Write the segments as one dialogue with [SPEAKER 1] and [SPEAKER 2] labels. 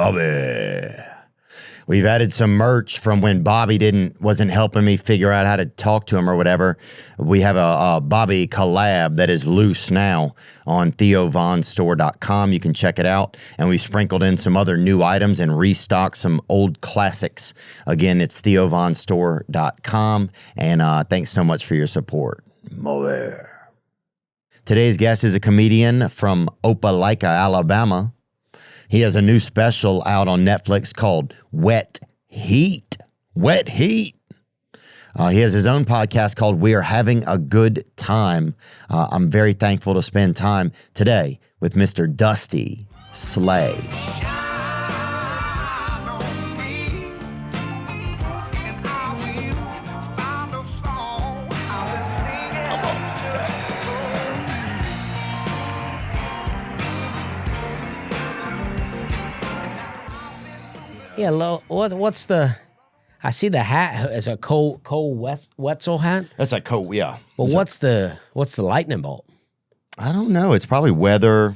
[SPEAKER 1] Bobby. We've added some merch from when Bobby wasn't helping me figure out how to talk to him or whatever. We have a Bobby collab that is loose now on theovonstore.com. You can check it out. And we sprinkled in some other new items and restocked some old classics. Again, it's theovonstore.com. And thanks so much for your support. More. Today's guest is a comedian from Opelika, Alabama. He has a new special out on Netflix called Wet Heat. Wet Heat. He has his own podcast called We Are Having a Good Time. I'm very thankful to spend time today with Mr. Dusty Slay.
[SPEAKER 2] Yeah, what's the? I see the hat as a Cole Wetzel hat.
[SPEAKER 1] That's like cool, yeah.
[SPEAKER 2] Well, what's the lightning bolt?
[SPEAKER 1] I don't know. It's probably weather.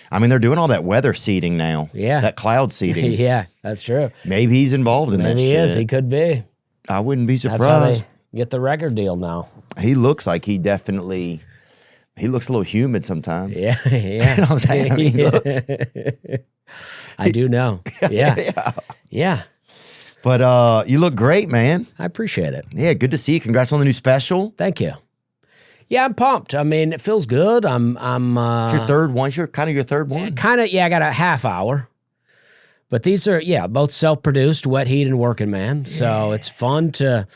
[SPEAKER 1] I mean, they're doing all that weather seeding now.
[SPEAKER 2] Yeah,
[SPEAKER 1] that cloud seeding.
[SPEAKER 2] Yeah, that's true.
[SPEAKER 1] Maybe he's involved in that.
[SPEAKER 2] Maybe he
[SPEAKER 1] shit.
[SPEAKER 2] is. He could be.
[SPEAKER 1] I wouldn't be surprised.
[SPEAKER 2] That's how they get the record deal now.
[SPEAKER 1] He looks like he definitely. He looks a little humid sometimes.
[SPEAKER 2] Yeah, yeah.
[SPEAKER 1] You know what I'm saying? I mean, he looks.
[SPEAKER 2] I do know. Yeah.
[SPEAKER 1] But you look great, man.
[SPEAKER 2] I appreciate it.
[SPEAKER 1] Yeah, good to see you. Congrats on the new special.
[SPEAKER 2] Thank you. Yeah, I'm pumped. I mean, it feels good. I'm
[SPEAKER 1] your third one. You're kind of your third one.
[SPEAKER 2] I got a half hour. But these are both self-produced, Wet Heat and Working Man. So it's fun to,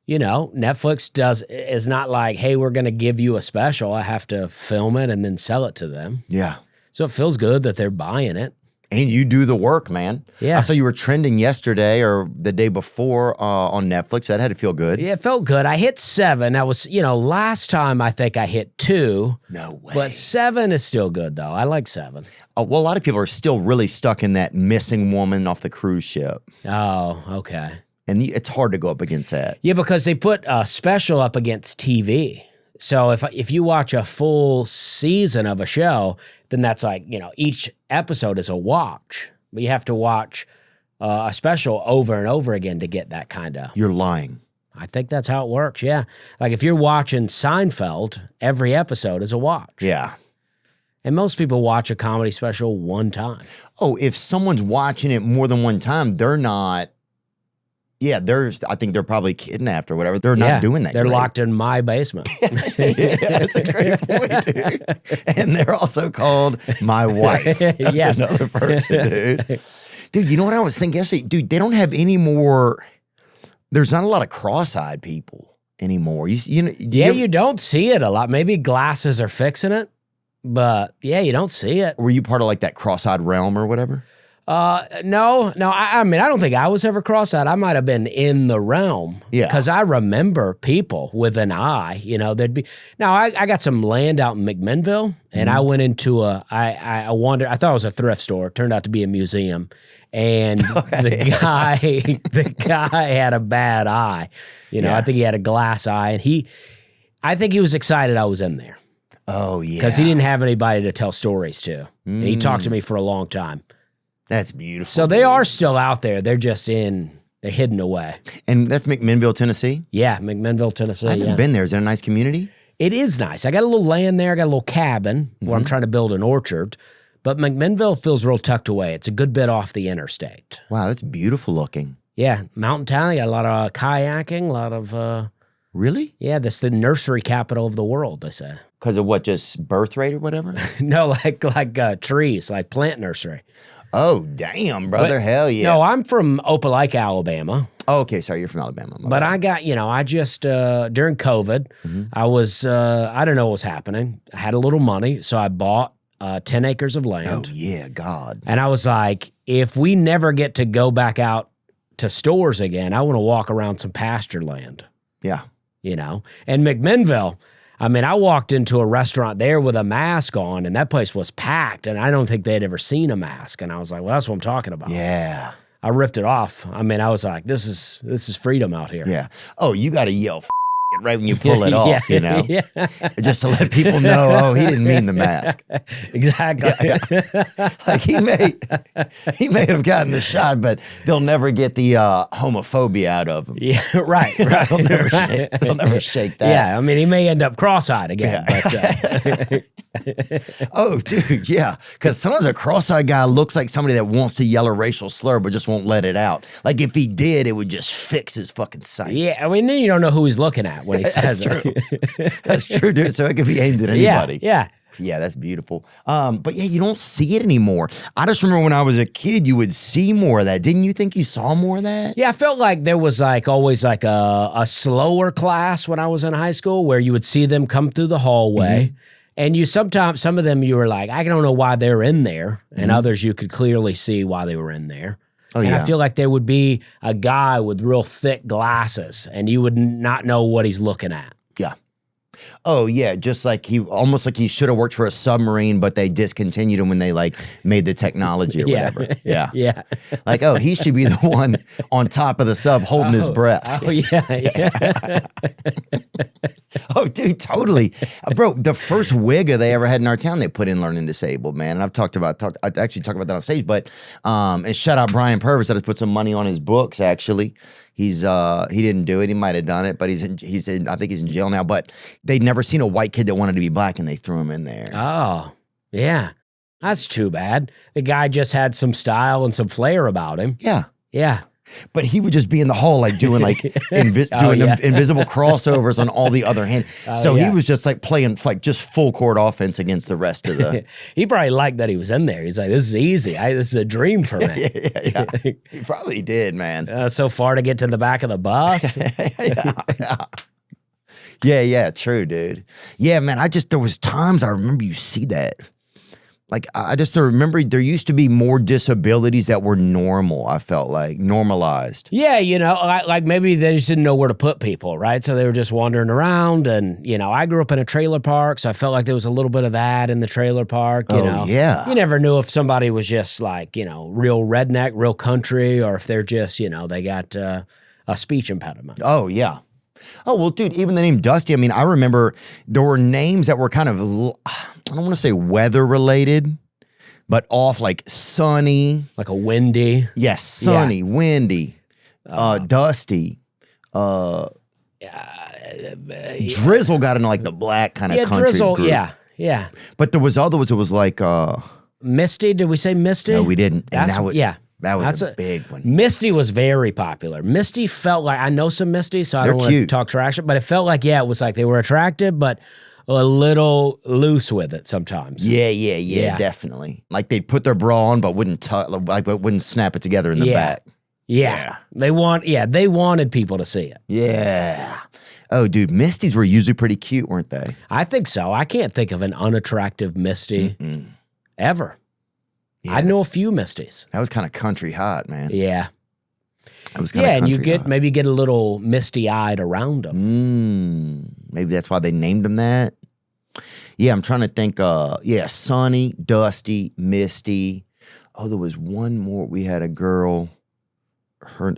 [SPEAKER 2] Netflix is not like, hey, we're going to give you a special. I have to film it and then sell it to them.
[SPEAKER 1] Yeah.
[SPEAKER 2] So it feels good that they're buying it.
[SPEAKER 1] And you do the work, man.
[SPEAKER 2] Yeah.
[SPEAKER 1] I saw you were trending yesterday or the day before on Netflix. That had to feel good.
[SPEAKER 2] Yeah, it felt good. I hit 7. I was, last time I think I hit 2.
[SPEAKER 1] No way.
[SPEAKER 2] But 7 is still good, though. I like 7.
[SPEAKER 1] Well, a lot of people are still really stuck in that missing woman off the cruise ship.
[SPEAKER 2] Oh, okay.
[SPEAKER 1] And it's hard to go up against that.
[SPEAKER 2] Yeah, because they put a special up against TV. So if you watch a full season of a show, then that's like, each episode is a watch. But you have to watch a special over and over again to get that kind of.
[SPEAKER 1] You're lying.
[SPEAKER 2] I think that's how it works, yeah. Like if you're watching Seinfeld, every episode is a watch.
[SPEAKER 1] Yeah.
[SPEAKER 2] And most people watch a comedy special one time.
[SPEAKER 1] Oh, if someone's watching it more than one time, they're not. Yeah, I think they're probably kidnapped or whatever. They're not doing that.
[SPEAKER 2] They're
[SPEAKER 1] great.
[SPEAKER 2] Locked in my basement.
[SPEAKER 1] Yeah, that's a great point, dude. And they're also called my wife. That's another person, dude. Dude, you know what I was thinking yesterday? Dude, they don't have any more. There's not a lot of cross-eyed people anymore. You
[SPEAKER 2] don't see it a lot. Maybe glasses are fixing it, but you don't see it.
[SPEAKER 1] Were you part of like that cross-eyed realm or whatever?
[SPEAKER 2] No. I mean, I don't think I was ever cross-eyed. I might have been in the realm.
[SPEAKER 1] Yeah.
[SPEAKER 2] Because I remember people with an eye, they'd be. Now, I got some land out in McMinnville, and I went into I wandered, I thought it was a thrift store. It turned out to be a museum. And the guy had a bad eye. I think he had a glass eye, and I think he was excited I was in there.
[SPEAKER 1] Oh, yeah.
[SPEAKER 2] Because he didn't have anybody to tell stories to. And he talked to me for a long time.
[SPEAKER 1] That's beautiful.
[SPEAKER 2] So they are still out there. They're just they're hidden away.
[SPEAKER 1] And that's McMinnville, Tennessee?
[SPEAKER 2] Yeah, McMinnville, Tennessee.
[SPEAKER 1] I haven't been there. Is it a nice community?
[SPEAKER 2] It is nice. I got a little land there. I got a little cabin where I'm trying to build an orchard. But McMinnville feels real tucked away. It's a good bit off the interstate.
[SPEAKER 1] Wow, that's beautiful looking.
[SPEAKER 2] Yeah, mountain town. They got a lot of kayaking, a lot of...
[SPEAKER 1] Really?
[SPEAKER 2] Yeah, that's the nursery capital of the world, they say.
[SPEAKER 1] Because of what, just birth rate or whatever?
[SPEAKER 2] No, like trees, like plant nursery.
[SPEAKER 1] Oh, damn, brother.
[SPEAKER 2] But,
[SPEAKER 1] hell yeah.
[SPEAKER 2] No, I'm from Opelika, Alabama.
[SPEAKER 1] Oh, okay. Sorry, you're from Alabama.
[SPEAKER 2] But I got, I just, during COVID, I was, I don't know what was happening. I had a little money, so I bought 10 acres of land.
[SPEAKER 1] Oh, yeah, God.
[SPEAKER 2] And I was like, if we never get to go back out to stores again, I want to walk around some pasture land.
[SPEAKER 1] Yeah.
[SPEAKER 2] And McMinnville, I mean, I walked into a restaurant there with a mask on, and that place was packed, and I don't think they'd ever seen a mask. And I was like, well, that's what I'm talking about.
[SPEAKER 1] Yeah.
[SPEAKER 2] I ripped it off. I mean, I was like, this is freedom out here.
[SPEAKER 1] Yeah. Oh, you got to yell right when you pull it off, you know, just to let people know, oh, he didn't mean the mask.
[SPEAKER 2] Exactly.
[SPEAKER 1] Like he may have gotten the shot, but they'll never get the homophobia out of him.
[SPEAKER 2] Yeah, right.
[SPEAKER 1] They'll never shake that.
[SPEAKER 2] Yeah, I mean, he may end up cross-eyed again. But,
[SPEAKER 1] oh, dude, yeah. Because sometimes a cross-eyed guy looks like somebody that wants to yell a racial slur but just won't let it out. Like if he did, it would just fix his fucking sight.
[SPEAKER 2] yeah, I mean, then you don't know who he's looking at when he says
[SPEAKER 1] it. That's true, dude. So it could be aimed at anybody.
[SPEAKER 2] Yeah.
[SPEAKER 1] Yeah, that's beautiful. But yeah, you don't see it anymore. I just remember when I was a kid, you would see more of that. Didn't you think you saw more of that?
[SPEAKER 2] Yeah, I felt like there was like always like a slower class when I was in high school where you would see them come through the hallway. And you sometimes, some of them you were like, I don't know why they're in there. And others you could clearly see why they were in there.
[SPEAKER 1] Oh,
[SPEAKER 2] and
[SPEAKER 1] yeah.
[SPEAKER 2] I feel like there would be a guy with real thick glasses and you would not know what he's looking at.
[SPEAKER 1] Yeah. Oh, yeah. Just like almost like he should have worked for a submarine, but they discontinued him when they like made the technology or whatever. Yeah.
[SPEAKER 2] Yeah.
[SPEAKER 1] Like, oh, he should be the one on top of the sub holding his breath.
[SPEAKER 2] Oh, yeah.
[SPEAKER 1] Oh, dude, totally. Bro, the first wigga they ever had in our town, they put in learning disabled, man. And I've I actually talked about that on stage, but, and shout out Brian Purvis. I just put some money on his books, actually. He didn't do it. He might have done it, but I think he's in jail now. But they'd never seen a white kid that wanted to be black, and they threw him in there.
[SPEAKER 2] Oh, yeah. That's too bad. The guy just had some style and some flair about him.
[SPEAKER 1] Yeah.
[SPEAKER 2] Yeah.
[SPEAKER 1] But he would just be in the hall, like doing like invisible crossovers on all the other hand. So he was just like playing like just full court offense against the rest of the.
[SPEAKER 2] He probably liked that he was in there. He's like, this is easy. This is a dream for me.
[SPEAKER 1] Yeah. He probably did, man.
[SPEAKER 2] So far to get to the back of the bus.
[SPEAKER 1] Yeah, true, dude. Yeah, man. There was times I remember you see that. Like, I just remember there used to be more disabilities that were normal, I felt like, normalized.
[SPEAKER 2] Yeah, like maybe they just didn't know where to put people, right? So they were just wandering around. And, I grew up in a trailer park, so I felt like there was a little bit of that in the trailer park, you know?
[SPEAKER 1] Yeah.
[SPEAKER 2] You never knew if somebody was just like, real redneck, real country, or if they're just, they got a speech impediment.
[SPEAKER 1] Oh, yeah. Oh, well, dude, even the name Dusty, I mean, I remember there were names that were kind of, I don't want to say weather-related, but off like Sunny.
[SPEAKER 2] Like a Windy.
[SPEAKER 1] Yes, Sunny, Windy, Dusty. Drizzle got into like the black kind of country
[SPEAKER 2] Drizzle,
[SPEAKER 1] group.
[SPEAKER 2] Yeah.
[SPEAKER 1] But there was others, it was like...
[SPEAKER 2] Misty, did we say Misty?
[SPEAKER 1] No, we didn't. And
[SPEAKER 2] That
[SPEAKER 1] was a big one.
[SPEAKER 2] Misty was very popular. Misty felt like, I know some Misty, so I don't want to talk trash, but it felt like, it was like they were attractive, but a little loose with it sometimes.
[SPEAKER 1] Yeah, definitely. Like they'd put their bra on, but wouldn't snap it together in the back.
[SPEAKER 2] Yeah. They wanted people to see it.
[SPEAKER 1] Yeah. Oh, dude, Misties were usually pretty cute, weren't they?
[SPEAKER 2] I think so. I can't think of an unattractive Misty ever. Yeah. I know a few Misties.
[SPEAKER 1] That was kind of country hot, man.
[SPEAKER 2] Yeah.
[SPEAKER 1] That was kind of country
[SPEAKER 2] and you
[SPEAKER 1] hot.
[SPEAKER 2] maybe get a little misty-eyed around them.
[SPEAKER 1] Maybe that's why they named them that. Yeah, I'm trying to think. Sunny, Dusty, Misty. Oh, there was one more. We had a girl,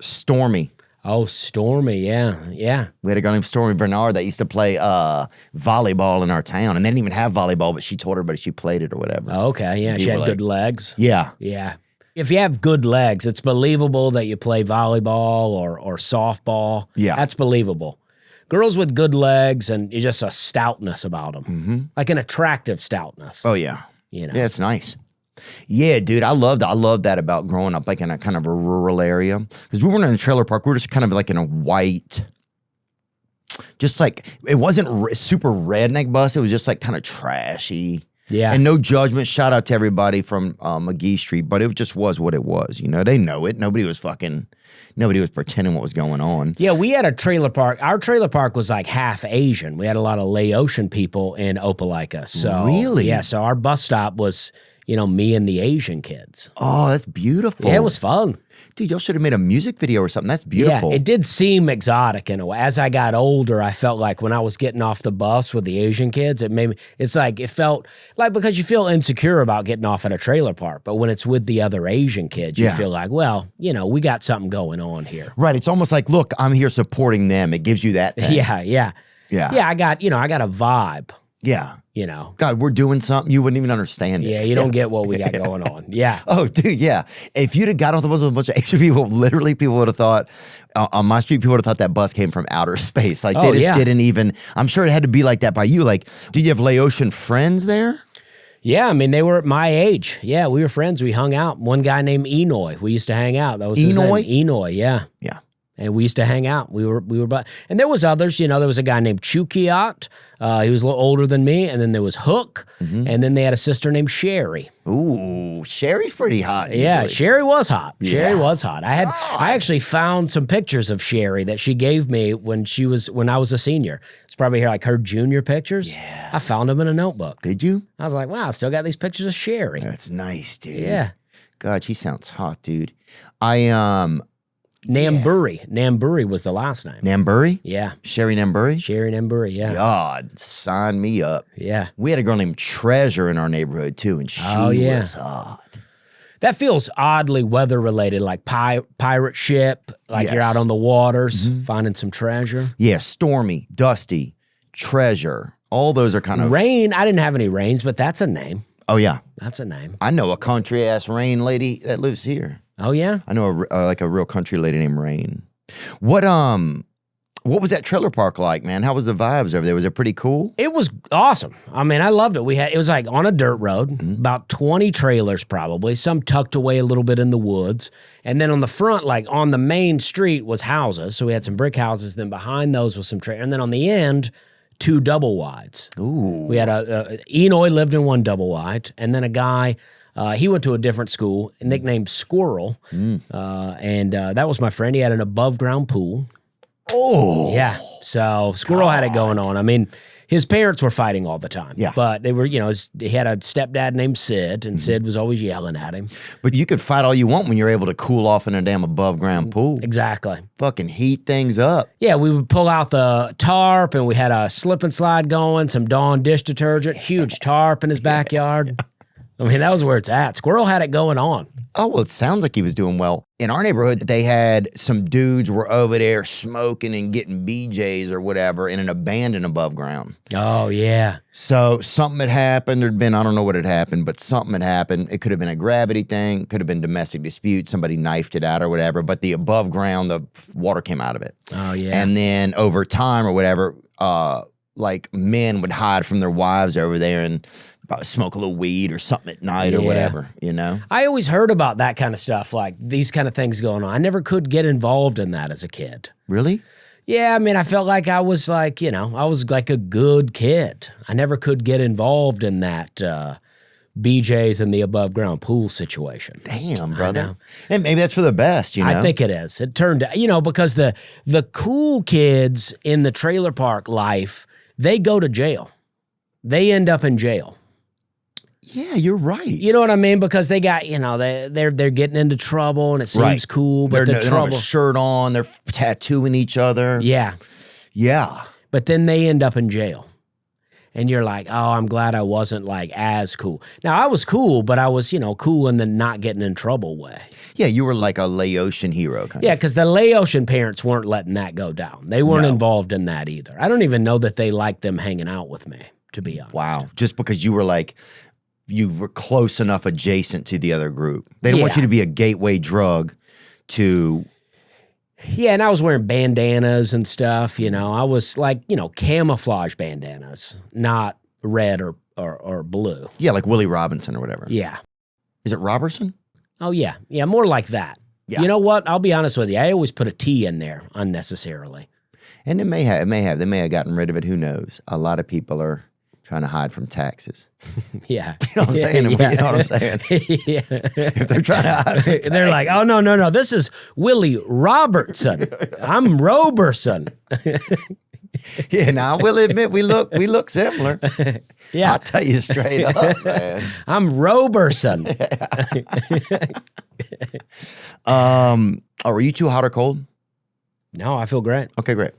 [SPEAKER 1] Stormy.
[SPEAKER 2] Oh, Stormy, yeah.
[SPEAKER 1] We had a girl named Stormy Bernard that used to play volleyball in our town. And they didn't even have volleyball, but she told everybody she played it or whatever.
[SPEAKER 2] Okay, yeah. She had good legs.
[SPEAKER 1] Yeah.
[SPEAKER 2] Yeah. If you have good legs, it's believable that you play volleyball or softball.
[SPEAKER 1] Yeah.
[SPEAKER 2] That's believable. Girls with good legs and just a stoutness about them. Like an attractive stoutness.
[SPEAKER 1] Oh, yeah.
[SPEAKER 2] Yeah,
[SPEAKER 1] it's nice. Yeah, dude, I love that about growing up like in a kind of a rural area. Because we weren't in a trailer park. We were just kind of like in a white, just like, it wasn't super redneck bus. It was just like kind of trashy.
[SPEAKER 2] Yeah.
[SPEAKER 1] And no judgment. Shout out to everybody from McGee Street. But it just was what it was. They know it. Nobody was pretending what was going on.
[SPEAKER 2] Yeah, we had a trailer park. Our trailer park was like half Asian. We had a lot of Laotian people in Opelika. So,
[SPEAKER 1] really?
[SPEAKER 2] Yeah, so our bus stop was... me and the Asian kids.
[SPEAKER 1] Oh, that's beautiful.
[SPEAKER 2] Yeah, it was fun.
[SPEAKER 1] Dude, y'all should have made a music video or something. That's beautiful.
[SPEAKER 2] Yeah, it did seem exotic in a way. As I got older, I felt like when I was getting off the bus with the Asian kids, it felt like because you feel insecure about getting off at a trailer park, but when it's with the other Asian kids, you feel like, well, we got something going on here.
[SPEAKER 1] Right. It's almost like, look, I'm here supporting them. It gives you that thing.
[SPEAKER 2] Yeah.
[SPEAKER 1] Yeah.
[SPEAKER 2] Yeah, I got a vibe,
[SPEAKER 1] Yeah.
[SPEAKER 2] you know.
[SPEAKER 1] God, we're doing something you wouldn't even understand it.
[SPEAKER 2] Yeah, you don't get what we got going on. Yeah.
[SPEAKER 1] Oh, dude, yeah. If you'd have got off the bus with a bunch of Asian people, literally people would have thought, on my street, people would have thought that bus came from outer space. Like, they just didn't even, I'm sure it had to be like that by you. Like, did you have Laotian friends there?
[SPEAKER 2] Yeah, I mean, they were at my age. Yeah, we were friends. We hung out. One guy named Enoy. We used to hang out. That was his name. Enoy, yeah.
[SPEAKER 1] Yeah.
[SPEAKER 2] And we used to hang out. We were, and there was others, you know, there was a guy named Chukiat. He was a little older than me. And then there was Hook. And then they had a sister named Sherry.
[SPEAKER 1] Ooh, Sherry's pretty hot.
[SPEAKER 2] Yeah,
[SPEAKER 1] usually.
[SPEAKER 2] Sherry was hot.
[SPEAKER 1] Yeah.
[SPEAKER 2] Sherry was hot. I actually found some pictures of Sherry that she gave me when I was a senior. It's probably here like her junior pictures.
[SPEAKER 1] Yeah.
[SPEAKER 2] I found them in a notebook.
[SPEAKER 1] Did you?
[SPEAKER 2] I was like, wow, I still got these pictures of Sherry.
[SPEAKER 1] That's nice, dude.
[SPEAKER 2] Yeah.
[SPEAKER 1] God, she sounds hot, dude.
[SPEAKER 2] Namburi was the last name.
[SPEAKER 1] Namburi?
[SPEAKER 2] Yeah.
[SPEAKER 1] Sherry Namburi?
[SPEAKER 2] Sherry Namburi, yeah.
[SPEAKER 1] God, sign me up.
[SPEAKER 2] Yeah.
[SPEAKER 1] We had a girl named Treasure in our neighborhood, too, and she was hot.
[SPEAKER 2] That feels oddly weather-related, like pirate ship, like you're out on the waters finding some treasure.
[SPEAKER 1] Yeah, Stormy, Dusty, Treasure. All those are kind of...
[SPEAKER 2] Rain, I didn't have any rains, but that's a name.
[SPEAKER 1] Oh, yeah.
[SPEAKER 2] That's a name.
[SPEAKER 1] I know a country-ass Rain lady that lives here.
[SPEAKER 2] Oh, yeah?
[SPEAKER 1] I know like a real country lady named Rain. What was that trailer park like, man? How was the vibes over there? Was it pretty cool?
[SPEAKER 2] It was awesome. I mean, I loved it. It was like on a dirt road, about 20 trailers probably, some tucked away a little bit in the woods. And then on the front, like on the main street was houses. So we had some brick houses. Then behind those was some trailers. And then on the end, 2 double wides.
[SPEAKER 1] Ooh.
[SPEAKER 2] We had Enoy lived in one double wide. And then a guy... he went to a different school, nicknamed Squirrel, and that was my friend. He had an above-ground pool.
[SPEAKER 1] Oh.
[SPEAKER 2] Yeah, so Squirrel had it going on. I mean, his parents were fighting all the time.
[SPEAKER 1] Yeah.
[SPEAKER 2] But they were, you know, he had a stepdad named Sid, and Sid was always yelling at him.
[SPEAKER 1] But you could fight all you want when you're able to cool off in a damn above-ground pool.
[SPEAKER 2] Exactly.
[SPEAKER 1] Fucking heat things up.
[SPEAKER 2] Yeah, we would pull out the tarp, and we had a slip and slide going, some Dawn dish detergent, huge tarp in his backyard. I mean, that was where it's at. Squirrel had it going on.
[SPEAKER 1] Oh, well, it sounds like he was doing well. In our neighborhood, they had some dudes were over there smoking and getting BJs or whatever in an abandoned above ground.
[SPEAKER 2] Oh, yeah.
[SPEAKER 1] So something had happened. There'd been, I don't know what had happened, but something had happened. It could have been a gravity thing. Could have been domestic dispute. Somebody knifed it out or whatever. But the above ground, the water came out of it.
[SPEAKER 2] Oh, yeah.
[SPEAKER 1] And then over time or whatever, like men would hide from their wives over there and smoke a little weed or something at night or whatever, you know?
[SPEAKER 2] I always heard about that kind of stuff, like these kind of things going on. I never could get involved in that as a kid.
[SPEAKER 1] Really?
[SPEAKER 2] Yeah, I mean, I felt like I was like, you know, I was like a good kid. I never could get involved in that BJ's and the above ground pool situation.
[SPEAKER 1] Damn, brother. And maybe that's for the best, you know?
[SPEAKER 2] I think it is. It turned out, you know, because the cool kids in the trailer park life, they go to jail. They end up in jail.
[SPEAKER 1] Yeah, you're right.
[SPEAKER 2] You know what I mean? Because they got, you know, they're getting into trouble and it seems cool, but
[SPEAKER 1] they
[SPEAKER 2] the
[SPEAKER 1] don't
[SPEAKER 2] trouble.
[SPEAKER 1] have a shirt on, they're tattooing each other.
[SPEAKER 2] Yeah.
[SPEAKER 1] Yeah.
[SPEAKER 2] But then they end up in jail. And you're like, oh, I'm glad I wasn't like as cool. Now, I was cool, but I was, you know, cool in the not getting in trouble way.
[SPEAKER 1] Yeah, you were like a Laotian hero kind
[SPEAKER 2] Yeah,
[SPEAKER 1] of.
[SPEAKER 2] because the Laotian parents weren't letting that go down. They weren't involved in that either. I don't even know that they liked them hanging out with me, to be honest.
[SPEAKER 1] Wow. Just because you were like, you were close enough adjacent to the other group. They don't want you to be a gateway drug to...
[SPEAKER 2] Yeah, and I was wearing bandanas and stuff, you know. I was like, you know, camouflage bandanas, not red or blue.
[SPEAKER 1] Yeah, like Willie Robinson or whatever.
[SPEAKER 2] Yeah.
[SPEAKER 1] Is it Robertson?
[SPEAKER 2] Oh, yeah. Yeah, more like that. Yeah. You know what? I'll be honest with you. I always put a T in there unnecessarily.
[SPEAKER 1] And they may have gotten rid of it. Who knows? A lot of people are trying to hide from taxes.
[SPEAKER 2] Yeah.
[SPEAKER 1] You know what I'm saying?
[SPEAKER 2] Yeah.
[SPEAKER 1] You know what I'm saying?
[SPEAKER 2] Yeah.
[SPEAKER 1] If they're trying to hide from taxes.
[SPEAKER 2] They're like, oh, no. This is Willie Robertson. I'm Roberson.
[SPEAKER 1] Yeah, now I will admit we look similar.
[SPEAKER 2] Yeah.
[SPEAKER 1] I'll tell you straight up, man.
[SPEAKER 2] I'm Roberson.
[SPEAKER 1] Were you too hot or cold?
[SPEAKER 2] No, I feel great.
[SPEAKER 1] Okay, great.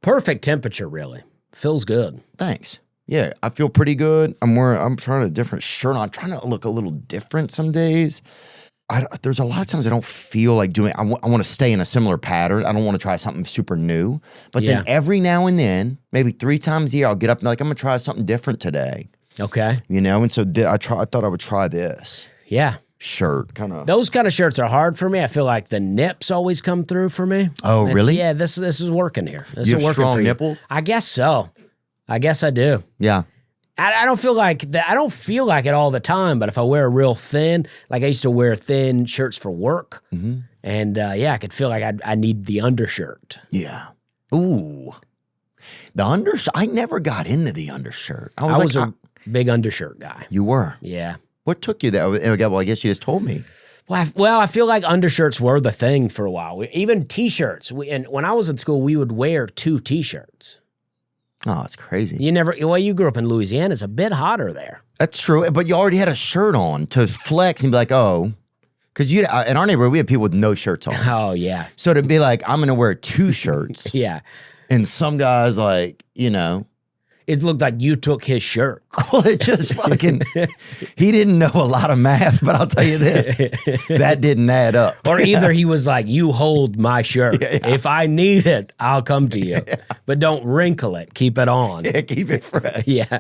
[SPEAKER 2] Perfect temperature, really. Feels good.
[SPEAKER 1] Thanks. Yeah, I feel pretty good. I'm trying a different shirt on. I'm trying to look a little different some days. there's a lot of times I don't feel like doing. I want to stay in a similar pattern. I don't want to try something super new. But then every now and then, maybe 3 times a year, I'll get up and like I'm gonna try something different today. Okay. And so I thought I would try this.
[SPEAKER 2] Yeah.
[SPEAKER 1] Shirt kind of.
[SPEAKER 2] Those kind of shirts are hard for me. I feel like the nips always come through for me.
[SPEAKER 1] Oh, really?
[SPEAKER 2] Yeah. This is working here. This
[SPEAKER 1] you
[SPEAKER 2] is
[SPEAKER 1] have
[SPEAKER 2] working
[SPEAKER 1] strong
[SPEAKER 2] for you.
[SPEAKER 1] nipple?
[SPEAKER 2] I guess so. I guess I do.
[SPEAKER 1] Yeah.
[SPEAKER 2] I don't feel like that. I don't feel like it all the time, but if I wear a real thin, like I used to wear thin shirts for work, and I could feel like I need the undershirt.
[SPEAKER 1] Yeah. Ooh. The undershirt. I never got into the undershirt. I was
[SPEAKER 2] a big undershirt guy.
[SPEAKER 1] You were?
[SPEAKER 2] Yeah.
[SPEAKER 1] What took you there? Well, I guess you just told me.
[SPEAKER 2] Well, I feel like undershirts were the thing for a while. Even T-shirts. And when I was in school, we would wear 2 T-shirts.
[SPEAKER 1] Oh, it's crazy.
[SPEAKER 2] You grew up in Louisiana. It's a bit hotter there.
[SPEAKER 1] That's true, but you already had a shirt on to flex and be like, oh, because in our neighborhood, we had people with no shirts on.
[SPEAKER 2] Oh, yeah.
[SPEAKER 1] So to be like, I'm going to wear 2 shirts.
[SPEAKER 2] Yeah.
[SPEAKER 1] And some guys like,
[SPEAKER 2] It looked like you took his shirt.
[SPEAKER 1] Well, it just fucking, he didn't know a lot of math, but I'll tell you this, that didn't add up.
[SPEAKER 2] Or either he was like, you hold my shirt. Yeah. If I need it, I'll come to you. Yeah. But don't wrinkle it. Keep it on.
[SPEAKER 1] Yeah, keep it fresh.
[SPEAKER 2] Yeah.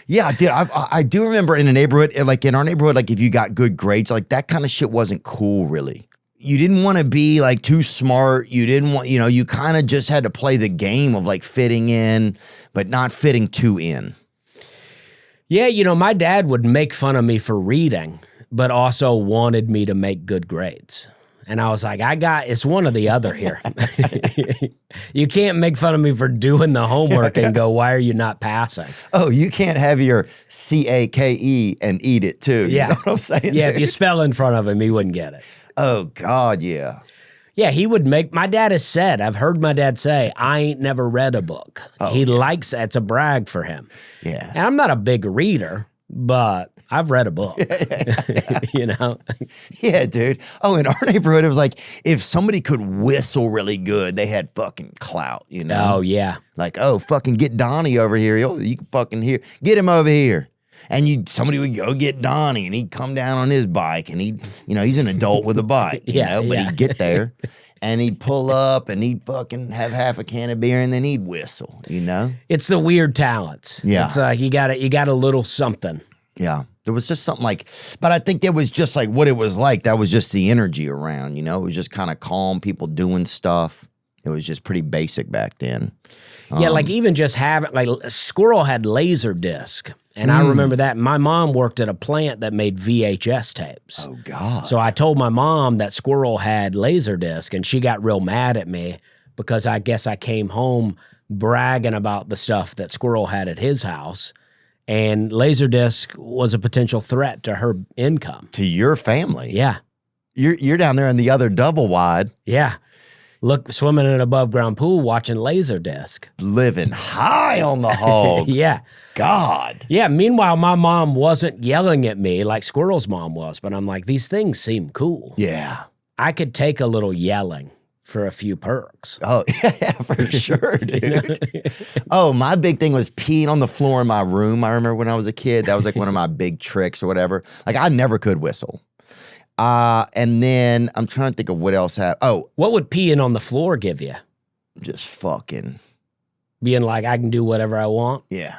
[SPEAKER 1] Yeah, dude, I do remember in a neighborhood, like in our neighborhood, like if you got good grades, like that kind of shit wasn't cool, really. You didn't want to be like too smart. You didn't want, you kind of just had to play the game of like fitting in, but not fitting too in.
[SPEAKER 2] Yeah, my dad would make fun of me for reading, but also wanted me to make good grades. And I was like, it's one or the other here. You can't make fun of me for doing the homework and go, why are you not passing?
[SPEAKER 1] Oh, you can't have your CAKE and eat it too.
[SPEAKER 2] Yeah.
[SPEAKER 1] You know what I'm saying?
[SPEAKER 2] Yeah, dude? If you spell in front of him, he wouldn't get it.
[SPEAKER 1] Oh, God, yeah.
[SPEAKER 2] Yeah, he would my dad has said, I've heard my dad say, I ain't never read a book. Oh, he likes that. It's a brag for him.
[SPEAKER 1] Yeah.
[SPEAKER 2] And I'm not a big reader, but I've read a book.
[SPEAKER 1] Yeah, dude. Oh, in our neighborhood, it was like if somebody could whistle really good, they had fucking clout,
[SPEAKER 2] Oh, yeah.
[SPEAKER 1] Like, oh, fucking get Donnie over here. You can fucking hear. Get him over here. And somebody would go get Donnie, and he'd come down on his bike, and he's an adult with a bike, but he'd get there, and he'd pull up, and he'd fucking have half a can of beer, and then he'd whistle,
[SPEAKER 2] It's the weird talents.
[SPEAKER 1] Yeah.
[SPEAKER 2] It's like you got a little something.
[SPEAKER 1] Yeah. There was just something like, but I think that was just like what it was like. That was just the energy around, It was just kind of calm, people doing stuff. It was just pretty basic back then.
[SPEAKER 2] Yeah, like even just having, like Squirrel had laser disc. And I remember that. My mom worked at a plant that made VHS tapes.
[SPEAKER 1] Oh, God.
[SPEAKER 2] So I told my mom that Squirrel had laser disc, and she got real mad at me because I guess I came home bragging about the stuff that Squirrel had at his house. And Laserdisc was a potential threat to her income.
[SPEAKER 1] To your family?
[SPEAKER 2] Yeah.
[SPEAKER 1] You're down there in the other double wide.
[SPEAKER 2] Yeah. Look, swimming in an above-ground pool, watching Laserdisc.
[SPEAKER 1] Living high on the hog.
[SPEAKER 2] Yeah.
[SPEAKER 1] God.
[SPEAKER 2] Yeah, meanwhile, my mom wasn't yelling at me like Squirrel's mom was, but I'm like, these things seem cool.
[SPEAKER 1] Yeah.
[SPEAKER 2] I could take a little yelling for a few perks.
[SPEAKER 1] Oh, yeah, for sure, dude. Oh, my big thing was peeing on the floor in my room. I remember when I was a kid, that was like one of my big tricks or whatever. Like, I never could whistle. And then I'm trying to think of what else happened. Oh.
[SPEAKER 2] What would peeing on the floor give you?
[SPEAKER 1] Just fucking.
[SPEAKER 2] Being like, I can do whatever I want?
[SPEAKER 1] Yeah.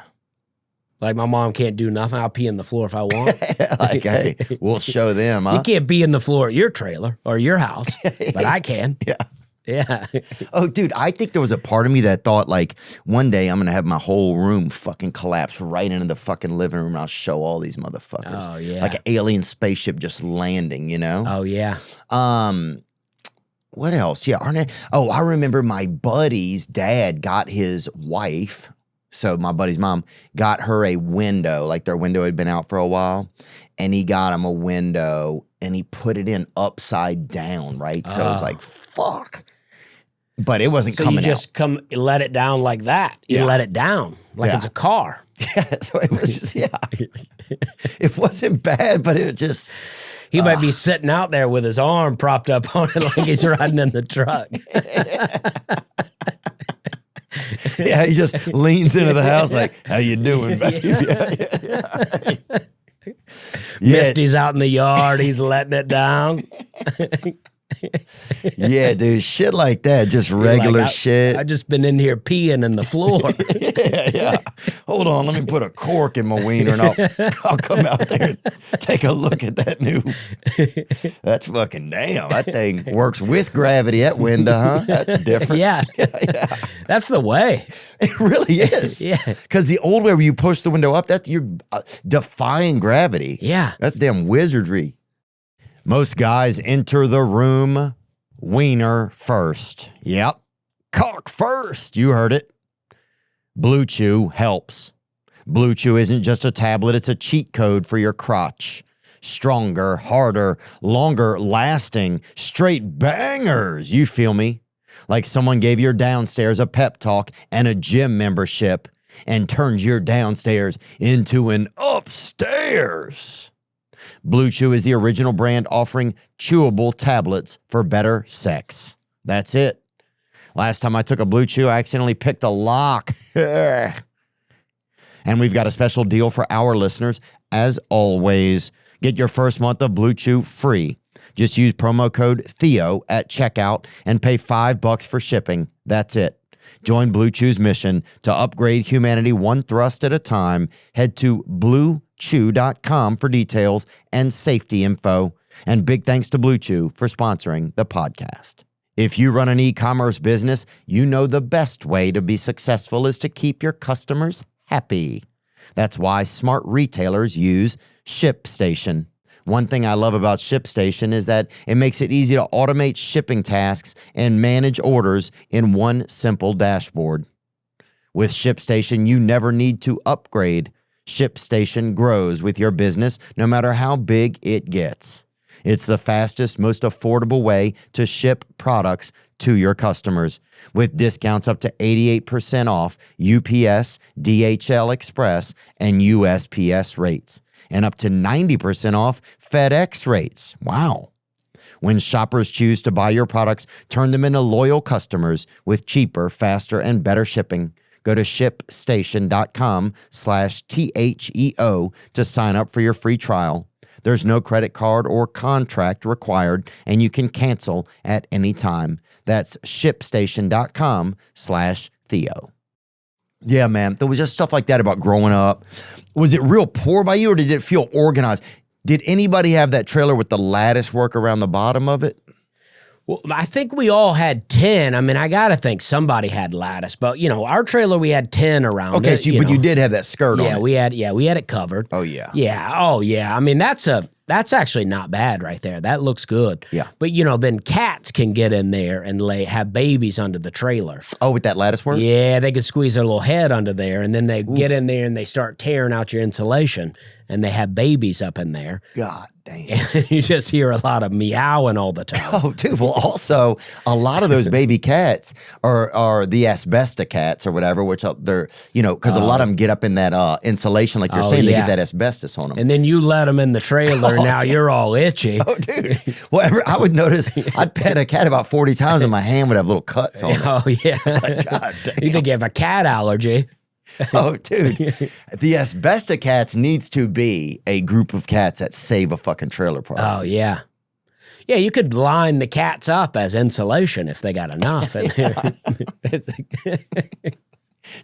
[SPEAKER 2] Like, my mom can't do nothing. I'll pee in the floor if I want.
[SPEAKER 1] Like, hey, we'll show them, huh?
[SPEAKER 2] You can't pee in the floor at your trailer or your house, but I can.
[SPEAKER 1] Yeah.
[SPEAKER 2] Yeah.
[SPEAKER 1] Oh, dude, I think there was a part of me that thought, like, one day I'm going to have my whole room fucking collapse right into the fucking living room, and I'll show all these motherfuckers.
[SPEAKER 2] Oh, yeah.
[SPEAKER 1] Like an alien spaceship just landing,
[SPEAKER 2] Oh, yeah.
[SPEAKER 1] What else? Yeah. I remember my buddy's dad got his wife, so my buddy's mom, got her a window, like their window had been out for a while, and he got him a window, and he put it in upside down, right? So it was like, fuck. But it wasn't coming out.
[SPEAKER 2] So you just let it down like that. You let it down like it's a car.
[SPEAKER 1] Yeah, so it was just, It wasn't bad, but it just.
[SPEAKER 2] He might be sitting out there with his arm propped up on it like he's riding in the truck.
[SPEAKER 1] Yeah, he just leans into the house like, how you doing, babe? Yeah.
[SPEAKER 2] Misty's out in the yard. He's letting it down.
[SPEAKER 1] Yeah, dude, shit like that, just regular shit.
[SPEAKER 2] I just been in here peeing in the floor.
[SPEAKER 1] Yeah. Hold on, let me put a cork in my wiener, and I'll come out there and take a look at that new. That's fucking damn. That thing works with gravity. That window, huh? That's different.
[SPEAKER 2] Yeah. That's the way.
[SPEAKER 1] It really is.
[SPEAKER 2] Yeah.
[SPEAKER 1] Because the old way where you push the window up, that you're defying gravity.
[SPEAKER 2] Yeah.
[SPEAKER 1] That's damn wizardry. Most guys enter the room wiener first. Yep. Cock first. You heard it. Blue Chew helps. Blue Chew isn't just a tablet, it's a cheat code for your crotch. Stronger, harder, longer lasting, straight bangers. You feel me? Like someone gave your downstairs a pep talk and a gym membership and turns your downstairs into an upstairs. Blue Chew is the original brand offering chewable tablets for better sex. That's it. Last time I took a Blue Chew, I accidentally picked a lock. And we've got a special deal for our listeners. As always, get your first month of Blue Chew free. Just use promo code Theo at checkout and pay $5 for shipping. That's it. Join Blue Chew's mission to upgrade humanity one thrust at a time. Head to bluechew.com for details and safety info. And big thanks to Blue Chew for sponsoring the podcast. If you run an e-commerce business, you know the best way to be successful is to keep your customers happy. That's why smart retailers use ShipStation. One thing I love about ShipStation is that it makes it easy to automate shipping tasks and manage orders in one simple dashboard. With ShipStation, you never need to upgrade. ShipStation grows with your business no matter how big it gets. It's the fastest, most affordable way to ship products to your customers. With discounts up to 88% off UPS, DHL Express, and USPS rates. And up to 90% off FedEx rates. Wow. When shoppers choose to buy your products, turn them into loyal customers with cheaper, faster, and better shipping. Go to shipstation.com/THEO to sign up for your free trial. There's no credit card or contract required, and you can cancel at any time. That's shipstation.com/Theo. Yeah, man. There was just stuff like that about growing up. Was it real poor by you, or did it feel organized? Did anybody have that trailer with the lattice work around the bottom of it?
[SPEAKER 2] Well, I think we all had 10. I mean, I got to think somebody had lattice, but our trailer, we had 10 around it.
[SPEAKER 1] Okay, so but you did have that skirt on it.
[SPEAKER 2] We had it covered.
[SPEAKER 1] Oh, yeah.
[SPEAKER 2] Yeah. Oh, yeah. I mean, that's actually not bad right there. That looks good.
[SPEAKER 1] Yeah.
[SPEAKER 2] But, then cats can get in there and have babies under the trailer.
[SPEAKER 1] Oh, with that lattice work?
[SPEAKER 2] Yeah, they could squeeze their little head under there, and then they get in there and they start tearing out your insulation, and they have babies up in there.
[SPEAKER 1] God damn.
[SPEAKER 2] And you just hear a lot of meowing all the time.
[SPEAKER 1] Oh, dude. Well, also, a lot of those baby cats are the asbestos cats or whatever, which they're, because a lot of them get up in that insulation, like you're saying, they get that asbestos on them.
[SPEAKER 2] And then you let them in the trailer, and now you're all itchy.
[SPEAKER 1] Oh, dude. Well, I would notice, I'd pet a cat about 40 times, and my hand would have little cuts on it.
[SPEAKER 2] Oh, yeah.
[SPEAKER 1] Like, God damn.
[SPEAKER 2] You think you have a cat allergy.
[SPEAKER 1] Oh, dude. The asbestos cats needs to be a group of cats that save a fucking trailer park.
[SPEAKER 2] Oh, yeah. Yeah, you could line the cats up as insulation if they got enough in there.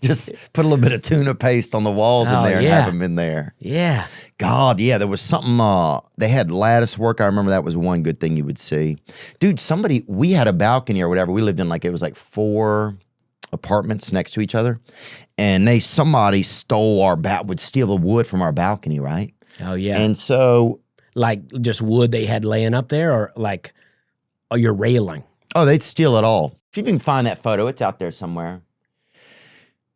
[SPEAKER 1] Just put a little bit of tuna paste on the walls in there and have them in there.
[SPEAKER 2] Yeah.
[SPEAKER 1] God, yeah, there was something, they had lattice work. I remember that was one good thing you would see. Dude, we had a balcony or whatever. We lived in it was like 4 apartments next to each other. And somebody would steal the wood from our balcony, right?
[SPEAKER 2] Oh, yeah.
[SPEAKER 1] And so.
[SPEAKER 2] Like just wood they had laying up there or your railing?
[SPEAKER 1] Oh, they'd steal it all. If you can find that photo, it's out there somewhere.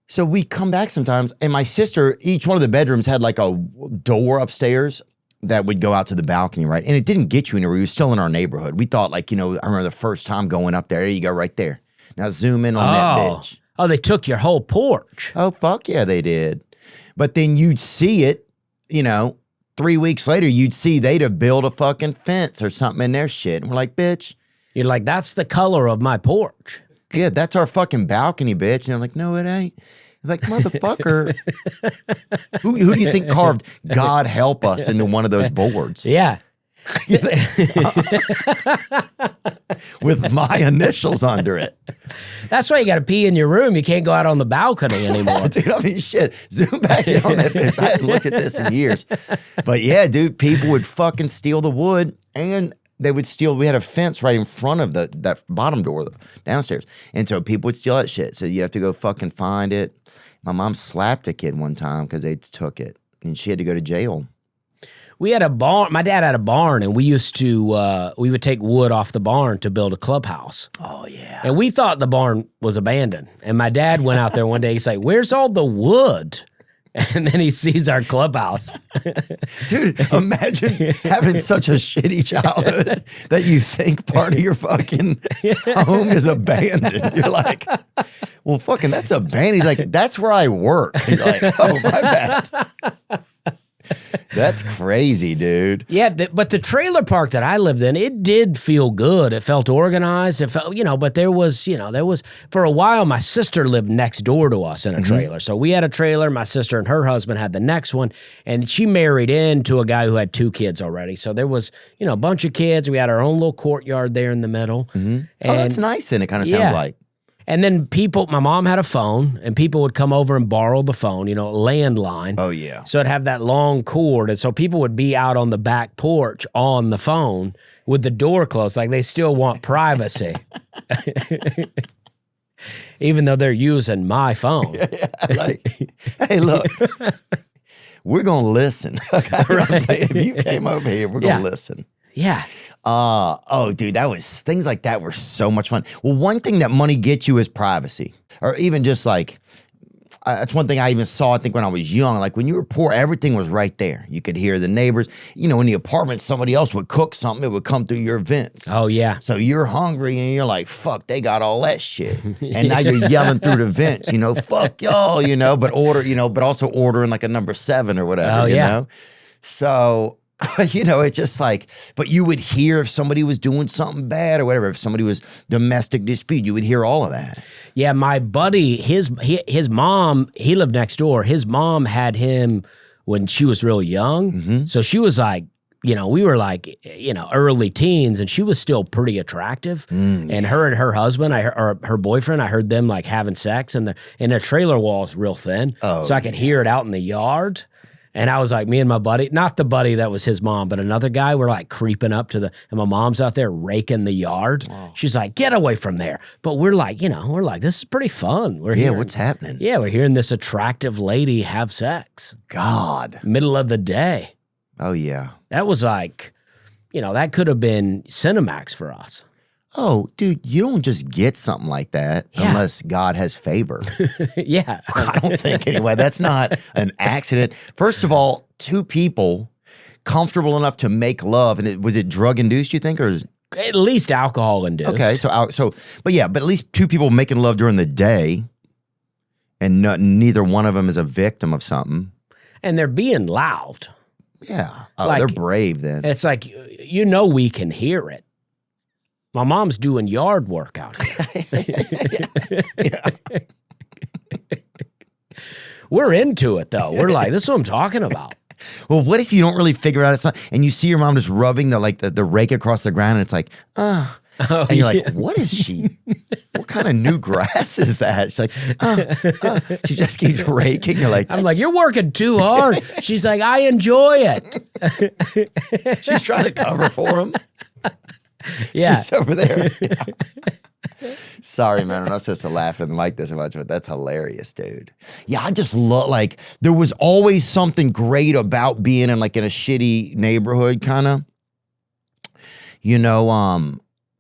[SPEAKER 1] So we come back sometimes, and my sister, each one of the bedrooms had like a door upstairs that would go out to the balcony, right? And it didn't get you anywhere. We were still in our neighborhood. We thought I remember the first time going up there. There you go, right there. Now zoom in on that bitch.
[SPEAKER 2] Oh, they took your whole porch.
[SPEAKER 1] Oh, fuck yeah, they did. But then you'd see it, 3 weeks later, you'd see they'd have built a fucking fence or something in their shit. And we're like, bitch.
[SPEAKER 2] You're like, that's the color of my porch.
[SPEAKER 1] Yeah, that's our fucking balcony, bitch. And I'm like, no, it ain't. Like, motherfucker, who do you think carved "God help us" into one of those boards?
[SPEAKER 2] Yeah.
[SPEAKER 1] With my initials under it.
[SPEAKER 2] That's why you got to pee in your room. You can't go out on the balcony anymore.
[SPEAKER 1] Dude, I mean, shit. Zoom back in on that bitch. I hadn't looked at this in years. But yeah, dude, people would fucking steal the wood, and they would steal. We had a fence right in front of that bottom door downstairs. And so people would steal that shit. So you'd have to go fucking find it. My mom slapped a kid one time because they took it, and she had to go to jail.
[SPEAKER 2] We had a barn. My dad had a barn, and we used to, we would take wood off the barn to build a clubhouse.
[SPEAKER 1] Oh, yeah.
[SPEAKER 2] And we thought the barn was abandoned. And my dad went out there one day. He's like, "Where's all the wood?" And then he sees our clubhouse.
[SPEAKER 1] Dude, imagine having such a shitty childhood that you think part of your fucking home is abandoned. You're like, well, fucking, that's abandoned. He's like, that's where I work. And you're like, oh, my bad. That's crazy, dude.
[SPEAKER 2] Yeah, but the trailer park that I lived in, it did feel good. It felt organized. It felt, but there was, for a while, my sister lived next door to us in a trailer. So we had a trailer. My sister and her husband had the next one, and she married into a guy who had 2 kids already. So there was, a bunch of kids. We had our own little courtyard there in the middle.
[SPEAKER 1] And, oh, that's nice, then it kind of sounds like.
[SPEAKER 2] And then my mom had a phone, and people would come over and borrow the phone, landline.
[SPEAKER 1] Oh, yeah.
[SPEAKER 2] So it'd have that long cord. And so people would be out on the back porch on the phone with the door closed. Like, they still want privacy. Even though they're using my phone.
[SPEAKER 1] Like, hey, look, we're going to listen. If you came over here, we're going to listen.
[SPEAKER 2] Yeah.
[SPEAKER 1] Oh, dude, things like that were so much fun. Well, one thing that money gets you is privacy, or even just like, that's one thing I even saw, I think, when I was young. Like, when you were poor, everything was right there. You could hear the neighbors. In the apartment, somebody else would cook something. It would come through your vents.
[SPEAKER 2] Oh, yeah.
[SPEAKER 1] So you're hungry, and you're like, fuck, they got all that shit. And now you're yelling through the vents, fuck y'all, but also ordering like a number 7 or whatever, you know? So... it's just like, but you would hear if somebody was doing something bad or whatever. If somebody was domestic dispute, you would hear all of that.
[SPEAKER 2] Yeah, my buddy, his mom, he lived next door. His mom had him when she was real young. So she was like, we were like, early teens, and she was still pretty attractive. And her husband, or her boyfriend, I heard them like having sex, and their trailer wall is real thin. So I could hear it out in the yard. And I was like, me and my buddy, not the buddy that was his mom, but another guy, we're like creeping up and my mom's out there raking the yard. Wow. She's like, get away from there. But we're like, this is pretty fun.
[SPEAKER 1] What's happening?
[SPEAKER 2] Yeah, we're hearing this attractive lady have sex.
[SPEAKER 1] God.
[SPEAKER 2] Middle of the day.
[SPEAKER 1] Oh, yeah.
[SPEAKER 2] That was like, that could have been Cinemax for us.
[SPEAKER 1] Oh, dude, you don't just get something like that unless God has favor.
[SPEAKER 2] Yeah.
[SPEAKER 1] I don't think anyway. That's not an accident. First of all, 2 people comfortable enough to make love. And was it drug induced, you think? Or
[SPEAKER 2] at least alcohol induced.
[SPEAKER 1] Okay. But at least 2 people making love during the day, and neither one of them is a victim of something.
[SPEAKER 2] And they're being loud.
[SPEAKER 1] Yeah. Oh, they're brave then.
[SPEAKER 2] It's like, we can hear it. My mom's doing yard work out here. We're into it, though. We're like, this is what I'm talking about.
[SPEAKER 1] Well, what if you don't really figure out it's not, and you see your mom just rubbing the rake across the ground, and it's like, and you're like, what is she? What kind of new grass is that? She's like, she just keeps raking. You're like,
[SPEAKER 2] I'm like, you're working too hard. She's like, I enjoy it.
[SPEAKER 1] She's trying to cover for him.
[SPEAKER 2] Yeah.
[SPEAKER 1] She's over there. Sorry, man. I'm not supposed to laugh and like this much, but that's hilarious, dude. Yeah, I just love, like, there was always something great about being in a shitty neighborhood, kind of.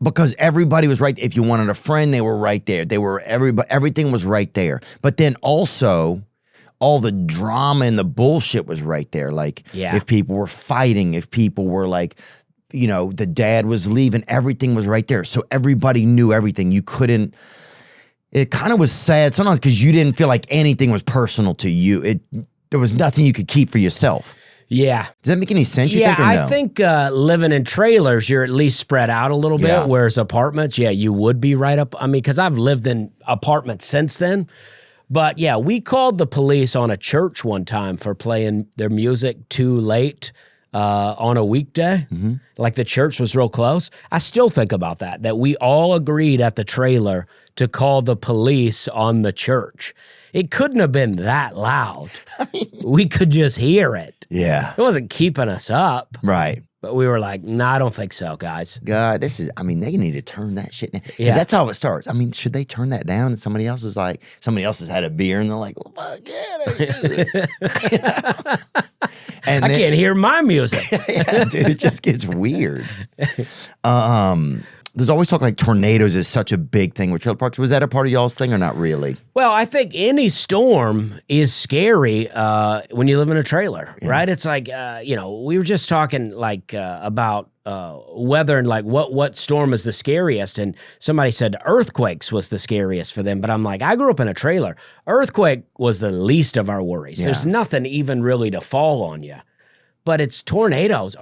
[SPEAKER 1] Because everybody was right. If you wanted a friend, they were right there. Everything was right there. But then also, all the drama and the bullshit was right there. Like, if people were fighting, if people were like, the dad was leaving, everything was right there. So everybody knew everything. You couldn't, it kind of was sad sometimes because you didn't feel like anything was personal to you. There was nothing you could keep for yourself.
[SPEAKER 2] Yeah.
[SPEAKER 1] Does that make any sense, you think, or no?
[SPEAKER 2] I think living in trailers, you're at least spread out a little bit, whereas apartments, you would be right up. I mean, because I've lived in apartments since then, But yeah, we called the police on a church one time for playing their music too late on a weekday. Like the church was real close. I still think about that we all agreed at the trailer to call the police on the church. It couldn't have been that loud. We could just hear it.
[SPEAKER 1] Yeah.
[SPEAKER 2] It wasn't keeping us up.
[SPEAKER 1] Right.
[SPEAKER 2] But we were like, I don't think so, guys.
[SPEAKER 1] God, they need to turn that shit down. Because
[SPEAKER 2] Yeah.
[SPEAKER 1] that's how it starts. I mean, should they turn that down? And somebody else has had a beer and they're like, well, fuck yeah. And
[SPEAKER 2] I can't hear my music.
[SPEAKER 1] Yeah, dude, it just gets weird. There's always talk like tornadoes is such a big thing with trailer parks. Was that a part of y'all's thing or not really?
[SPEAKER 2] Well, I think any storm is scary when you live in a trailer, right? It's like, we were just talking like about weather and like what storm is the scariest. And somebody said earthquakes was the scariest for them. But I'm like, I grew up in a trailer. Earthquake was the least of our worries.
[SPEAKER 1] Yeah.
[SPEAKER 2] There's nothing even really to fall on you. But it's tornadoes,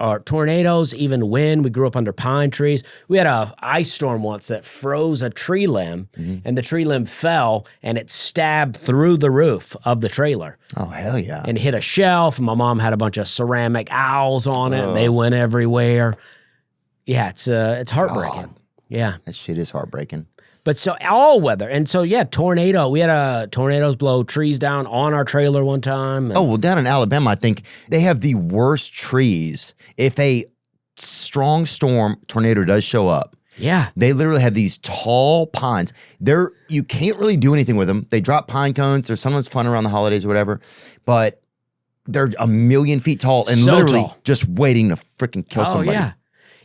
[SPEAKER 2] even wind. We grew up under pine trees. We had a ice storm once that froze a tree limb, and the tree limb fell, and it stabbed through the roof of the trailer.
[SPEAKER 1] Oh, hell yeah.
[SPEAKER 2] And hit a shelf. My mom had a bunch of ceramic owls on it. They went everywhere. Yeah, it's heartbreaking.
[SPEAKER 1] God.
[SPEAKER 2] Yeah.
[SPEAKER 1] That shit is heartbreaking.
[SPEAKER 2] But so all weather. And so, yeah, tornado. We had tornadoes blow trees down on our trailer one time.
[SPEAKER 1] Oh, well, down in Alabama, I think they have the worst trees. If a strong storm tornado does show up,
[SPEAKER 2] yeah,
[SPEAKER 1] they literally have these tall pines. You can't really do anything with them. They drop pine cones. There's sometimes fun around the holidays or whatever, but they're 1,000,000 feet tall and
[SPEAKER 2] So
[SPEAKER 1] literally
[SPEAKER 2] tall.
[SPEAKER 1] just waiting to freaking kill somebody.
[SPEAKER 2] Yeah.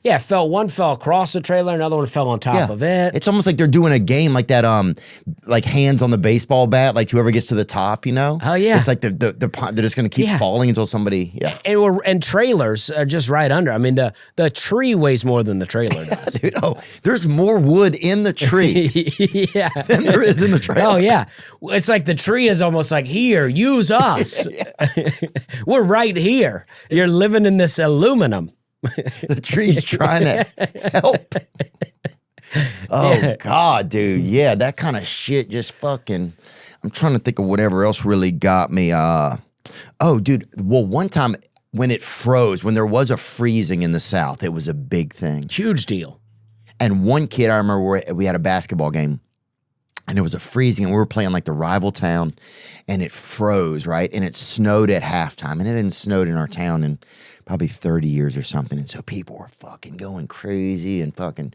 [SPEAKER 2] Yeah, one fell across the trailer, another one fell on top of it.
[SPEAKER 1] It's almost like they're doing a game like that, like hands on the baseball bat, like whoever gets to the top, you know?
[SPEAKER 2] Oh, yeah.
[SPEAKER 1] It's like they're just going to keep falling until somebody,
[SPEAKER 2] And trailers are just right under. I mean, the tree weighs more than the trailer does.
[SPEAKER 1] Dude, there's more wood in the tree
[SPEAKER 2] Yeah.
[SPEAKER 1] than there is in the trailer.
[SPEAKER 2] Oh, yeah. It's like the tree is almost like, here, use us. We're right here. You're living in this aluminum.
[SPEAKER 1] The tree's trying to help. Oh, God, dude. Yeah, that kind of shit just fucking... I'm trying to think of whatever else really got me. Dude. Well, one time when it froze, when there was a freezing in the South, it was a big thing.
[SPEAKER 2] Huge deal.
[SPEAKER 1] And one kid, I remember we had a basketball game, and it was a freezing, and we were playing like the rival town, and it froze, right? And it snowed at halftime, and it hadn't snowed in our town in probably 30 years or something. And so people were fucking going crazy and fucking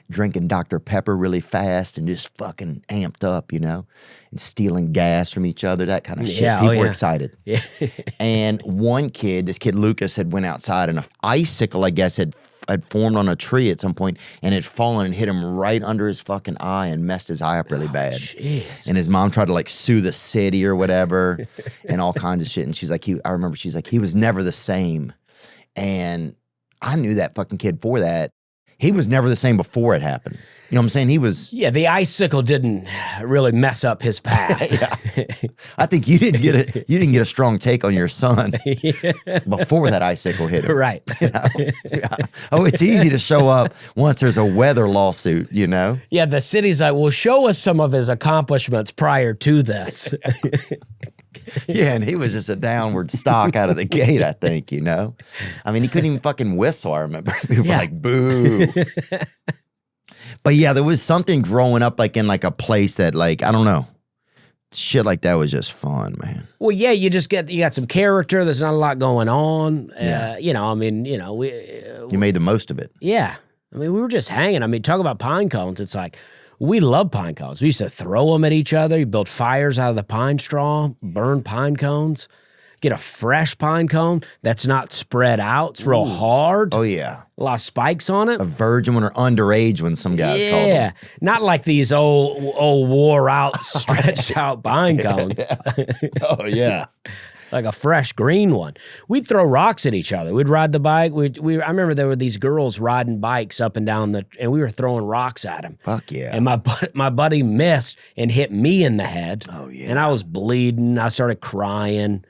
[SPEAKER 1] drinking Dr. Pepper really fast and just fucking amped up, you know, and stealing gas from each other, that kind of shit. People were excited.
[SPEAKER 2] Yeah.
[SPEAKER 1] And one kid, this kid Lucas, had went outside and an icicle, I guess, had formed on a tree at some point and had fallen and hit him right under his fucking eye and messed his eye up really bad.
[SPEAKER 2] Jeez.
[SPEAKER 1] And his mom tried to like sue the city or whatever and all kinds of shit. And she's like, he was never the same. And I knew that fucking kid for that. He was never the same before it happened. You know what I'm saying? He was...
[SPEAKER 2] Yeah, the icicle didn't really mess up his path.
[SPEAKER 1] I think you didn't get a strong take on your son before that icicle hit him.
[SPEAKER 2] Right.
[SPEAKER 1] You know? Yeah. Oh, it's easy to show up once there's a weather lawsuit, you know?
[SPEAKER 2] Yeah, the city's like, well, show us some of his accomplishments prior to this.
[SPEAKER 1] Yeah, and he was just a downward stock out of the gate, I think, you know? I mean, he couldn't even fucking whistle, I remember. People were like, boo. But yeah, there was something growing up like in like a place that like, I don't know. Shit like that was just fun, man.
[SPEAKER 2] Well, yeah, you got some character. There's not a lot going on.
[SPEAKER 1] Yeah.
[SPEAKER 2] You
[SPEAKER 1] made the most of it.
[SPEAKER 2] Yeah. I mean, we were just hanging. I mean, talk about pine cones. It's like, we love pine cones. We used to throw them at each other. You build fires out of the pine straw, burn pine cones, get a fresh pine cone that's not spread out. It's real hard.
[SPEAKER 1] Oh, yeah.
[SPEAKER 2] A lot of spikes on it.
[SPEAKER 1] A virgin when or underage when some guys called them.
[SPEAKER 2] Yeah. Not like these old wore out, stretched out pine cones.
[SPEAKER 1] Oh, yeah.
[SPEAKER 2] Like a fresh green one. We'd throw rocks at each other. We'd ride the bike. I remember there were these girls riding bikes up and down and we were throwing rocks at them.
[SPEAKER 1] Fuck yeah.
[SPEAKER 2] And my buddy missed and hit me in the head.
[SPEAKER 1] Oh, yeah.
[SPEAKER 2] And I was bleeding. I started crying.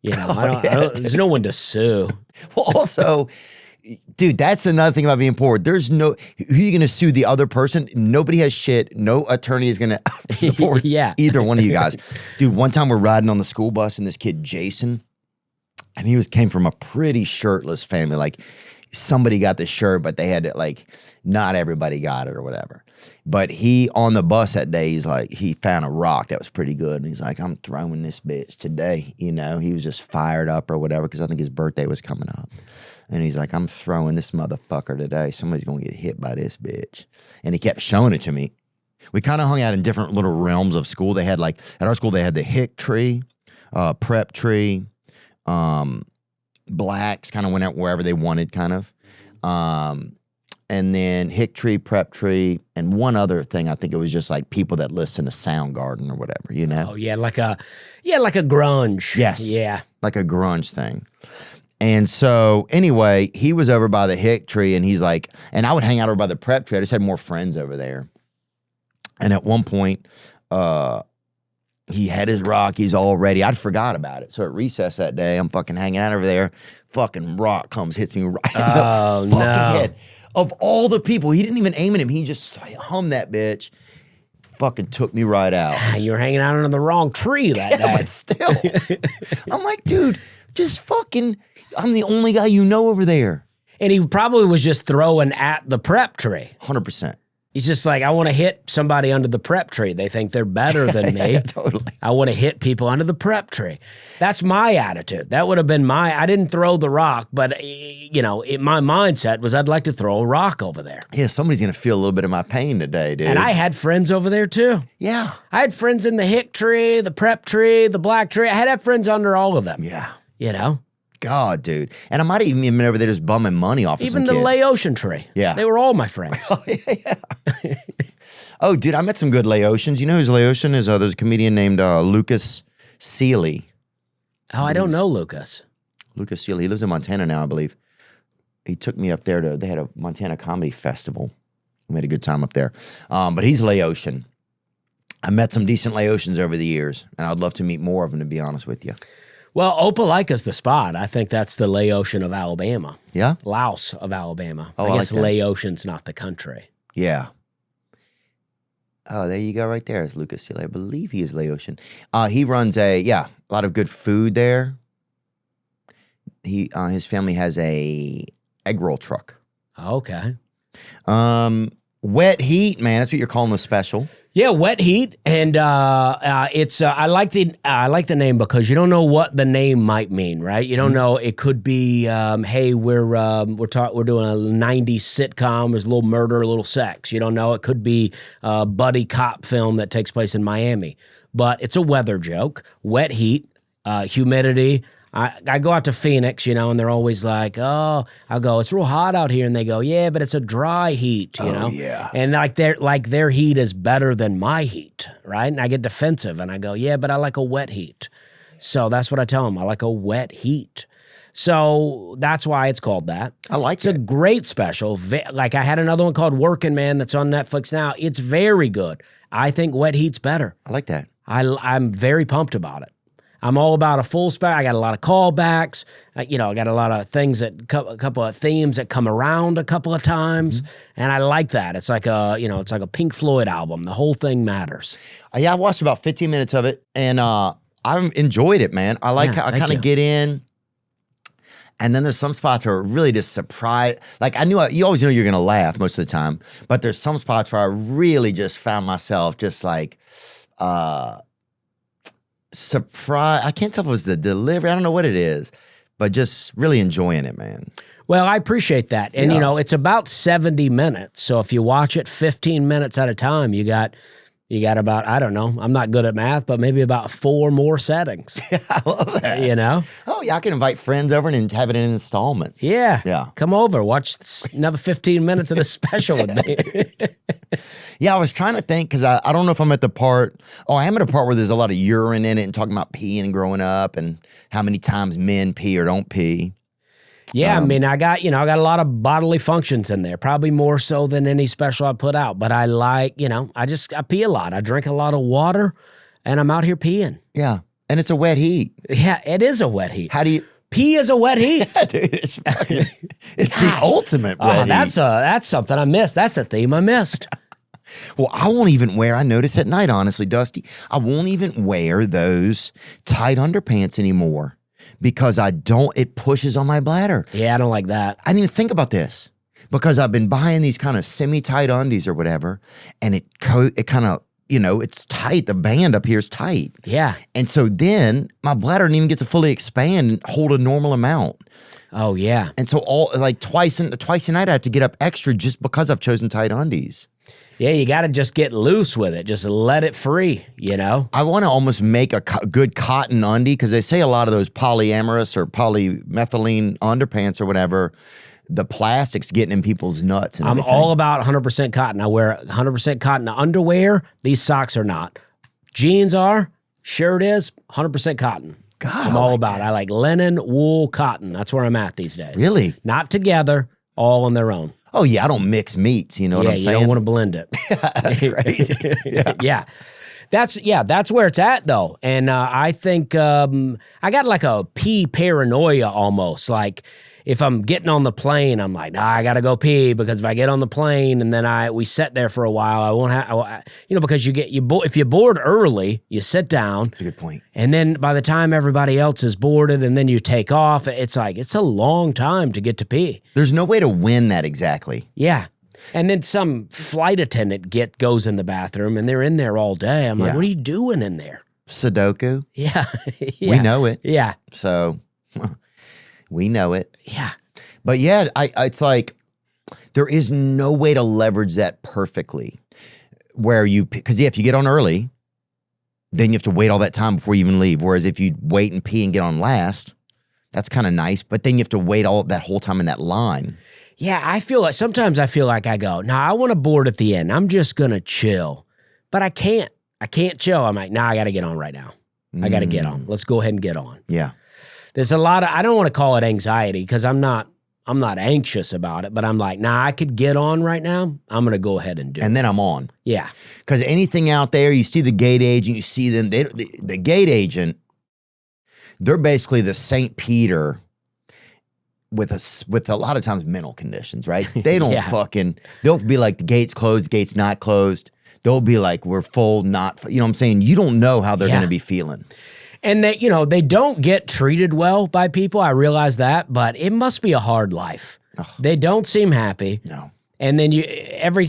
[SPEAKER 2] You know, there's no one to sue.
[SPEAKER 1] Well, also, Dude, that's another thing about being poor. There's no, who are you going to sue, the other person? Nobody has shit. No attorney is going to support either one of you guys. Dude, one time we're riding on the school bus and this kid, Jason, and he came from a pretty shirtless family. Like somebody got the shirt, but they had it, like not everybody got it or whatever. But he, on the bus that day, he's like, he found a rock that was pretty good. And he's like, I'm throwing this bitch today. You know, he was just fired up or whatever because I think his birthday was coming up. And he's like, I'm throwing this motherfucker today. Somebody's going to get hit by this bitch. And he kept showing it to me. We kind of hung out in different little realms of school. They had like, at our school, they had the hick tree, prep tree, blacks kind of went out wherever they wanted kind of. And then hick tree, prep tree, and one other thing. I think it was just like people that listen to Soundgarden or whatever, you know?
[SPEAKER 2] Oh, yeah, like a grunge.
[SPEAKER 1] Yes.
[SPEAKER 2] Yeah.
[SPEAKER 1] Like a grunge thing. And so anyway, he was over by the hick tree and he's like, and I would hang out over by the prep tree. I just had more friends over there. And at one point, he had his rock. He's all ready. I'd forgot about it. So at recess that day, I'm fucking hanging out over there. Fucking rock comes, hits me right in the fucking head. Of all the people, he didn't even aim at him. He just hummed that bitch. Fucking took me right out.
[SPEAKER 2] You were hanging out under the wrong tree that day.
[SPEAKER 1] But still. I'm like, dude, just fucking, I'm the only guy you know over there.
[SPEAKER 2] And he probably was just throwing at the prep tree.
[SPEAKER 1] 100%.
[SPEAKER 2] He's just like, I want to hit somebody under the prep tree. They think they're better than me.
[SPEAKER 1] Yeah, totally.
[SPEAKER 2] I want to hit people under the prep tree. That's my attitude. That would have been I didn't throw the rock, but you know, my mindset was I'd like to throw a rock over there.
[SPEAKER 1] Yeah, somebody's going to feel a little bit of my pain today, dude.
[SPEAKER 2] And I had friends over there too.
[SPEAKER 1] Yeah.
[SPEAKER 2] I had friends in the hick tree, the prep tree, the black tree. I had friends under all of them.
[SPEAKER 1] Yeah.
[SPEAKER 2] You know?
[SPEAKER 1] God, dude. And I might have even been over there just bumming money off of some kids.
[SPEAKER 2] Even the Laotian tree.
[SPEAKER 1] Yeah.
[SPEAKER 2] They were all my friends.
[SPEAKER 1] Oh, yeah. Oh, dude, I met some good Laotians. You know who's Laotian? There's a comedian named Lucas Seeley.
[SPEAKER 2] Oh, I don't know Lucas.
[SPEAKER 1] Lucas Seeley. He lives in Montana now, I believe. He took me up there they had a Montana comedy festival. We had a good time up there. But he's Laotian. I met some decent Laotians over the years, and I'd love to meet more of them, to be honest with you.
[SPEAKER 2] Well, Opelika's the spot. I think that's the Laotian of Alabama.
[SPEAKER 1] Yeah?
[SPEAKER 2] Laos of Alabama.
[SPEAKER 1] Oh,
[SPEAKER 2] I guess
[SPEAKER 1] like
[SPEAKER 2] Laotian's not the country.
[SPEAKER 1] Yeah. Oh, there you go right there. It's Lucas Seeley. I believe he is Laotian. He runs a lot of good food there. His family has a egg roll truck.
[SPEAKER 2] Okay.
[SPEAKER 1] Wet heat, man. That's what you're calling the special.
[SPEAKER 2] Yeah, wet heat, and it's. I like the name because you don't know what the name might mean, right? You don't know. It could be, hey, we're doing a '90s sitcom. There's a little murder, a little sex. You don't know. It could be a buddy cop film that takes place in Miami, but it's a weather joke. Wet heat, humidity. I go out to Phoenix, you know, and they're always like, oh, I'll go, it's real hot out here. And they go, yeah, but it's a dry heat, you know?
[SPEAKER 1] Yeah.
[SPEAKER 2] And their heat is better than my heat, right? And I get defensive and I go, yeah, but I like a wet heat. So that's what I tell them. I like a wet heat. So that's why it's called that.
[SPEAKER 1] I like it.
[SPEAKER 2] It's a great special. Like I had another one called Working Man that's on Netflix now. It's very good. I think wet heat's better.
[SPEAKER 1] I like that.
[SPEAKER 2] I'm very pumped about it. I'm all about a full spec. I got a lot of callbacks. I got a lot of things a couple of themes that come around a couple of times, and I like that. It's like it's like a Pink Floyd album. The whole thing matters.
[SPEAKER 1] Yeah, I watched about 15 minutes of it, and I enjoyed it, man. I like how I kind of get in, and then there's some spots where it really just surprised. Like you always know you're gonna laugh most of the time, but there's some spots where I really just found myself just like. Surprise! I can't tell if it was the delivery. I don't know what it is, but just really enjoying it, man.
[SPEAKER 2] Well, I appreciate that. And, it's about 70 minutes. So if you watch it 15 minutes at a time, you got about, I don't know, I'm not good at math, but maybe about 4 more settings.
[SPEAKER 1] Yeah, I love that.
[SPEAKER 2] You know?
[SPEAKER 1] Oh, yeah, I can invite friends over and have it in installments.
[SPEAKER 2] Yeah.
[SPEAKER 1] Yeah.
[SPEAKER 2] Come over, watch another 15 minutes of the special with me.
[SPEAKER 1] Yeah, I was trying to think because I don't know if I'm at the part. Oh, I am at a part where there's a lot of urine in it and talking about peeing and growing up and how many times men pee or don't pee.
[SPEAKER 2] Yeah, I mean, I got a lot of bodily functions in there, probably more so than any special I put out. But I like, I pee a lot. I drink a lot of water, and I'm out here peeing.
[SPEAKER 1] Yeah, and it's a wet heat.
[SPEAKER 2] Yeah, it is a wet heat.
[SPEAKER 1] How do you?
[SPEAKER 2] Pee is a wet heat.
[SPEAKER 1] Dude, it's the ultimate wet heat.
[SPEAKER 2] That's something I missed. That's a theme I missed.
[SPEAKER 1] Well, I won't even wear, I notice at night, honestly, Dusty, I won't even wear those tight underpants anymore because it pushes on my bladder.
[SPEAKER 2] Yeah, I don't like that.
[SPEAKER 1] I didn't even think about this because I've been buying these kind of semi-tight undies or whatever, and it kind of, it's tight. The band up here is tight.
[SPEAKER 2] Yeah.
[SPEAKER 1] And so then my bladder didn't even get to fully expand and hold a normal amount.
[SPEAKER 2] Oh, yeah.
[SPEAKER 1] And so twice a night I have to get up extra just because I've chosen tight undies.
[SPEAKER 2] Yeah, you got to just get loose with it. Just let it free,
[SPEAKER 1] I want to almost make a good cotton undie because they say a lot of those polyamorous or polymethylene underpants or whatever, the plastic's getting in people's nuts. And
[SPEAKER 2] I'm
[SPEAKER 1] everything.
[SPEAKER 2] all about 100% cotton. I wear 100% cotton underwear. These socks are not. Jeans are. Shirt is 100% cotton.
[SPEAKER 1] God,
[SPEAKER 2] I'm all about it. I like linen, wool, cotton. That's where I'm at these days.
[SPEAKER 1] Really?
[SPEAKER 2] Not together, all on their own.
[SPEAKER 1] Oh, yeah, I don't mix meats, you know what I'm saying?
[SPEAKER 2] You don't want to blend it.
[SPEAKER 1] That's crazy.
[SPEAKER 2] Yeah. That's where it's at, though. And I think I got like a pee paranoia almost. Like if I'm getting on the plane, I'm like, I got to go pee because if I get on the plane and then we sit there for a while, I won't have, because if you're bored early, you sit down.
[SPEAKER 1] That's a good point.
[SPEAKER 2] And then by the time everybody else is boarded and then you take off, it's a long time to get to pee.
[SPEAKER 1] There's no way to win that exactly.
[SPEAKER 2] Yeah. And then some flight attendant goes in the bathroom and they're in there all day. I'm like, what are you doing in there?
[SPEAKER 1] Sudoku.
[SPEAKER 2] Yeah.
[SPEAKER 1] We know it.
[SPEAKER 2] Yeah.
[SPEAKER 1] So we know it.
[SPEAKER 2] Yeah.
[SPEAKER 1] But yeah, it's like there is no way to leverage that perfectly because if you get on early, then you have to wait all that time before you even leave. Whereas if you wait and pee and get on last, that's kind of nice. But then you have to wait all that whole time in that line.
[SPEAKER 2] Yeah, sometimes I feel like I go, I want to board at the end. I'm just going to chill. But I can't. I can't chill. I'm like, I got to get on right now. I got to get on. Let's go ahead and get on.
[SPEAKER 1] Yeah.
[SPEAKER 2] There's a lot of, I don't want to call it anxiety because I'm not anxious about it, but I'm like, I could get on right now. I'm going to go ahead and do it.
[SPEAKER 1] And then I'm on.
[SPEAKER 2] Yeah.
[SPEAKER 1] Because anything out there, you see the gate agent, you see them, the gate agent, they're basically the St. Peter with a lot of times mental conditions, right? They don't they'll be like the gate's closed, gate's not closed. They'll be like, we're full, not, you know what I'm saying? You don't know how they're going to be feeling.
[SPEAKER 2] And they don't get treated well by people. I realize that, but it must be a hard life. Ugh. They don't seem happy.
[SPEAKER 1] No.
[SPEAKER 2] And then every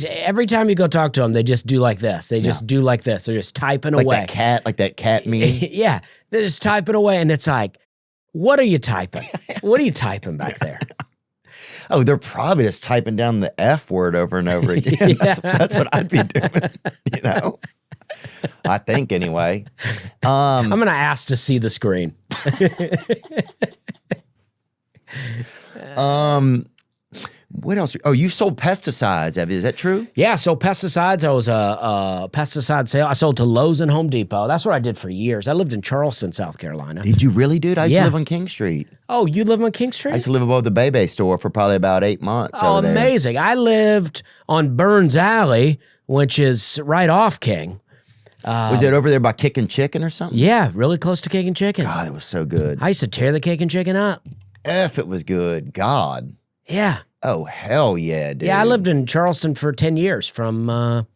[SPEAKER 2] time you go talk to them, they just do like this. They just do like this. They're just typing away.
[SPEAKER 1] Like that cat meme.
[SPEAKER 2] Yeah. They're just typing away. And it's like, what are you typing? What are you typing back there?
[SPEAKER 1] Oh, they're probably just typing down the F word over and over again. That's what I'd be doing, I think anyway.
[SPEAKER 2] I'm going to ask to see the screen.
[SPEAKER 1] What else? Oh, you sold pesticides. Is that true?
[SPEAKER 2] Yeah, so pesticides. I was a pesticide sale. I sold to Lowe's and Home Depot. That's what I did for years. I lived in Charleston, South Carolina.
[SPEAKER 1] Did you really, dude? I used to live on King Street.
[SPEAKER 2] Oh, you live on King Street?
[SPEAKER 1] I used to live above the Bebe store for probably about 8 months.
[SPEAKER 2] Oh, amazing. I lived on Burns Alley, which is right off King.
[SPEAKER 1] Was it over there by Kickin' Chicken or something?
[SPEAKER 2] Yeah, really close to Cake and Chicken.
[SPEAKER 1] God, it was so good.
[SPEAKER 2] I used to tear the Cake and Chicken up.
[SPEAKER 1] It was good. God.
[SPEAKER 2] Yeah.
[SPEAKER 1] Oh, hell yeah, dude.
[SPEAKER 2] Yeah, I lived in Charleston for 10 years, from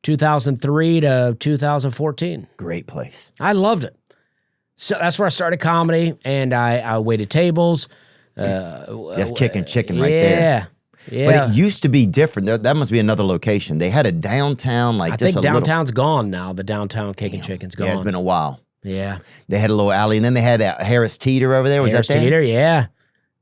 [SPEAKER 2] 2003 to 2014.
[SPEAKER 1] Great place.
[SPEAKER 2] I loved it. So that's where I started comedy, and I waited tables.
[SPEAKER 1] That's Kickin' Chicken right there.
[SPEAKER 2] Yeah.
[SPEAKER 1] But it used to be different. That must be another location. They had a downtown,
[SPEAKER 2] I think downtown's gone now. The downtown Cake and Chicken's gone.
[SPEAKER 1] Yeah, it's been a while.
[SPEAKER 2] Yeah.
[SPEAKER 1] They had a little alley, and then they had that Harris Teeter over there. Was
[SPEAKER 2] Harris
[SPEAKER 1] that there?
[SPEAKER 2] Teeter, yeah.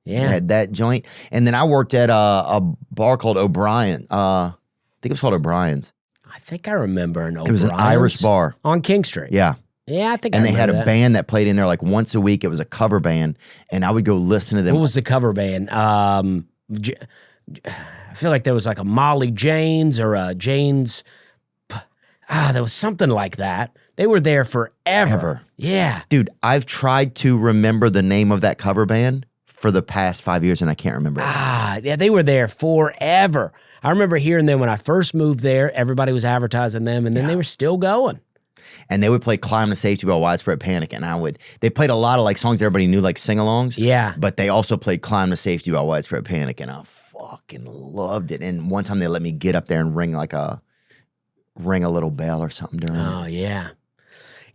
[SPEAKER 1] They had that joint. And then I worked at a bar called O'Brien. I think it was called O'Brien's.
[SPEAKER 2] I think I remember an O'Brien's.
[SPEAKER 1] It was an Irish bar.
[SPEAKER 2] On King Street.
[SPEAKER 1] Yeah.
[SPEAKER 2] Yeah, I think
[SPEAKER 1] and
[SPEAKER 2] I remember
[SPEAKER 1] they had a
[SPEAKER 2] that.
[SPEAKER 1] band that played in there like once a week. It was a cover band, and I would go listen to them.
[SPEAKER 2] What was the cover band? I feel like there was like a Molly Janes or a Janes. There was something like that. They were there forever.
[SPEAKER 1] Ever.
[SPEAKER 2] Yeah.
[SPEAKER 1] Dude, I've tried to remember the name of that cover band for the past 5 years, and I can't remember it.
[SPEAKER 2] Yeah, they were there forever. I remember hearing them when I first moved there. Everybody was advertising them, and then they were still going.
[SPEAKER 1] and they would play Climb to Safety by Widespread Panic, and they played a lot of like songs everybody knew, like sing-alongs.
[SPEAKER 2] Yeah.
[SPEAKER 1] But they also played Climb to Safety by Widespread Panic, and I fucking loved it. And one time they let me get up there and ring a little bell or something during it.
[SPEAKER 2] Oh, yeah.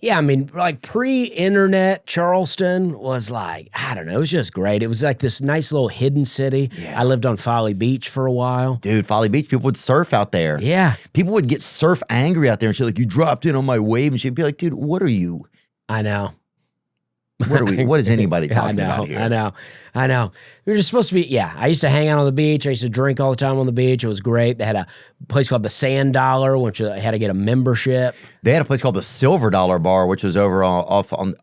[SPEAKER 2] Yeah, I mean, like pre-internet, Charleston was like, I don't know, it was just great. It was like this nice little hidden city.
[SPEAKER 1] Yeah.
[SPEAKER 2] I lived on Folly Beach for a while.
[SPEAKER 1] Dude, Folly Beach, people would surf out there.
[SPEAKER 2] Yeah.
[SPEAKER 1] People would get surf angry out there and she's like, you dropped in on my wave. And she'd be like, dude, what are you?
[SPEAKER 2] I know.
[SPEAKER 1] What is anybody talking about here?
[SPEAKER 2] I know. We were just supposed to be, I used to hang out on the beach. I used to drink all the time on the beach. It was great. They had a place called the Sand Dollar, which I had to get a membership.
[SPEAKER 1] They had a place called the Silver Dollar Bar, which was over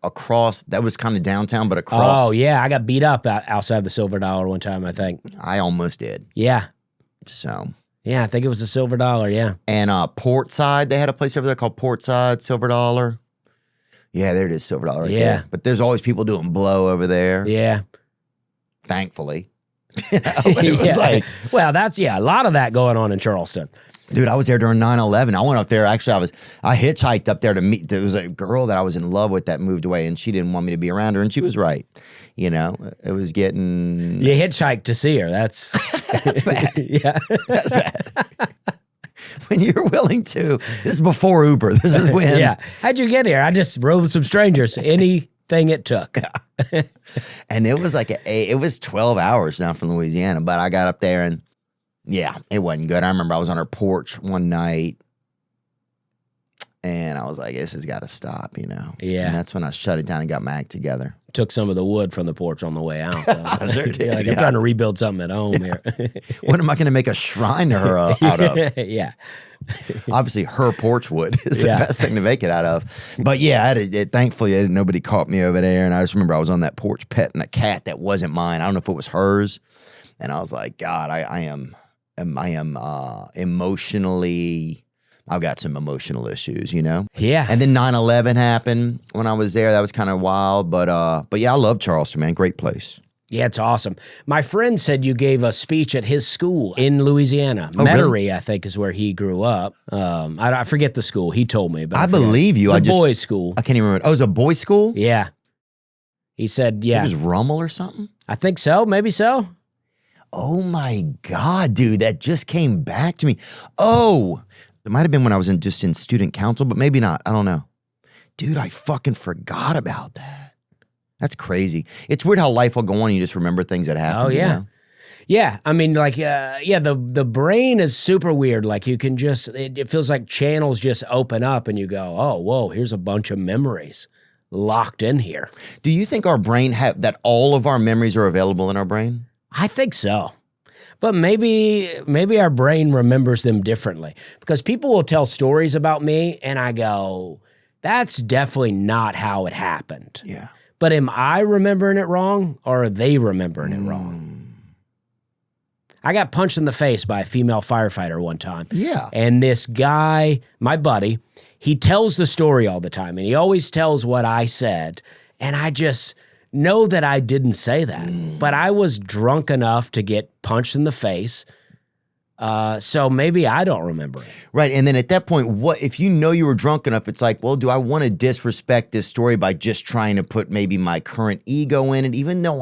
[SPEAKER 1] across, that was kind of downtown, but across.
[SPEAKER 2] Oh, yeah. I got beat up outside the Silver Dollar one time, I think.
[SPEAKER 1] I almost did.
[SPEAKER 2] Yeah.
[SPEAKER 1] So.
[SPEAKER 2] Yeah, I think it was the Silver Dollar, yeah.
[SPEAKER 1] And Portside, they had a place over there called Portside, Silver Dollar. Yeah, there it is, Silver Dollar right there. But there's always people doing blow over there.
[SPEAKER 2] Yeah.
[SPEAKER 1] Thankfully. It was like,
[SPEAKER 2] well, that's, a lot of that going on in Charleston.
[SPEAKER 1] Dude, I was there during 9/11. I went up there. Actually, I hitchhiked up there to meet. There was a girl that I was in love with that moved away, and she didn't want me to be around her, and she was right. You know, it was getting.
[SPEAKER 2] You hitchhiked to see her. That's
[SPEAKER 1] bad.
[SPEAKER 2] Yeah.
[SPEAKER 1] That's bad. When you're willing to. This is before Uber. This is when.
[SPEAKER 2] Yeah. How'd you get here? I just rode with some strangers. Anything it took.
[SPEAKER 1] And it was like it was 12 hours down from Louisiana, but I got up there and it wasn't good. I remember I was on her porch one night and I was like, this has got to stop, you know?
[SPEAKER 2] Yeah.
[SPEAKER 1] And that's when I shut it down and got my act together.
[SPEAKER 2] Took some of the wood from the porch on the way out.
[SPEAKER 1] I sure did,
[SPEAKER 2] I'm trying to rebuild something at home here.
[SPEAKER 1] What am I going to make a shrine to her out of?
[SPEAKER 2] Yeah.
[SPEAKER 1] Obviously, her porch wood is the best thing to make it out of. But thankfully, nobody caught me over there. And I just remember I was on that porch petting a cat that wasn't mine. I don't know if it was hers. And I was like, God, I am emotionally, I've got some emotional issues, you know?
[SPEAKER 2] Yeah.
[SPEAKER 1] And then 9/11 happened when I was there. That was kind of wild. But yeah, I love Charleston, man. Great place.
[SPEAKER 2] Yeah, it's awesome. My friend said you gave a speech at his school in Louisiana.
[SPEAKER 1] Oh,
[SPEAKER 2] Metairie,
[SPEAKER 1] really?
[SPEAKER 2] I think, is where he grew up. I forget the school. He told me. But
[SPEAKER 1] I believe you.
[SPEAKER 2] It's a boys' school.
[SPEAKER 1] I can't even remember. Oh, it was a boys' school?
[SPEAKER 2] Yeah. He said, yeah.
[SPEAKER 1] It was Rummel or something?
[SPEAKER 2] I think so. Maybe so.
[SPEAKER 1] Oh, my God, dude. That just came back to me. Oh, it might have been when I was just in student council, but maybe not. I don't know. Dude, I fucking forgot about that. That's crazy. It's weird how life will go on and you just remember things that happen.
[SPEAKER 2] Oh, yeah.
[SPEAKER 1] You know?
[SPEAKER 2] Yeah. I mean, like, the brain is super weird. Like, you can just, it feels like channels just open up and you go, oh, whoa, here's a bunch of memories locked in here.
[SPEAKER 1] Do you think our brain that all of our memories are available in our brain?
[SPEAKER 2] I think so. But maybe our brain remembers them differently because people will tell stories about me and I go, that's definitely not how it happened.
[SPEAKER 1] Yeah.
[SPEAKER 2] But am I remembering it wrong or are they remembering it wrong? I got punched in the face by a female firefighter one time.
[SPEAKER 1] Yeah.
[SPEAKER 2] And this guy, my buddy, he tells the story all the time and he always tells what I said. And I just know that I didn't say that. But I was drunk enough to get punched in the face. So maybe I don't remember it.
[SPEAKER 1] Right. And then at that point, what if you know you were drunk enough, it's like, well, do I want to disrespect this story by just trying to put maybe my current ego in it, even though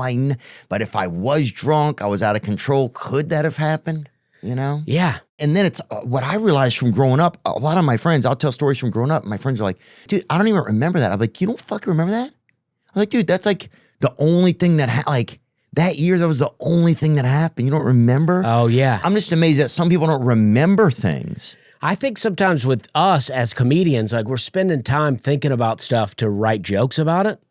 [SPEAKER 1] but if I was drunk, I was out of control, could that have happened? You know?
[SPEAKER 2] Yeah.
[SPEAKER 1] And then it's what I realized from growing up, a lot of my friends, I'll tell stories from growing up. My friends are like, dude, I don't even remember that. I'm like, you don't fucking remember that? I'm like, dude, that's like the only thing that that year, that was the only thing that happened. You don't remember?
[SPEAKER 2] Oh, yeah.
[SPEAKER 1] I'm just amazed that some people don't remember things.
[SPEAKER 2] I think sometimes with us as comedians, like we're spending time thinking about stuff to write jokes about it,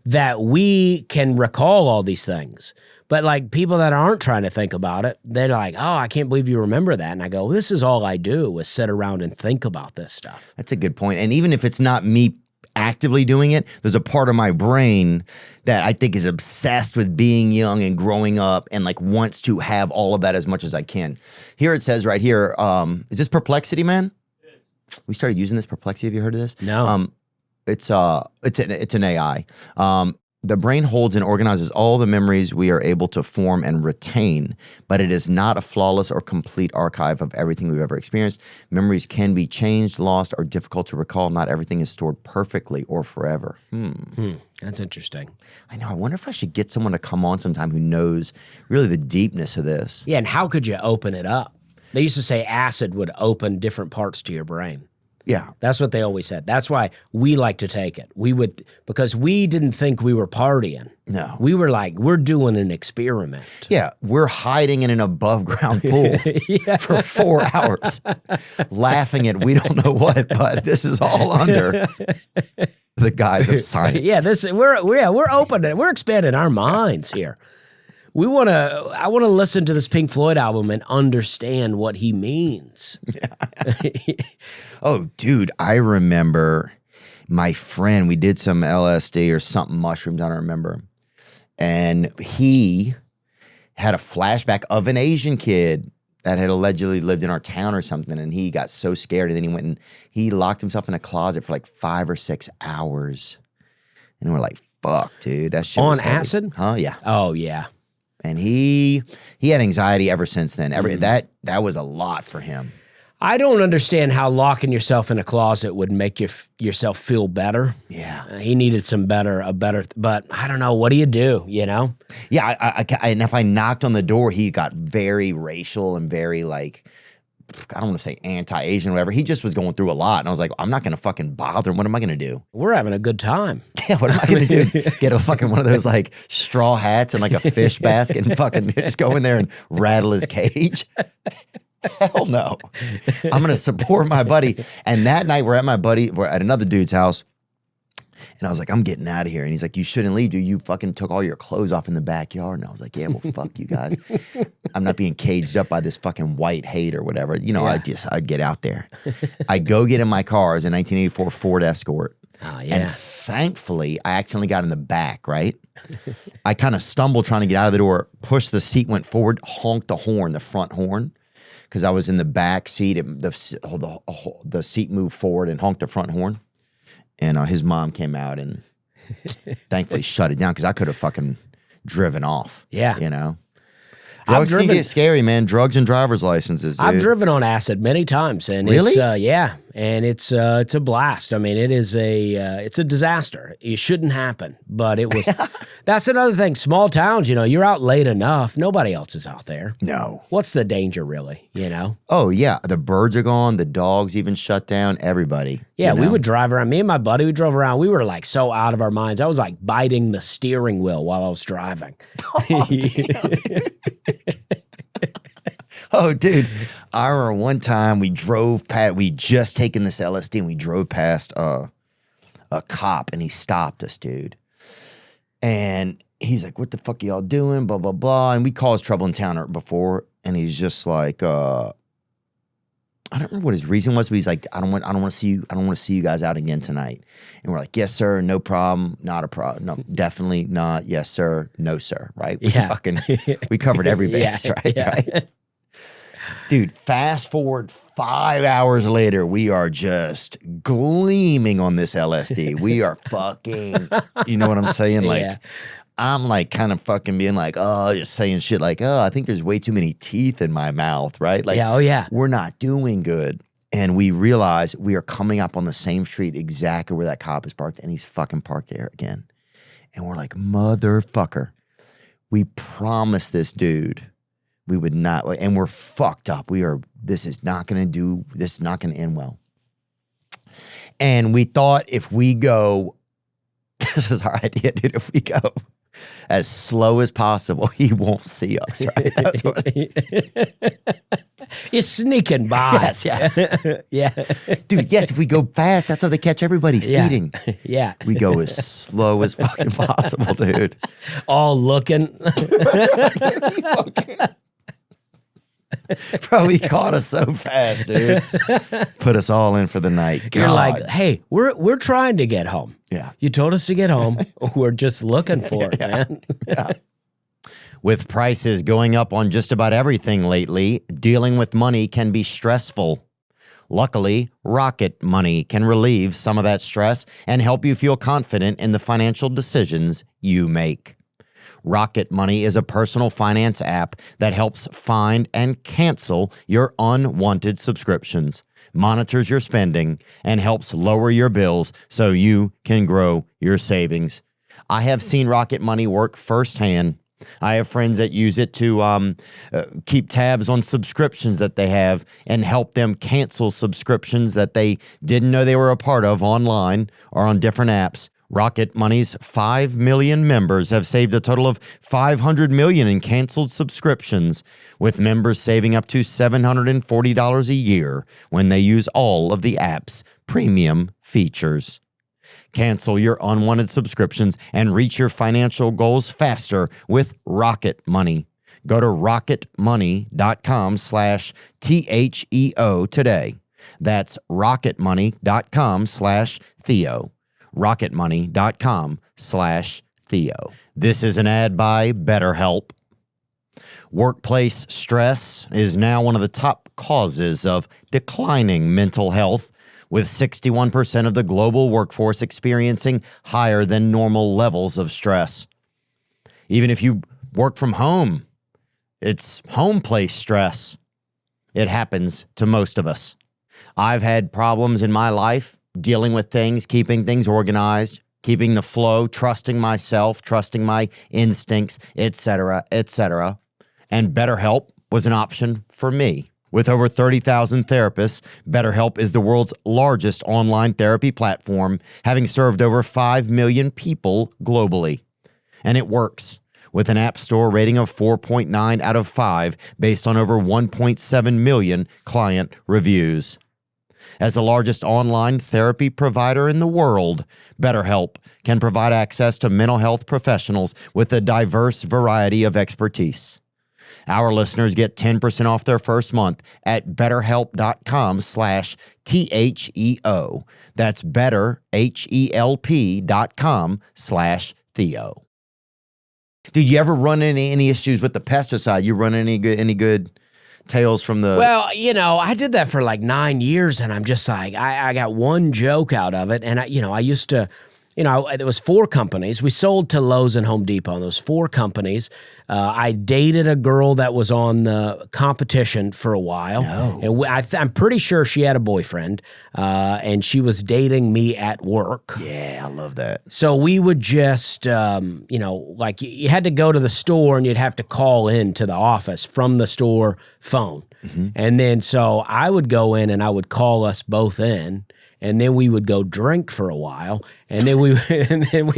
[SPEAKER 2] that we can recall all these things. But like people that aren't trying to think about it, they're like, oh, I can't believe you remember that. And I go, this is all I do is sit around and think about this stuff.
[SPEAKER 1] That's a good point. And even if it's not me actively doing it, there's a part of my brain that I think is obsessed with being young and growing up and like wants to have all of that as much as I can. Here it says right here, is this Perplexity, man? We started using this Perplexity. Have you heard of this?
[SPEAKER 2] No.
[SPEAKER 1] It's an AI. The brain holds and organizes all the memories we are able to form and retain, but it is not a flawless or complete archive of everything we've ever experienced. Memories can be changed, lost, or difficult to recall. Not everything is stored perfectly or forever.
[SPEAKER 2] That's interesting.
[SPEAKER 1] I know. I wonder if I should get someone to come on sometime who knows really the deepness of this.
[SPEAKER 2] Yeah, and how could you open it up? They used to say acid would open different parts to your brain.
[SPEAKER 1] Yeah.
[SPEAKER 2] That's what they always said. That's why we like to take it. Because we didn't think we were partying.
[SPEAKER 1] No.
[SPEAKER 2] We were like, we're doing an experiment.
[SPEAKER 1] Yeah, we're hiding in an above ground pool for 4 hours, laughing at we don't know what, but this is all under the guise of science.
[SPEAKER 2] Yeah, we're open. We're expanding our minds here. I want to listen to this Pink Floyd album and understand what he means.
[SPEAKER 1] Oh, dude, I remember my friend, we did some LSD or something, mushrooms, I don't remember. And he had a flashback of an Asian kid that had allegedly lived in our town or something. And he got so scared. And then he went and he locked himself in a closet for like 5 or 6 hours. And we're like, fuck, dude, that shit was heavy.
[SPEAKER 2] acid?
[SPEAKER 1] Huh? Yeah.
[SPEAKER 2] Oh, yeah.
[SPEAKER 1] And he had anxiety ever since then. That was a lot for him.
[SPEAKER 2] I don't understand how locking yourself in a closet would make yourself feel better.
[SPEAKER 1] Yeah.
[SPEAKER 2] He needed but I don't know. What do you do, you know?
[SPEAKER 1] Yeah, and if I knocked on the door, he got very racial and very like, I don't want to say anti-Asian or whatever. He just was going through a lot. And I was like, I'm not going to fucking bother him. What am I going to do?
[SPEAKER 2] We're having a good time.
[SPEAKER 1] Yeah, what am I going to do? Get a fucking one of those like straw hats and like a fish basket and fucking just go in there and rattle his cage? Hell no. I'm going to support my buddy. And that night we're at another dude's house. And I was like, I'm getting out of here. And he's like, you shouldn't leave, dude. You fucking took all your clothes off in the backyard. And I was like, yeah, well, fuck you guys. I'm not being caged up by this fucking white hate or whatever. You know, I'd get out there. I go get in my car. It was a 1984 Ford Escort.
[SPEAKER 2] Oh, yeah.
[SPEAKER 1] And thankfully, I accidentally got in the back, right? I kind of stumbled trying to get out of the door, pushed the seat, went forward, honked the horn, the front horn. Because I was in the back seat. The seat moved forward and honked the front horn. And his mom came out and thankfully shut it down because I could have fucking driven off.
[SPEAKER 2] Yeah.
[SPEAKER 1] You know? Drugs can get scary, man. Drugs and driver's licenses, dude.
[SPEAKER 2] I've driven on acid many times. And
[SPEAKER 1] really?
[SPEAKER 2] It's, and it's a blast. I mean, it's a disaster. It shouldn't happen, but it was. That's another thing. Small towns, you know, you're out late enough. Nobody else is out there.
[SPEAKER 1] No.
[SPEAKER 2] What's the danger, really, you know?
[SPEAKER 1] Oh, yeah. The birds are gone. The dogs even shut down. Everybody.
[SPEAKER 2] Yeah,
[SPEAKER 1] you know?
[SPEAKER 2] we would drive around. Me and my buddy, we drove around. We were like so out of our minds. I was like biting the steering wheel while I was driving.
[SPEAKER 1] Oh, oh, dude. I remember one time we drove past, we just taken this LSD and we drove past a cop and he stopped us, dude. And he's like, what the fuck are y'all doing? Blah, blah, blah. And we caused trouble in town before. And he's just like, I don't remember what his reason was, but he's like, I don't want to see you guys out again tonight. And we're like, yes, sir, no problem, not a problem, no, definitely not, yes, sir, no, sir, right?
[SPEAKER 2] Yeah.
[SPEAKER 1] We covered every base, right?
[SPEAKER 2] Yeah.
[SPEAKER 1] Right? Dude, fast forward 5 hours later, we are just gleaming on this LSD. We are fucking, you know what I'm saying? Like,
[SPEAKER 2] Yeah.
[SPEAKER 1] I'm like kind of fucking being like, oh, just saying shit like, oh, I think there's way too many teeth in my mouth, right? Like,
[SPEAKER 2] Yeah, oh, yeah.
[SPEAKER 1] We're not doing good. And we realize we are coming up on the same street exactly where that cop is parked, and he's fucking parked there again. And we're like, motherfucker, we promised this dude we would not, and we're fucked up. This is not going to end well. And we thought if we go, this is our idea, dude, if we go as slow as possible, he won't see us, right? That's what
[SPEAKER 2] You're sneaking by.
[SPEAKER 1] Yes.
[SPEAKER 2] Yeah.
[SPEAKER 1] Dude, yes, if we go fast, that's how they catch everybody speeding.
[SPEAKER 2] Yeah.
[SPEAKER 1] We go as slow as fucking possible, dude.
[SPEAKER 2] All looking.
[SPEAKER 1] Bro, he caught us so fast, dude. Put us all in for the night. God.
[SPEAKER 2] You're like, hey, we're trying to get home.
[SPEAKER 1] Yeah.
[SPEAKER 2] You told us to get home. We're just looking for it, man.
[SPEAKER 1] Yeah. With prices going up on just about everything lately, dealing with money can be stressful. Luckily, Rocket Money can relieve some of that stress and help you feel confident in the financial decisions you make. Rocket Money is a personal finance app that helps find and cancel your unwanted subscriptions, monitors your spending, and helps lower your bills so you can grow your savings. I have seen Rocket Money work firsthand. I have friends that use it to keep tabs on subscriptions that they have and help them cancel subscriptions that they didn't know they were a part of online or on different apps. Rocket Money's 5 million members have saved a total of $500 million in canceled subscriptions, with members saving up to $740 a year when they use all of the app's premium features. Cancel your unwanted subscriptions and reach your financial goals faster with Rocket Money. Go to rocketmoney.com/THEO today. That's rocketmoney.com/Theo. rocketmoney.com/Theo. This is an ad by BetterHelp. Workplace stress is now one of the top causes of declining mental health, with 61% of the global workforce experiencing higher than normal levels of stress. Even if you work from home, it's home place stress. It happens to most of us. I've had problems in my life dealing with things, keeping things organized, keeping the flow, trusting myself, trusting my instincts, etc., etc. And BetterHelp was an option for me. With over 30,000 therapists, BetterHelp is the world's largest online therapy platform, having served over 5 million people globally. And it works, with an App Store rating of 4.9 out of 5 based on over 1.7 million client reviews. As the largest online therapy provider in the world, BetterHelp can provide access to mental health professionals with a diverse variety of expertise. Our listeners get 10% off their first month at betterhelp.com/THEO. That's betterhelp.com/Theo. Did you ever run into any issues with the pesticide? You run any good tales from the...
[SPEAKER 2] Well, I did that for like 9 years, and I'm just like, I got one joke out of it. And I used to, there was 4 companies. We sold to Lowe's and Home Depot, and those 4 companies. I dated a girl that was on the competition for a while.
[SPEAKER 1] No.
[SPEAKER 2] And I'm pretty sure she had a boyfriend, and she was dating me at work.
[SPEAKER 1] Yeah, I love that.
[SPEAKER 2] So we would just, like you had to go to the store and you'd have to call in to the office from the store phone. Mm-hmm. And then so I would go in and I would call us both in. And then we would go drink for a while, and then we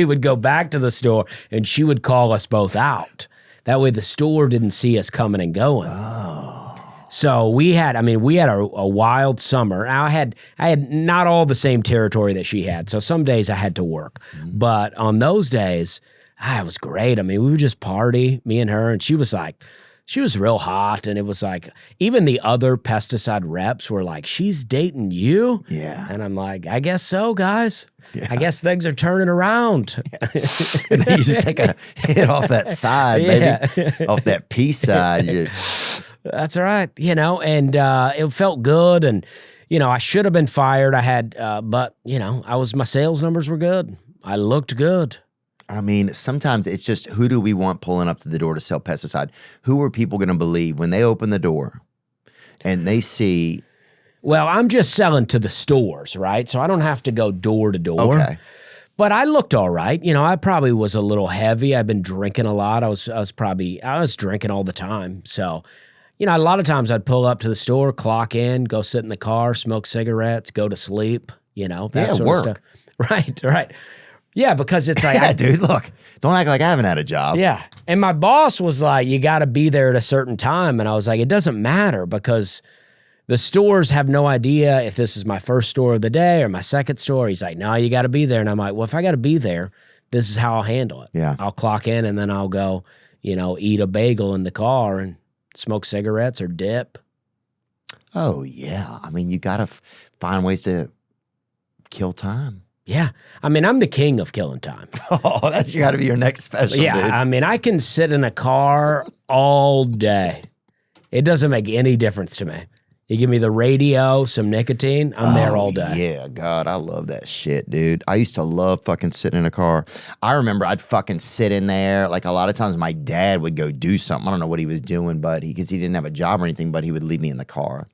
[SPEAKER 2] would go back to the store, and she would call us both out. That way, the store didn't see us coming and going.
[SPEAKER 1] Oh.
[SPEAKER 2] So we had a wild summer. Now I had not all the same territory that she had. So some days I had to work, but on those days, it was great. I mean, we would just party, me and her, and she was real hot, and it was like, even the other pesticide reps were like, she's dating you?
[SPEAKER 1] Yeah.
[SPEAKER 2] And I'm like, I guess so, guys. Yeah. I guess things are turning around.
[SPEAKER 1] Yeah. And then you just take a hit off that side, baby, off that P side.
[SPEAKER 2] That's right, and it felt good, and, I should have been fired. I had, but, my sales numbers were good. I looked good.
[SPEAKER 1] I mean, sometimes it's just, who do we want pulling up to the door to sell pesticide? Who are people going to believe when they open the door and they see?
[SPEAKER 2] Well, I'm just selling to the stores, right? So I don't have to go door to door.
[SPEAKER 1] Okay.
[SPEAKER 2] But I looked all right. I probably was a little heavy. I've been drinking a lot. I was drinking all the time. So, a lot of times I'd pull up to the store, clock in, go sit in the car, smoke cigarettes, go to sleep, that sort of stuff. Right. Yeah, because it's like...
[SPEAKER 1] Yeah, dude, look, don't act like I haven't had a job.
[SPEAKER 2] Yeah. And my boss was like, you got to be there at a certain time. And I was like, it doesn't matter, because the stores have no idea if this is my first store of the day or my second store. He's like, no, you got to be there. And I'm like, well, if I got to be there, this is how I'll handle it.
[SPEAKER 1] Yeah.
[SPEAKER 2] I'll clock in, and then I'll go, eat a bagel in the car and smoke cigarettes or dip.
[SPEAKER 1] Oh, yeah. I mean, you got to find ways to kill time.
[SPEAKER 2] Yeah. I mean, I'm the king of killing time.
[SPEAKER 1] Oh, that's got to be your next special,
[SPEAKER 2] yeah,
[SPEAKER 1] dude.
[SPEAKER 2] I mean, I can sit in a car all day. It doesn't make any difference to me. You give me the radio, some nicotine, I'm there all day.
[SPEAKER 1] Yeah, God, I love that shit, dude. I used to love fucking sitting in a car. I remember I'd fucking sit in there. Like a lot of times my dad would go do something. I don't know what he was doing, but because he didn't have a job or anything, but he would leave me in the car.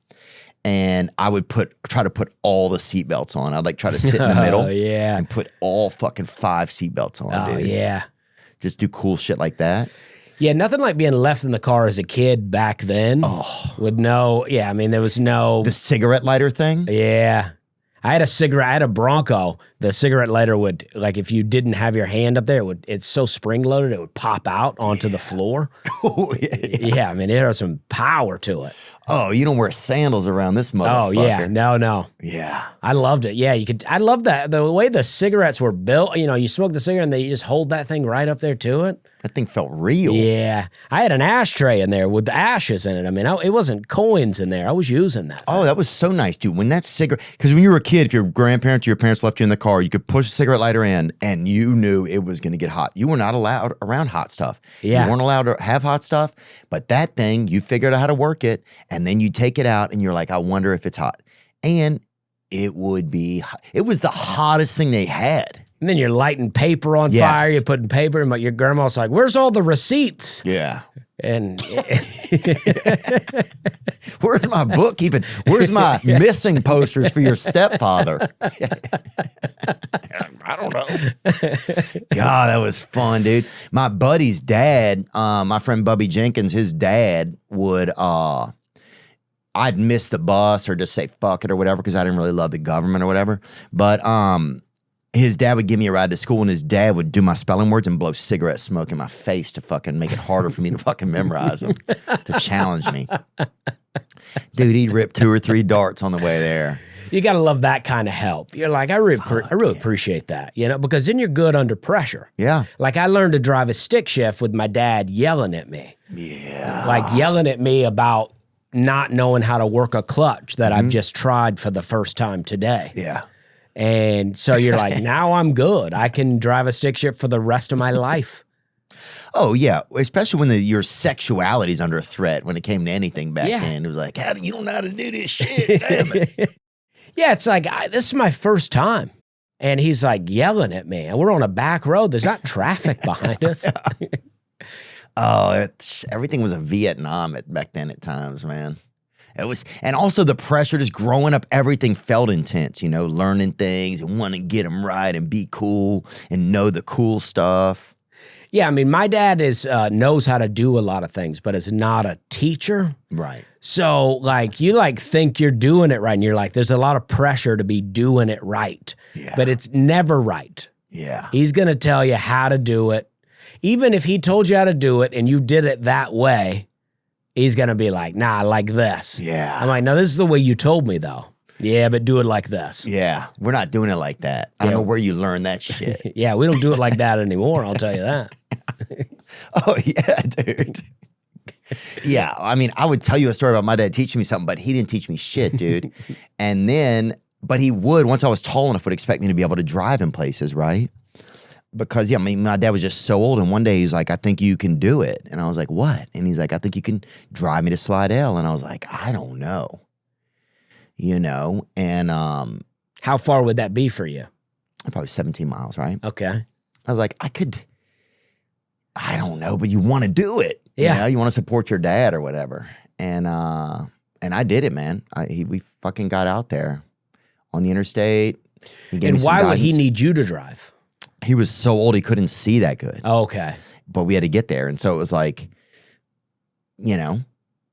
[SPEAKER 1] And I would try to put all the seatbelts on. I'd like try to sit in the middle and put all fucking 5 seatbelts on, dude.
[SPEAKER 2] Yeah.
[SPEAKER 1] Just do cool shit like that.
[SPEAKER 2] Yeah, nothing like being left in the car as a kid back then. With no, I mean, there was no.
[SPEAKER 1] The cigarette lighter thing?
[SPEAKER 2] Yeah. I had a Bronco. The cigarette lighter would, like, if you didn't have your hand up there, it's so spring loaded, it would pop out onto the floor.
[SPEAKER 1] Oh,
[SPEAKER 2] yeah, I mean, it has some power to it.
[SPEAKER 1] Oh, you don't wear sandals around this motherfucker.
[SPEAKER 2] Oh, yeah. No.
[SPEAKER 1] Yeah.
[SPEAKER 2] I loved it. Yeah, I love that. The way the cigarettes were built, you smoke the cigarette and you just hold that thing right up there to it.
[SPEAKER 1] That thing felt real.
[SPEAKER 2] Yeah. I had an ashtray in there with the ashes in it. I mean, it wasn't coins in there. I was using that thing.
[SPEAKER 1] Oh, that was so nice, dude. When that cigarette, because when you were a kid, if your grandparents or your parents left you in the car, you could push a cigarette lighter in and you knew it was going to get hot. You were not allowed around hot stuff.
[SPEAKER 2] Yeah.
[SPEAKER 1] You weren't allowed to have hot stuff, but that thing, you figured out how to work it and then you take it out and you're like, I wonder if it's hot. And it would be, it was the hottest thing they had.
[SPEAKER 2] And then you're lighting paper on fire. You're putting paper in, but your grandma's like, where's all the receipts?
[SPEAKER 1] Yeah.
[SPEAKER 2] And
[SPEAKER 1] where's my bookkeeping? Where's my missing posters for your stepfather? I don't know. God, that was fun, dude. My buddy's dad, my friend Bubby Jenkins, his dad would, I'd miss the bus or just say fuck it or whatever because I didn't really love the government or whatever. But his dad would give me a ride to school and his dad would do my spelling words and blow cigarette smoke in my face to fucking make it harder for me to fucking memorize them, to challenge me. Dude, he'd rip 2 or 3 darts on the way there.
[SPEAKER 2] You got to love that kind of help. You're like, I really appreciate that, because then you're good under pressure.
[SPEAKER 1] Yeah.
[SPEAKER 2] Like I learned to drive a stick shift with my dad yelling at me.
[SPEAKER 1] Yeah.
[SPEAKER 2] Like yelling at me about not knowing how to work a clutch that I've just tried for the first time today.
[SPEAKER 1] Yeah.
[SPEAKER 2] And so you're like, now I'm good. I can drive a stick shift for the rest of my life.
[SPEAKER 1] Oh, yeah. Especially when your sexuality's under threat when it came to anything back then. It was like, you don't know how to do this shit, damn it.
[SPEAKER 2] Yeah, it's like, this is my first time. And he's like yelling at me. And we're on a back road. There's not traffic behind us.
[SPEAKER 1] Everything was a Vietnam back then at times, man. It was, and also the pressure, just growing up, everything felt intense, learning things and wanting to get them right and be cool and know the cool stuff.
[SPEAKER 2] Yeah, I mean, my dad knows how to do a lot of things, but is not a teacher.
[SPEAKER 1] Right.
[SPEAKER 2] So, you think you're doing it right, and you're like, there's a lot of pressure to be doing it right.
[SPEAKER 1] Yeah.
[SPEAKER 2] But it's never right.
[SPEAKER 1] Yeah.
[SPEAKER 2] He's going to tell you how to do it. Even if he told you how to do it and you did it that way, he's going to be like, nah, like this.
[SPEAKER 1] Yeah.
[SPEAKER 2] I'm like, no, this is the way you told me, though. Yeah, but do it like this.
[SPEAKER 1] Yeah. We're not doing it like that. I don't know where you learned that shit.
[SPEAKER 2] Yeah, we don't do it like that anymore, I'll tell you that.
[SPEAKER 1] Oh, yeah, dude. Yeah, I mean, I would tell you a story about my dad teaching me something, but he didn't teach me shit, dude. And then, but he would, once I was tall enough, would expect me to be able to drive in places, right? Because, I mean, my dad was just so old, and one day he's like, I think you can do it. And I was like, what? And he's like, I think you can drive me to Slidell. And I was like, I don't know. And
[SPEAKER 2] how far would that be for you?
[SPEAKER 1] Probably 17 miles, right?
[SPEAKER 2] Okay.
[SPEAKER 1] I was like, I don't know, but you want to do it.
[SPEAKER 2] Yeah.
[SPEAKER 1] You want to support your dad or whatever. And I did it, man. We fucking got out there on the interstate. He gave me some
[SPEAKER 2] why would
[SPEAKER 1] guidance.
[SPEAKER 2] he need you to drive?
[SPEAKER 1] He was so old he couldn't see that good.
[SPEAKER 2] Okay.
[SPEAKER 1] But we had to get there. And so it was like,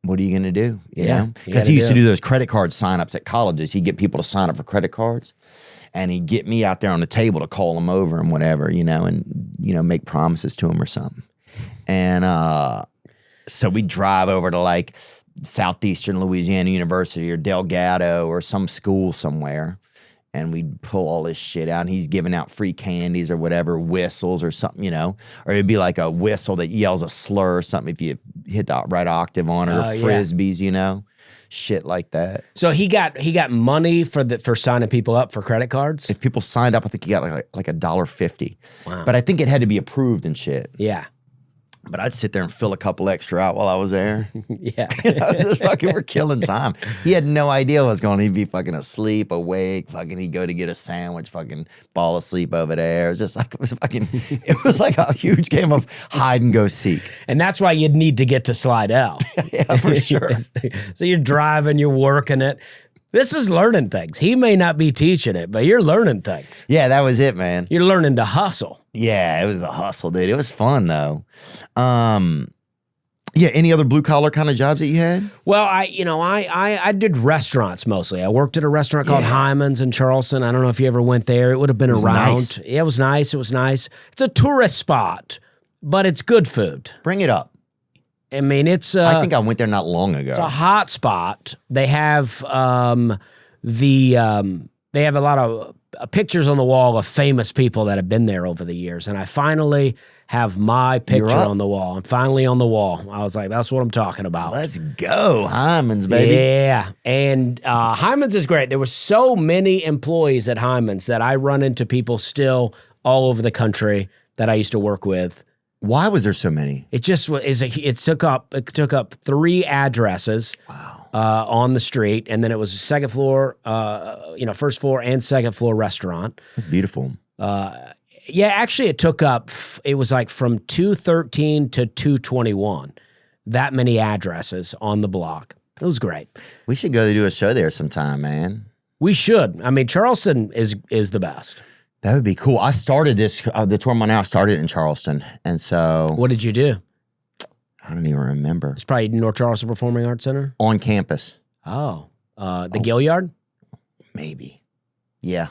[SPEAKER 1] what are you going to do? You know? Because he used to do those credit card signups at colleges. He'd get people to sign up for credit cards. And he'd get me out there on the table to call them over and whatever, and, make promises to him or something. And so we'd drive over to Southeastern Louisiana University or Delgado or some school somewhere. And we'd pull all this shit out, and he's giving out free candies or whatever, whistles or something, or it'd be like a whistle that yells a slur or something if you hit the right octave on it, or frisbees, shit like that.
[SPEAKER 2] So he got money for signing people up for credit cards?
[SPEAKER 1] If people signed up, I think he got like $1.50.
[SPEAKER 2] Wow.
[SPEAKER 1] But I think it had to be approved and shit.
[SPEAKER 2] Yeah.
[SPEAKER 1] But I'd sit there and fill a couple extra out while I was there.
[SPEAKER 2] Yeah.
[SPEAKER 1] Just fucking, we're killing time. He had no idea what was going on. He'd be fucking asleep, awake, fucking he'd go to get a sandwich, fucking fall asleep over there. It was just like, it was like a huge game of hide and go seek.
[SPEAKER 2] And that's why you'd need to get to Slidell.
[SPEAKER 1] Yeah, for sure.
[SPEAKER 2] So you're driving, you're working it. This is learning things. He may not be teaching it, but you're learning things.
[SPEAKER 1] Yeah, that was it, man.
[SPEAKER 2] You're learning to hustle.
[SPEAKER 1] Yeah, it was the hustle, dude. It was fun, though. Yeah, any other blue-collar kind of jobs that you had?
[SPEAKER 2] Well, I did restaurants mostly. I worked at a restaurant called Hyman's in Charleston. I don't know if you ever went there. It would have been around.
[SPEAKER 1] Nice.
[SPEAKER 2] Yeah, it was nice. It was nice. It's a tourist spot, but it's good food.
[SPEAKER 1] Bring it up.
[SPEAKER 2] I mean, it's.
[SPEAKER 1] I think I went there not long ago.
[SPEAKER 2] It's a hot spot. They have they have a lot of pictures on the wall of famous people that have been there over the years, and I finally have my picture on the wall. I'm finally on the wall. I was like, that's what I'm talking about.
[SPEAKER 1] Let's go, Hyman's, baby.
[SPEAKER 2] Yeah, and Hyman's is great. There were so many employees at Hyman's that I run into people still all over the country that I used to work with.
[SPEAKER 1] Why was there so many?
[SPEAKER 2] It just was. It took up 3 addresses.
[SPEAKER 1] Wow.
[SPEAKER 2] On the street, and then it was a second floor, first floor and second floor restaurant.
[SPEAKER 1] That's beautiful.
[SPEAKER 2] Yeah, actually, it was like from 213 to 221. That many addresses on the block. It was great.
[SPEAKER 1] We should go do a show there sometime, man.
[SPEAKER 2] We should. I mean, Charleston is the best.
[SPEAKER 1] That would be cool. I started the tour I'm on now started in Charleston. And so.
[SPEAKER 2] What did you do?
[SPEAKER 1] I don't even remember.
[SPEAKER 2] It's probably North Charleston Performing Arts Center?
[SPEAKER 1] On campus.
[SPEAKER 2] Oh. The Gilliard?
[SPEAKER 1] Maybe. Yeah.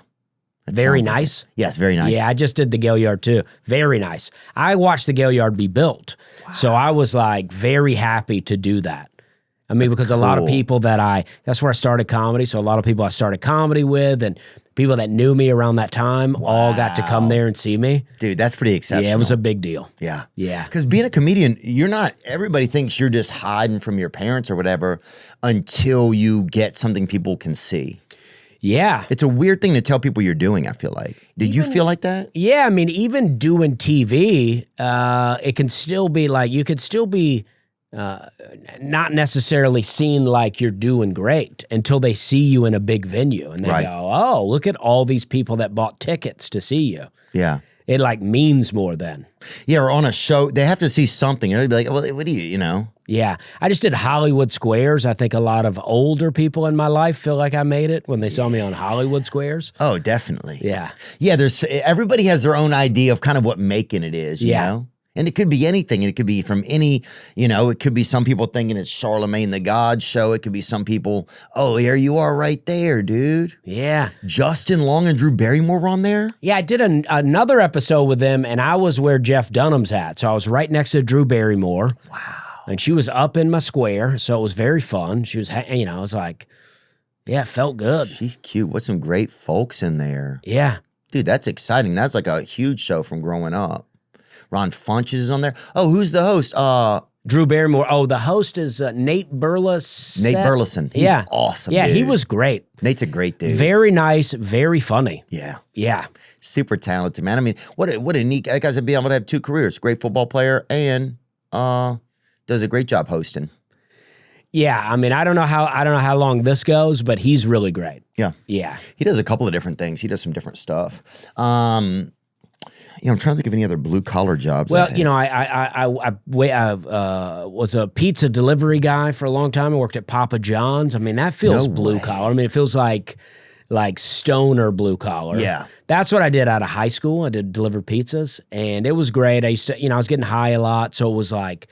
[SPEAKER 2] Very nice?
[SPEAKER 1] Yes, very nice.
[SPEAKER 2] Yeah, I just did the Gilliard too. Very nice. I watched the Gilliard be built. Wow. So I was like very happy to do that. I mean, because a lot of people that's where I started comedy. So a lot of people I started comedy with and people that knew me around that time all got to come there and see me.
[SPEAKER 1] Dude, that's pretty exceptional.
[SPEAKER 2] Yeah, it was a big deal.
[SPEAKER 1] Yeah.
[SPEAKER 2] Yeah.
[SPEAKER 1] Because being a comedian, everybody thinks you're just hiding from your parents or whatever until you get something people can see.
[SPEAKER 2] Yeah.
[SPEAKER 1] It's a weird thing to tell people you're doing, I feel like. Did you feel like that?
[SPEAKER 2] Yeah, I mean, even doing TV, it can still be like, you could still be not necessarily seen like you're doing great until they see you in a big venue and they go, oh, look at all these people that bought tickets to see you.
[SPEAKER 1] Yeah.
[SPEAKER 2] It like means more then.
[SPEAKER 1] Yeah, or on a show, they have to see something. And they'd be like, well, what do you know?
[SPEAKER 2] Yeah. I just did Hollywood Squares. I think a lot of older people in my life feel like I made it when they saw me on Hollywood Squares.
[SPEAKER 1] Oh, definitely.
[SPEAKER 2] Yeah.
[SPEAKER 1] Yeah, everybody has their own idea of kind of what making it is, you know? And it could be anything. And it could be from any, it could be some people thinking it's Charlemagne the God show. It could be some people, oh, here you are right there, dude.
[SPEAKER 2] Yeah.
[SPEAKER 1] Justin Long and Drew Barrymore were on there?
[SPEAKER 2] Yeah, I did another episode with them, and I was where Jeff Dunham's at. So I was right next to Drew Barrymore.
[SPEAKER 1] Wow.
[SPEAKER 2] And she was up in my square, so it was very fun. She was, I was like, yeah, it felt good.
[SPEAKER 1] She's cute. What's some great folks in there?
[SPEAKER 2] Yeah.
[SPEAKER 1] Dude, that's exciting. That's like a huge show from growing up. Ron Funches is on there. Oh, who's the host?
[SPEAKER 2] Drew Barrymore. Oh, the host is Nate Burleson.
[SPEAKER 1] Nate Burleson. He's awesome,
[SPEAKER 2] Yeah,
[SPEAKER 1] dude.
[SPEAKER 2] he was great.
[SPEAKER 1] Nate's a great dude.
[SPEAKER 2] Very nice, very funny.
[SPEAKER 1] Yeah.
[SPEAKER 2] Yeah.
[SPEAKER 1] Super talented, man. I mean, what a neat, that guy's be able to have 2 careers. Great football player and does a great job hosting.
[SPEAKER 2] Yeah, I mean, I don't know how long this goes, but he's really great.
[SPEAKER 1] Yeah.
[SPEAKER 2] Yeah.
[SPEAKER 1] He does a couple of different things. He does some different stuff. I'm trying to think of any other blue collar jobs.
[SPEAKER 2] Well, I was a pizza delivery guy for a long time. I worked at Papa John's. I mean, that feels blue collar. I mean, it feels like stoner blue collar.
[SPEAKER 1] Yeah.
[SPEAKER 2] That's what I did out of high school. I did delivered pizzas, and it was great. I used to, I was getting high a lot, so it was like,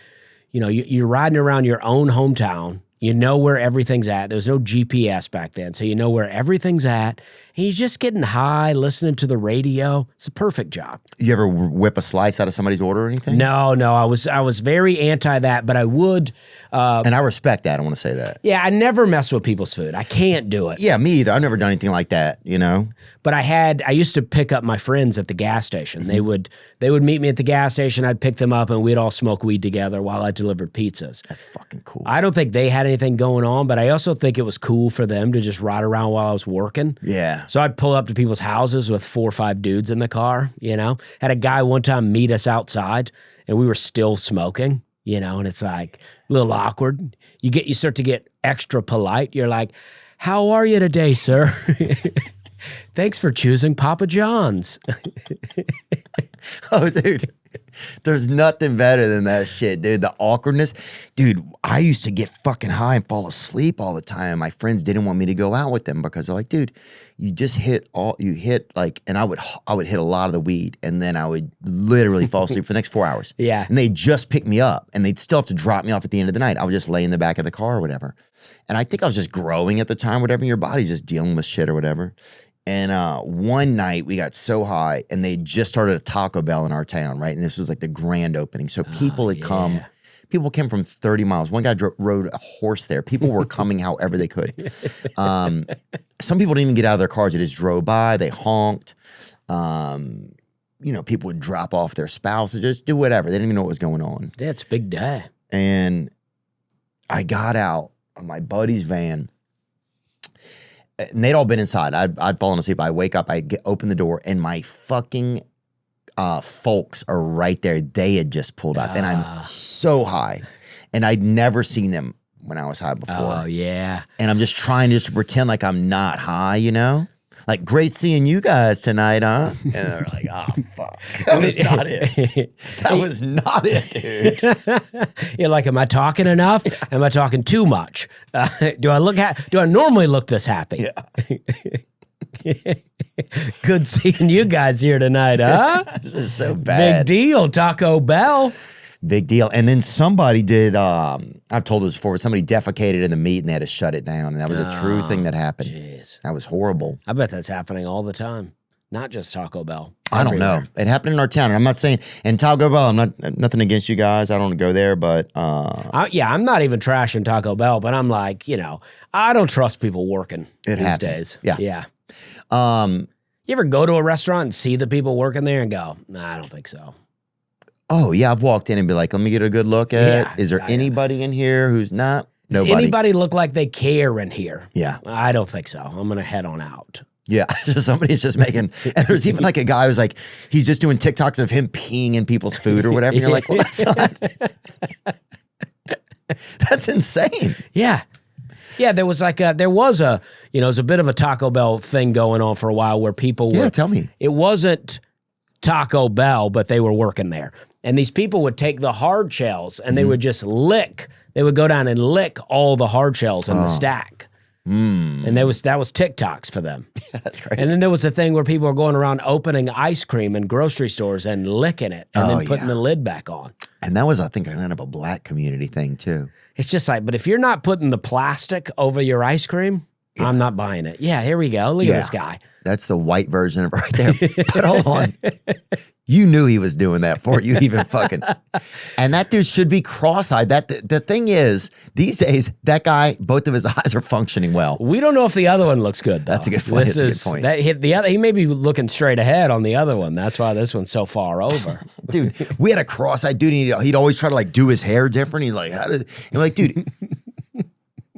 [SPEAKER 2] you're riding around your own hometown. You know where everything's at. There was no GPS back then, so you know where everything's at. And you're just getting high, listening to the radio. It's a perfect job.
[SPEAKER 1] You ever whip a slice out of somebody's order or anything?
[SPEAKER 2] No. I was very anti that, but I would.
[SPEAKER 1] And I respect that. I want to say that.
[SPEAKER 2] Yeah, I never mess with people's food. I can't do it.
[SPEAKER 1] Yeah, me either. I've never done anything like that,
[SPEAKER 2] But I used to pick up my friends at the gas station. Mm-hmm. They would meet me at the gas station. I'd pick them up, and we'd all smoke weed together while I delivered pizzas.
[SPEAKER 1] That's fucking cool.
[SPEAKER 2] I don't think they had anything going on, but I also think it was cool for them to just ride around while I was working.
[SPEAKER 1] Yeah.
[SPEAKER 2] So I'd pull up to people's houses with 4 or 5 dudes in the car, Had a guy one time meet us outside and we were still smoking, and it's like a little awkward. You start to get extra polite. You're like, "How are you today, sir?" "Thanks for choosing Papa John's."
[SPEAKER 1] Oh, dude. There's nothing better than that shit, dude. The awkwardness. Dude, I used to get fucking high and fall asleep all the time. My friends didn't want me to go out with them because they're like, dude, you just and I would hit a lot of the weed and then I would literally fall asleep for the next 4 hours.
[SPEAKER 2] Yeah.
[SPEAKER 1] And they'd just pick me up and they'd still have to drop me off at the end of the night. I would just lay in the back of the car or whatever. And I think I was just growing at the time, whatever. Your body's just dealing with shit or whatever. And one night we got so high and they just started a Taco Bell in our town, right? And this was like the grand opening. So people had come. People came from 30 miles. One guy rode a horse there. People were coming however they could. Some people didn't even get out of their cars. They just drove by. They honked. People would drop off their spouses, just do whatever. They didn't even know what was going on.
[SPEAKER 2] That's a big day.
[SPEAKER 1] And I got out of my buddy's van. And they'd all been inside. I'd fallen asleep. I wake up. Open the door, and my fucking folks are right there. They had just pulled up, and I'm so high, and I'd never seen them when I was high before.
[SPEAKER 2] Oh yeah.
[SPEAKER 1] And I'm just trying to pretend like I'm not high, Like, great seeing you guys tonight, huh? And they're like, "Oh, fuck. That was not it. That was not it, dude."
[SPEAKER 2] You're like, am I talking enough? Am I talking too much? Do I normally look this happy?
[SPEAKER 1] Yeah.
[SPEAKER 2] Good seeing you guys here tonight, huh?
[SPEAKER 1] This is so bad.
[SPEAKER 2] Big deal, Taco Bell.
[SPEAKER 1] Big deal. And then somebody did, I've told this before, but somebody defecated in the meat and they had to shut it down. And that was a true thing that happened.
[SPEAKER 2] Jeez.
[SPEAKER 1] That was horrible.
[SPEAKER 2] I bet that's happening all the time. Not just Taco Bell.
[SPEAKER 1] I don't know. It happened in our town. And I'm not saying, and Taco Bell, I'm nothing against you guys. I don't go there, but.
[SPEAKER 2] I'm not even trashing Taco Bell, but I'm like, I don't trust people working these days.
[SPEAKER 1] Yeah.
[SPEAKER 2] Yeah. You ever go to a restaurant and see the people working there and go, "Nah, I don't think so."
[SPEAKER 1] Oh, yeah. I've walked in and be like, let me get a good look at it. Is there anybody in here who's not? Nobody.
[SPEAKER 2] Does anybody look like they care in here?
[SPEAKER 1] Yeah.
[SPEAKER 2] I don't think so. I'm going to head on out.
[SPEAKER 1] Yeah. Somebody's just making, and there's even like a guy who's like, he's just doing TikToks of him peeing in people's food or whatever. And you're like, well, that's insane.
[SPEAKER 2] Yeah. Yeah, there was it was a bit of a Taco Bell thing going on for a while where people were.
[SPEAKER 1] Yeah, tell me.
[SPEAKER 2] It wasn't Taco Bell, but they were working there. And these people would take the hard shells and they would just lick. They would go down and lick all the hard shells in the stack. And that was TikToks for them.
[SPEAKER 1] Yeah, that's crazy.
[SPEAKER 2] And then there was a thing where people were going around opening ice cream in grocery stores and licking it and then putting the lid back on.
[SPEAKER 1] And that was, I think, kind of a black community thing too.
[SPEAKER 2] It's just like, but if you're not putting the plastic over your ice cream, I'm not buying it. Yeah, here we go. Look at this guy.
[SPEAKER 1] That's the white version of right there. But hold on. You knew he was doing that for you, even fucking. And that dude should be cross-eyed. The thing is, these days, that guy, both of his eyes are functioning well.
[SPEAKER 2] We don't know if the other one looks good, though.
[SPEAKER 1] That's a good point. That's a good point.
[SPEAKER 2] That hit the other. He may be looking straight ahead on the other one. That's why this one's so far over.
[SPEAKER 1] Dude, we had a cross-eyed dude, and he'd always try to like do his hair different. He's like, how did? And we're like, dude.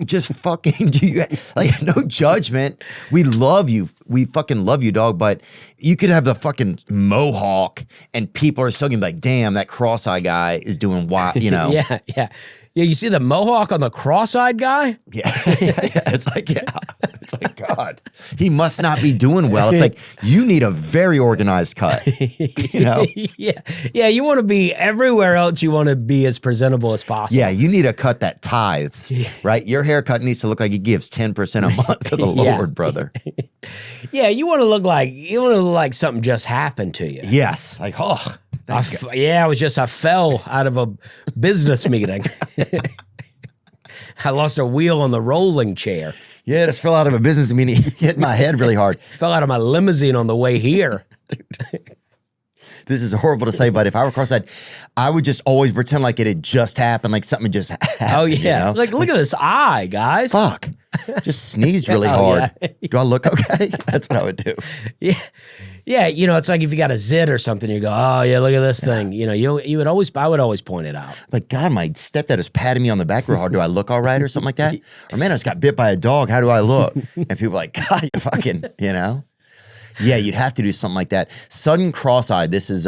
[SPEAKER 1] Just fucking do you like no judgment. We love you. We fucking love you, dog. But you could have the fucking mohawk and people are still gonna be like, damn, that cross-eyed guy is doing what,
[SPEAKER 2] Yeah. You see the mohawk on the cross-eyed guy?
[SPEAKER 1] Yeah. It's like, God, he must not be doing well. It's like, you need a very organized cut,
[SPEAKER 2] Yeah. You want to be everywhere else. You want to be as presentable as possible.
[SPEAKER 1] Yeah. You need a cut that tithes, right? Your haircut needs to look like he gives 10% a month to the Lord, brother.
[SPEAKER 2] Yeah. You want to look like something just happened to you.
[SPEAKER 1] Yes. Like, oh.
[SPEAKER 2] I fell out of a business meeting. I lost a wheel on the rolling chair.
[SPEAKER 1] Yeah, just fell out of a business meeting, hit my head really hard.
[SPEAKER 2] Fell out of my limousine on the way here.
[SPEAKER 1] This is horrible to say, but if I were cross-eyed, I would just always pretend like it had just happened, like something just happened.
[SPEAKER 2] Oh, yeah. Like, look at this eye, guys.
[SPEAKER 1] Fuck. Just sneezed really
[SPEAKER 2] Oh,
[SPEAKER 1] hard.
[SPEAKER 2] yeah.
[SPEAKER 1] Do I look okay? That's what I would do.
[SPEAKER 2] Yeah. Yeah, it's like if you got a zit or something, you go, oh, yeah, look at this thing. You would always, I would always point it out.
[SPEAKER 1] Like, God, my stepdad is patting me on the back real hard. Do I look all right or something like that? Or, man, I just got bit by a dog. How do I look? And people are like, God, you fucking, Yeah, you'd have to do something like that. Sudden cross-eyed, this is,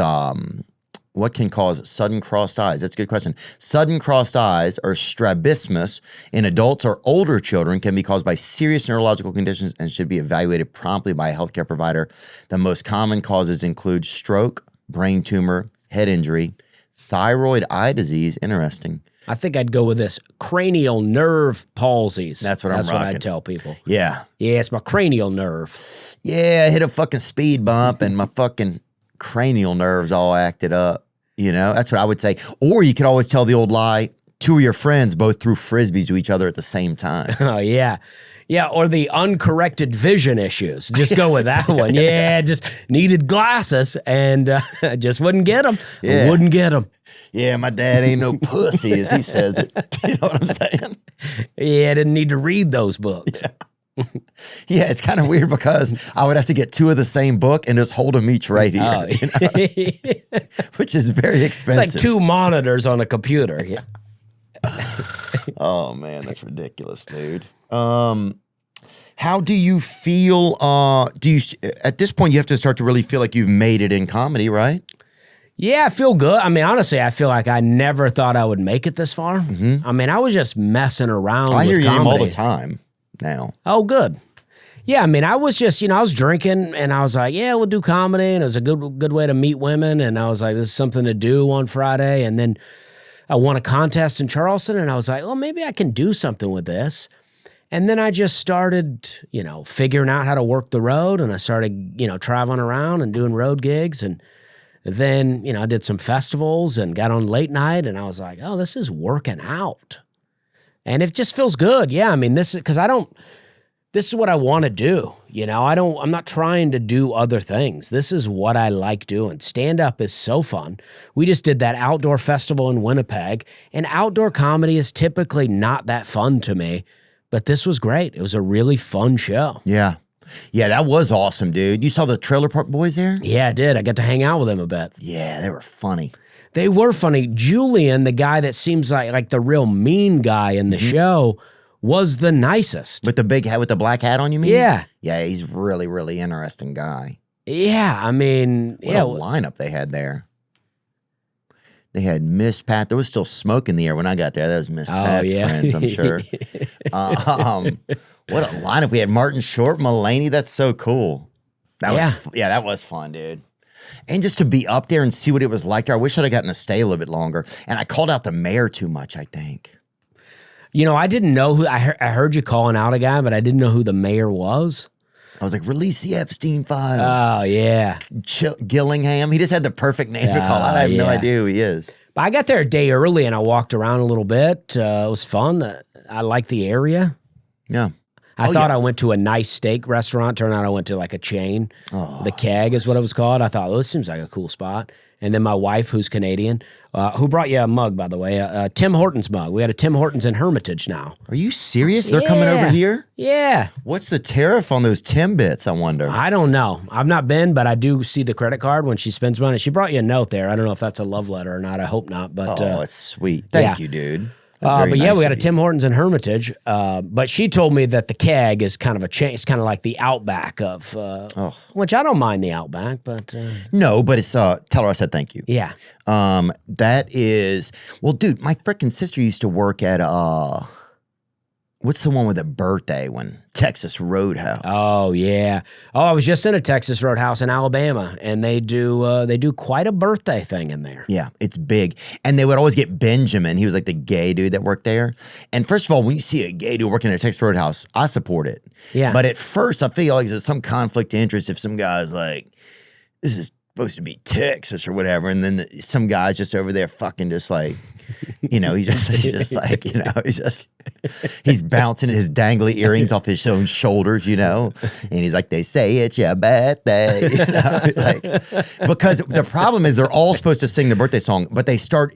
[SPEAKER 1] what can cause sudden crossed eyes? That's a good question. Sudden crossed eyes, or strabismus, in adults or older children can be caused by serious neurological conditions and should be evaluated promptly by a healthcare provider. The most common causes include stroke, brain tumor, head injury, thyroid eye disease. Interesting.
[SPEAKER 2] I think I'd go with this. Cranial nerve palsies.
[SPEAKER 1] That's what I'm
[SPEAKER 2] That's what
[SPEAKER 1] rocking.
[SPEAKER 2] I'd tell people.
[SPEAKER 1] Yeah.
[SPEAKER 2] Yeah, it's my cranial nerve.
[SPEAKER 1] Yeah, I hit a fucking speed bump and my fucking cranial nerves all acted up. That's what I would say. Or you could always tell the old lie. Two of your friends both threw frisbees to each other at the same time.
[SPEAKER 2] Oh, yeah. Yeah, or the uncorrected vision issues. Just go with that one. Yeah, just needed glasses and just wouldn't get them.
[SPEAKER 1] Yeah.
[SPEAKER 2] Wouldn't get them.
[SPEAKER 1] Yeah, my dad ain't no pussy, as he says it. You know what I'm saying?
[SPEAKER 2] Yeah, I didn't need to read those books.
[SPEAKER 1] Yeah, it's kind of weird because I would have to get two of the same book and just hold them each right here,
[SPEAKER 2] Oh.
[SPEAKER 1] which is very
[SPEAKER 2] It's
[SPEAKER 1] expensive.
[SPEAKER 2] like two monitors on a computer. Yeah.
[SPEAKER 1] Oh, man, that's ridiculous, dude. How do you feel? At this point, you have to start to really feel like you've made it in comedy, right?
[SPEAKER 2] Yeah, I feel good. I mean, honestly, I feel like I never thought I would make it this far.
[SPEAKER 1] Mm-hmm.
[SPEAKER 2] I mean, I was just messing around
[SPEAKER 1] I hear
[SPEAKER 2] with
[SPEAKER 1] you
[SPEAKER 2] comedy.
[SPEAKER 1] all the time now.
[SPEAKER 2] Oh, good. Yeah, I mean, I was just, I was drinking and I was like, yeah, we'll do comedy. And it was a good way to meet women. And I was like, this is something to do on Friday. And then I won a contest in Charleston and I was like, well, maybe I can do something with this. And then I just started, figuring out how to work the road. And I started, traveling around and doing road gigs. And then, I did some festivals and got on late night. And I was like, oh, this is working out. And it just feels good. Yeah, I mean, this is what I want to do. I'm not trying to do other things. This is what I like doing. Stand-up is so fun. We just did that outdoor festival in Winnipeg, and outdoor comedy is typically not that fun to me, but this was great. It was a really fun show.
[SPEAKER 1] Yeah. Yeah, that was awesome, dude. You saw the Trailer Park Boys there?
[SPEAKER 2] Yeah, I did. I got to hang out with them a bit.
[SPEAKER 1] Yeah, they were funny.
[SPEAKER 2] They were funny. Julian, the guy that seems like the real mean guy in the show, was the nicest.
[SPEAKER 1] With the big hat, with the black hat on, you mean?
[SPEAKER 2] Yeah.
[SPEAKER 1] Yeah, he's really, really interesting guy.
[SPEAKER 2] Yeah, I mean,
[SPEAKER 1] What a lineup they had there. They had Miss Pat. There was still smoke in the air when I got there. That was Miss Pat's friends, I'm sure. What a lineup. We had Martin Short, Mulaney. That's so cool. That was fun, dude. And just to be up there and see what it was like there. I wish I'd have gotten to stay a little bit longer. And I called out the mayor too much, I think.
[SPEAKER 2] I didn't know who, I heard you calling out a guy, but I didn't know who the mayor was.
[SPEAKER 1] I was like, release the Epstein files.
[SPEAKER 2] Oh, yeah.
[SPEAKER 1] Gillingham. He just had the perfect name to call out. I have no idea who he is.
[SPEAKER 2] But I got there a day early and I walked around a little bit. It was fun. I liked the area.
[SPEAKER 1] Yeah.
[SPEAKER 2] I thought I went to a nice steak restaurant. Turned out I went to like a chain. The Keg is what it was called. I thought, this seems like a cool spot. And then my wife, who's Canadian, who brought you a mug, by the way, Tim Hortons mug. We had a Tim Hortons in Hermitage now.
[SPEAKER 1] Are you serious? They're coming over here?
[SPEAKER 2] Yeah.
[SPEAKER 1] What's the tariff on those Tim bits, I wonder?
[SPEAKER 2] I don't know. I've not been, but I do see the credit card when she spends money. She brought you a note there. I don't know if that's a love letter or not. I hope not. But
[SPEAKER 1] it's sweet. Thank you, dude.
[SPEAKER 2] But yeah, we got a Tim Hortons in Hermitage. But she told me that the Keg is kind of a chain. It's kind of like the Outback of, which I don't mind the Outback, but
[SPEAKER 1] no, but it's tell her I said thank you.
[SPEAKER 2] Yeah.
[SPEAKER 1] That is dude. My freaking sister used to work at what's the one with the birthday one? Texas Roadhouse.
[SPEAKER 2] Oh yeah. Oh, I was just in a Texas Roadhouse in Alabama, and they do quite a birthday thing in there.
[SPEAKER 1] Yeah, it's big. And they would always get Benjamin. He was like the gay dude that worked there. And first of all, when you see a gay dude working at a Texas Roadhouse, I support it.
[SPEAKER 2] Yeah.
[SPEAKER 1] But at first, I feel like there's some conflict of interest if some guy's like, this is supposed to be Texas or whatever, and then some guy's just over there fucking just like He's just like, he's bouncing his dangly earrings off his own shoulders, and he's like, they say it's your birthday, because the problem is they're all supposed to sing the birthday song, but they start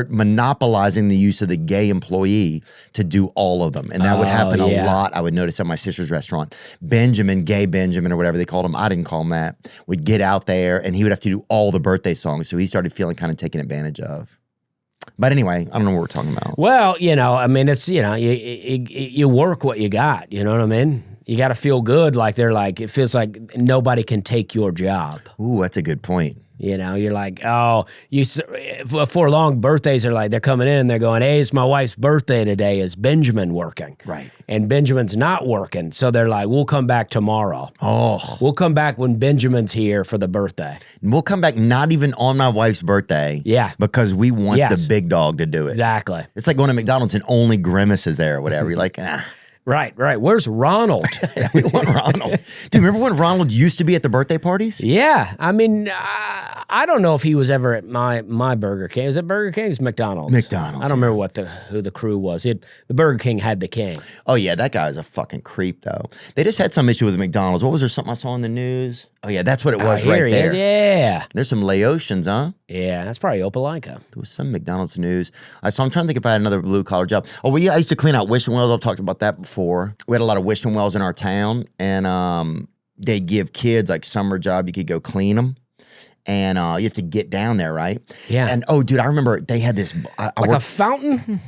[SPEAKER 1] monopolizing the use of the gay employee to do all of them. And that would happen a lot. I would notice at my sister's restaurant, gay Benjamin or whatever they called him, I didn't call him that, would get out there and he would have to do all the birthday songs. So he started feeling kind of taken advantage of. But anyway, I don't know what we're talking about.
[SPEAKER 2] Well, it's, you work what you got, you know what I mean? You got to feel good. It feels like nobody can take your job.
[SPEAKER 1] Ooh, that's a good point.
[SPEAKER 2] You're like, for long, birthdays are like, they're coming in, they're going, hey, it's my wife's birthday today. Is Benjamin working?
[SPEAKER 1] Right.
[SPEAKER 2] And Benjamin's not working. So they're like, we'll come back tomorrow.
[SPEAKER 1] Oh.
[SPEAKER 2] We'll come back when Benjamin's here for the birthday.
[SPEAKER 1] We'll come back not even on my wife's birthday.
[SPEAKER 2] Yeah.
[SPEAKER 1] Because we want the big dog to do it.
[SPEAKER 2] Exactly.
[SPEAKER 1] It's like going to McDonald's and only Grimace is there or whatever. You're like, ah.
[SPEAKER 2] Right. Where's Ronald?
[SPEAKER 1] Yeah, we want Ronald. Dude, remember when Ronald used to be at the birthday parties?
[SPEAKER 2] Yeah. I mean, I don't know if he was ever at my Burger King. Was it Burger King? It was McDonald's.
[SPEAKER 1] McDonald's.
[SPEAKER 2] I don't remember who the crew was. The Burger King had the king.
[SPEAKER 1] Oh, yeah. That guy is a fucking creep, though. They just had some issue with McDonald's. What was there? Something I saw in the news? Oh, yeah. That's what it was right there.
[SPEAKER 2] Yeah.
[SPEAKER 1] There's some Laotians, huh?
[SPEAKER 2] Yeah. That's probably Opelika.
[SPEAKER 1] There was some McDonald's news. I'm trying to think if I had another blue-collar job. Oh, I used to clean out wishing wells. I've talked about that before. We had a lot of wishing wells in our town, and they give kids like summer job. You could go clean them, and you have to get down there, right?
[SPEAKER 2] Yeah.
[SPEAKER 1] And dude, I remember they had this
[SPEAKER 2] a fountain.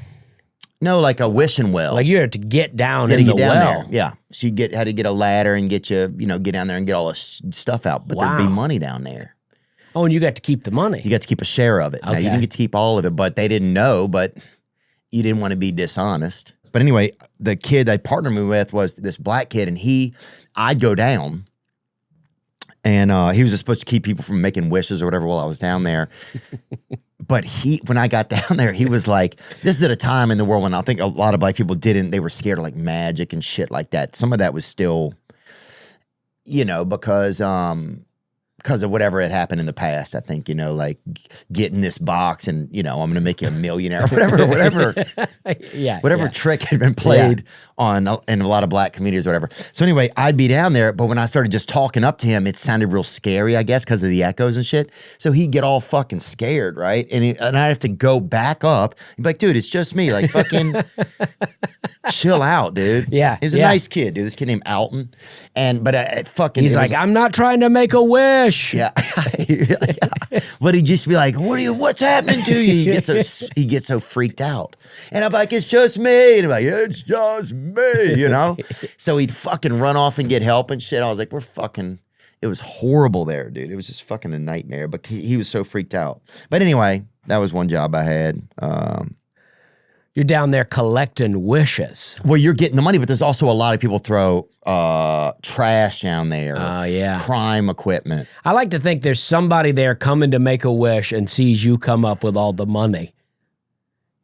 [SPEAKER 1] No, like a wishing well.
[SPEAKER 2] Like you had to get down in the well.
[SPEAKER 1] There. Yeah, so you had to get a ladder and get get down there and get all the stuff out. But there'd be money down there.
[SPEAKER 2] Oh, and you got to keep the money.
[SPEAKER 1] You got to keep a share of it. Okay. Now, you didn't get to keep all of it, but they didn't know. But you didn't want to be dishonest. But anyway, the kid they partnered me with was this black kid, and I'd go down, and he was just supposed to keep people from making wishes or whatever while I was down there. But when I got down there, he was like, this is at a time in the world when I think a lot of black people they were scared of like magic and shit like that. Some of that was still, because of whatever had happened in the past, I think, like getting this box and, I'm going to make you a millionaire, whatever trick had been played in a lot of black communities or whatever. So anyway, I'd be down there, but when I started just talking up to him, it sounded real scary, I guess, because of the echoes and shit. So he'd get all fucking scared, right? And I'd have to go back up and be like, dude, it's just me. Like, fucking chill out, dude.
[SPEAKER 2] Yeah.
[SPEAKER 1] He's a nice kid, dude. This kid named Alton.
[SPEAKER 2] He's like, I'm not trying to make a wish.
[SPEAKER 1] Yeah. But he'd just be like, what's happening to you? He gets so freaked out. And I'm like, it's just me. And I'm like, it's just me, So he'd fucking run off and get help and shit. I was like, it was horrible there, dude. It was just fucking a nightmare. But he was so freaked out. But anyway, that was one job I had.
[SPEAKER 2] You're down there collecting wishes.
[SPEAKER 1] Well, you're getting the money, but there's also a lot of people throw trash down there.
[SPEAKER 2] Oh, yeah.
[SPEAKER 1] Crime equipment.
[SPEAKER 2] I like to think there's somebody there coming to make a wish and sees you come up with all the money,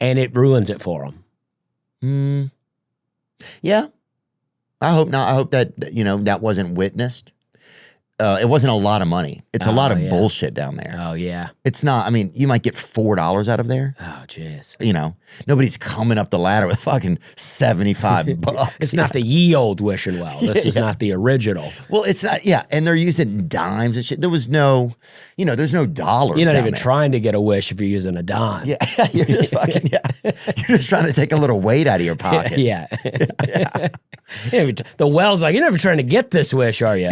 [SPEAKER 2] and it ruins it for them.
[SPEAKER 1] Yeah. I hope not. I hope that, that wasn't witnessed. It wasn't a lot of money. It's a lot of bullshit down there.
[SPEAKER 2] Oh, yeah.
[SPEAKER 1] It's not, you might get $4 out of there.
[SPEAKER 2] Oh, jeez.
[SPEAKER 1] Nobody's coming up the ladder with fucking $75.
[SPEAKER 2] It's not the ye old wishing well. This is not the original.
[SPEAKER 1] Well, it's not, and they're using dimes and shit. There was no, there's no dollars.
[SPEAKER 2] You're not even trying to get a wish if you're using a dime.
[SPEAKER 1] Yeah, you're just fucking, You're just trying to take a little weight out of your pockets.
[SPEAKER 2] Yeah. The well's like, you're never trying to get this wish, are you?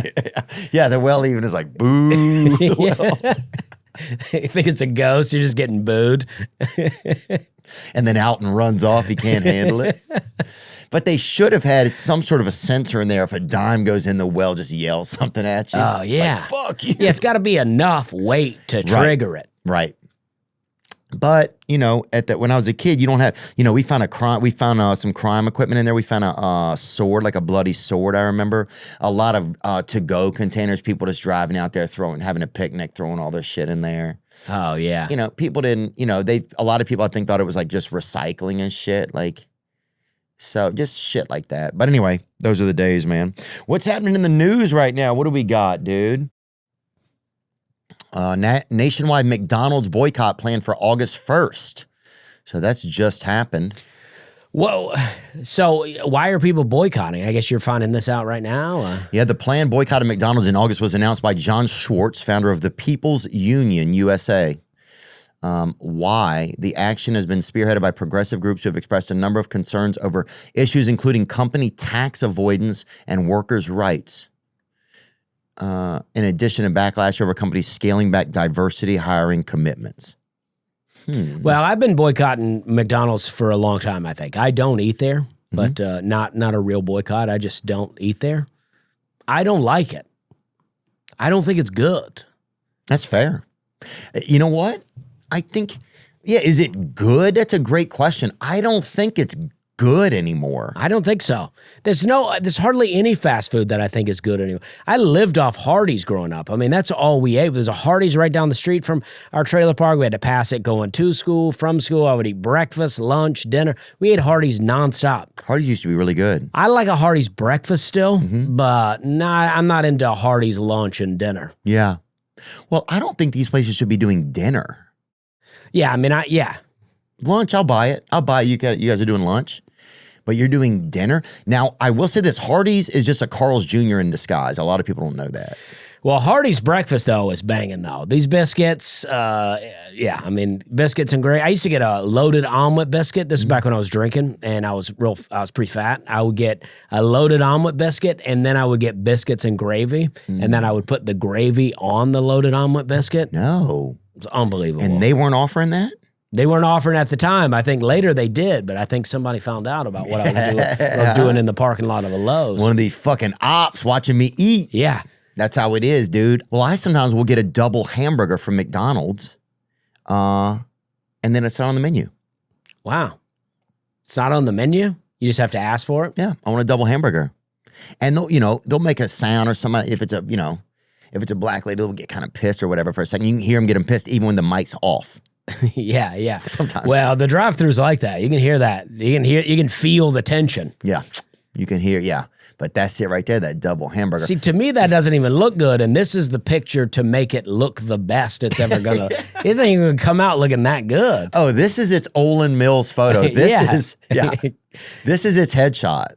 [SPEAKER 1] Yeah, the well even is like, boo.
[SPEAKER 2] You think it's a ghost, you're just getting booed.
[SPEAKER 1] And then Alton runs off, he can't handle it. But they should have had some sort of a sensor in there. If a dime goes in the well, just yell something at you.
[SPEAKER 2] Oh, yeah.
[SPEAKER 1] Like, fuck you.
[SPEAKER 2] Yeah, it's got to be enough weight to trigger it.
[SPEAKER 1] Right. But, when I was a kid, you don't have, we found some crime equipment in there. We found a sword, like a bloody sword, I remember. A lot of to-go containers, people just driving out there having a picnic, throwing all their shit in there.
[SPEAKER 2] Oh, yeah.
[SPEAKER 1] People didn't, a lot of people I think thought it was like just recycling and shit. Like, so just shit like that. But anyway, those are the days, man. What's happening in the news right now? What do we got, dude? Nationwide McDonald's boycott planned for August 1st. So that's just happened.
[SPEAKER 2] Whoa. So why are people boycotting? I guess you're finding this out right now?
[SPEAKER 1] Yeah, the planned boycott of McDonald's in August was announced by John Schwartz, founder of the People's Union USA. Why? The action has been spearheaded by progressive groups who have expressed a number of concerns over issues including company tax avoidance and workers' rights. In addition to backlash over companies scaling back diversity hiring commitments.
[SPEAKER 2] Well, I've been boycotting McDonald's for a long time, I think. I don't eat there, but not a real boycott. I just don't eat there. I don't like it. I don't think it's good.
[SPEAKER 1] That's fair. You know what? I think, is it good? That's a great question. I don't think it's good anymore.
[SPEAKER 2] I don't think so. There's hardly any fast food that I think is good anymore. I lived off Hardee's growing up. I mean, that's all we ate. There's a Hardee's right down the street from our trailer park. We had to pass it going to school, from school. I would eat breakfast, lunch, dinner. We ate Hardee's nonstop.
[SPEAKER 1] Hardee's used to be really good.
[SPEAKER 2] I like a Hardee's breakfast still, but I'm not into Hardee's lunch and dinner.
[SPEAKER 1] Yeah. Well, I don't think these places should be doing dinner.
[SPEAKER 2] Yeah, I mean,
[SPEAKER 1] Lunch, I'll buy it. You guys are doing lunch. But you're doing dinner? Now, I will say this. Hardee's is just a Carl's Jr. in disguise. A lot of people don't know that.
[SPEAKER 2] Well, Hardee's breakfast, though, is banging, though. These biscuits, biscuits and gravy. I used to get a loaded omelet biscuit. This is back when I was drinking, and I was pretty fat. I would get a loaded omelet biscuit, and then I would get biscuits and gravy, and then I would put the gravy on the loaded omelet biscuit.
[SPEAKER 1] No.
[SPEAKER 2] It's unbelievable.
[SPEAKER 1] And they weren't offering that?
[SPEAKER 2] They weren't offering at the time. I think later they did, but I think somebody found out about what I was doing in the parking lot of a Lowe's.
[SPEAKER 1] One of these fucking ops watching me eat.
[SPEAKER 2] Yeah.
[SPEAKER 1] That's how it is, dude. Well, I sometimes will get a double hamburger from McDonald's, and then it's not on the menu. Wow.
[SPEAKER 2] It's not on the menu? You just have to ask for it?
[SPEAKER 1] Yeah, I want a double hamburger. And they'll make a sound or somebody, if it's a black lady, they'll get kind of pissed or whatever for a second. You can hear them getting pissed even when the mic's off.
[SPEAKER 2] Yeah.
[SPEAKER 1] Sometimes.
[SPEAKER 2] Well, the drive-thru's like that. You can hear that. You can feel the tension.
[SPEAKER 1] Yeah. You can hear, yeah. But that's it right there, that double hamburger.
[SPEAKER 2] See, to me, that doesn't even look good, and this is the picture to make it look the best it's ever gonna. It ain't even gonna come out looking that good.
[SPEAKER 1] Oh, this is its Olin Mills photo. This is its headshot.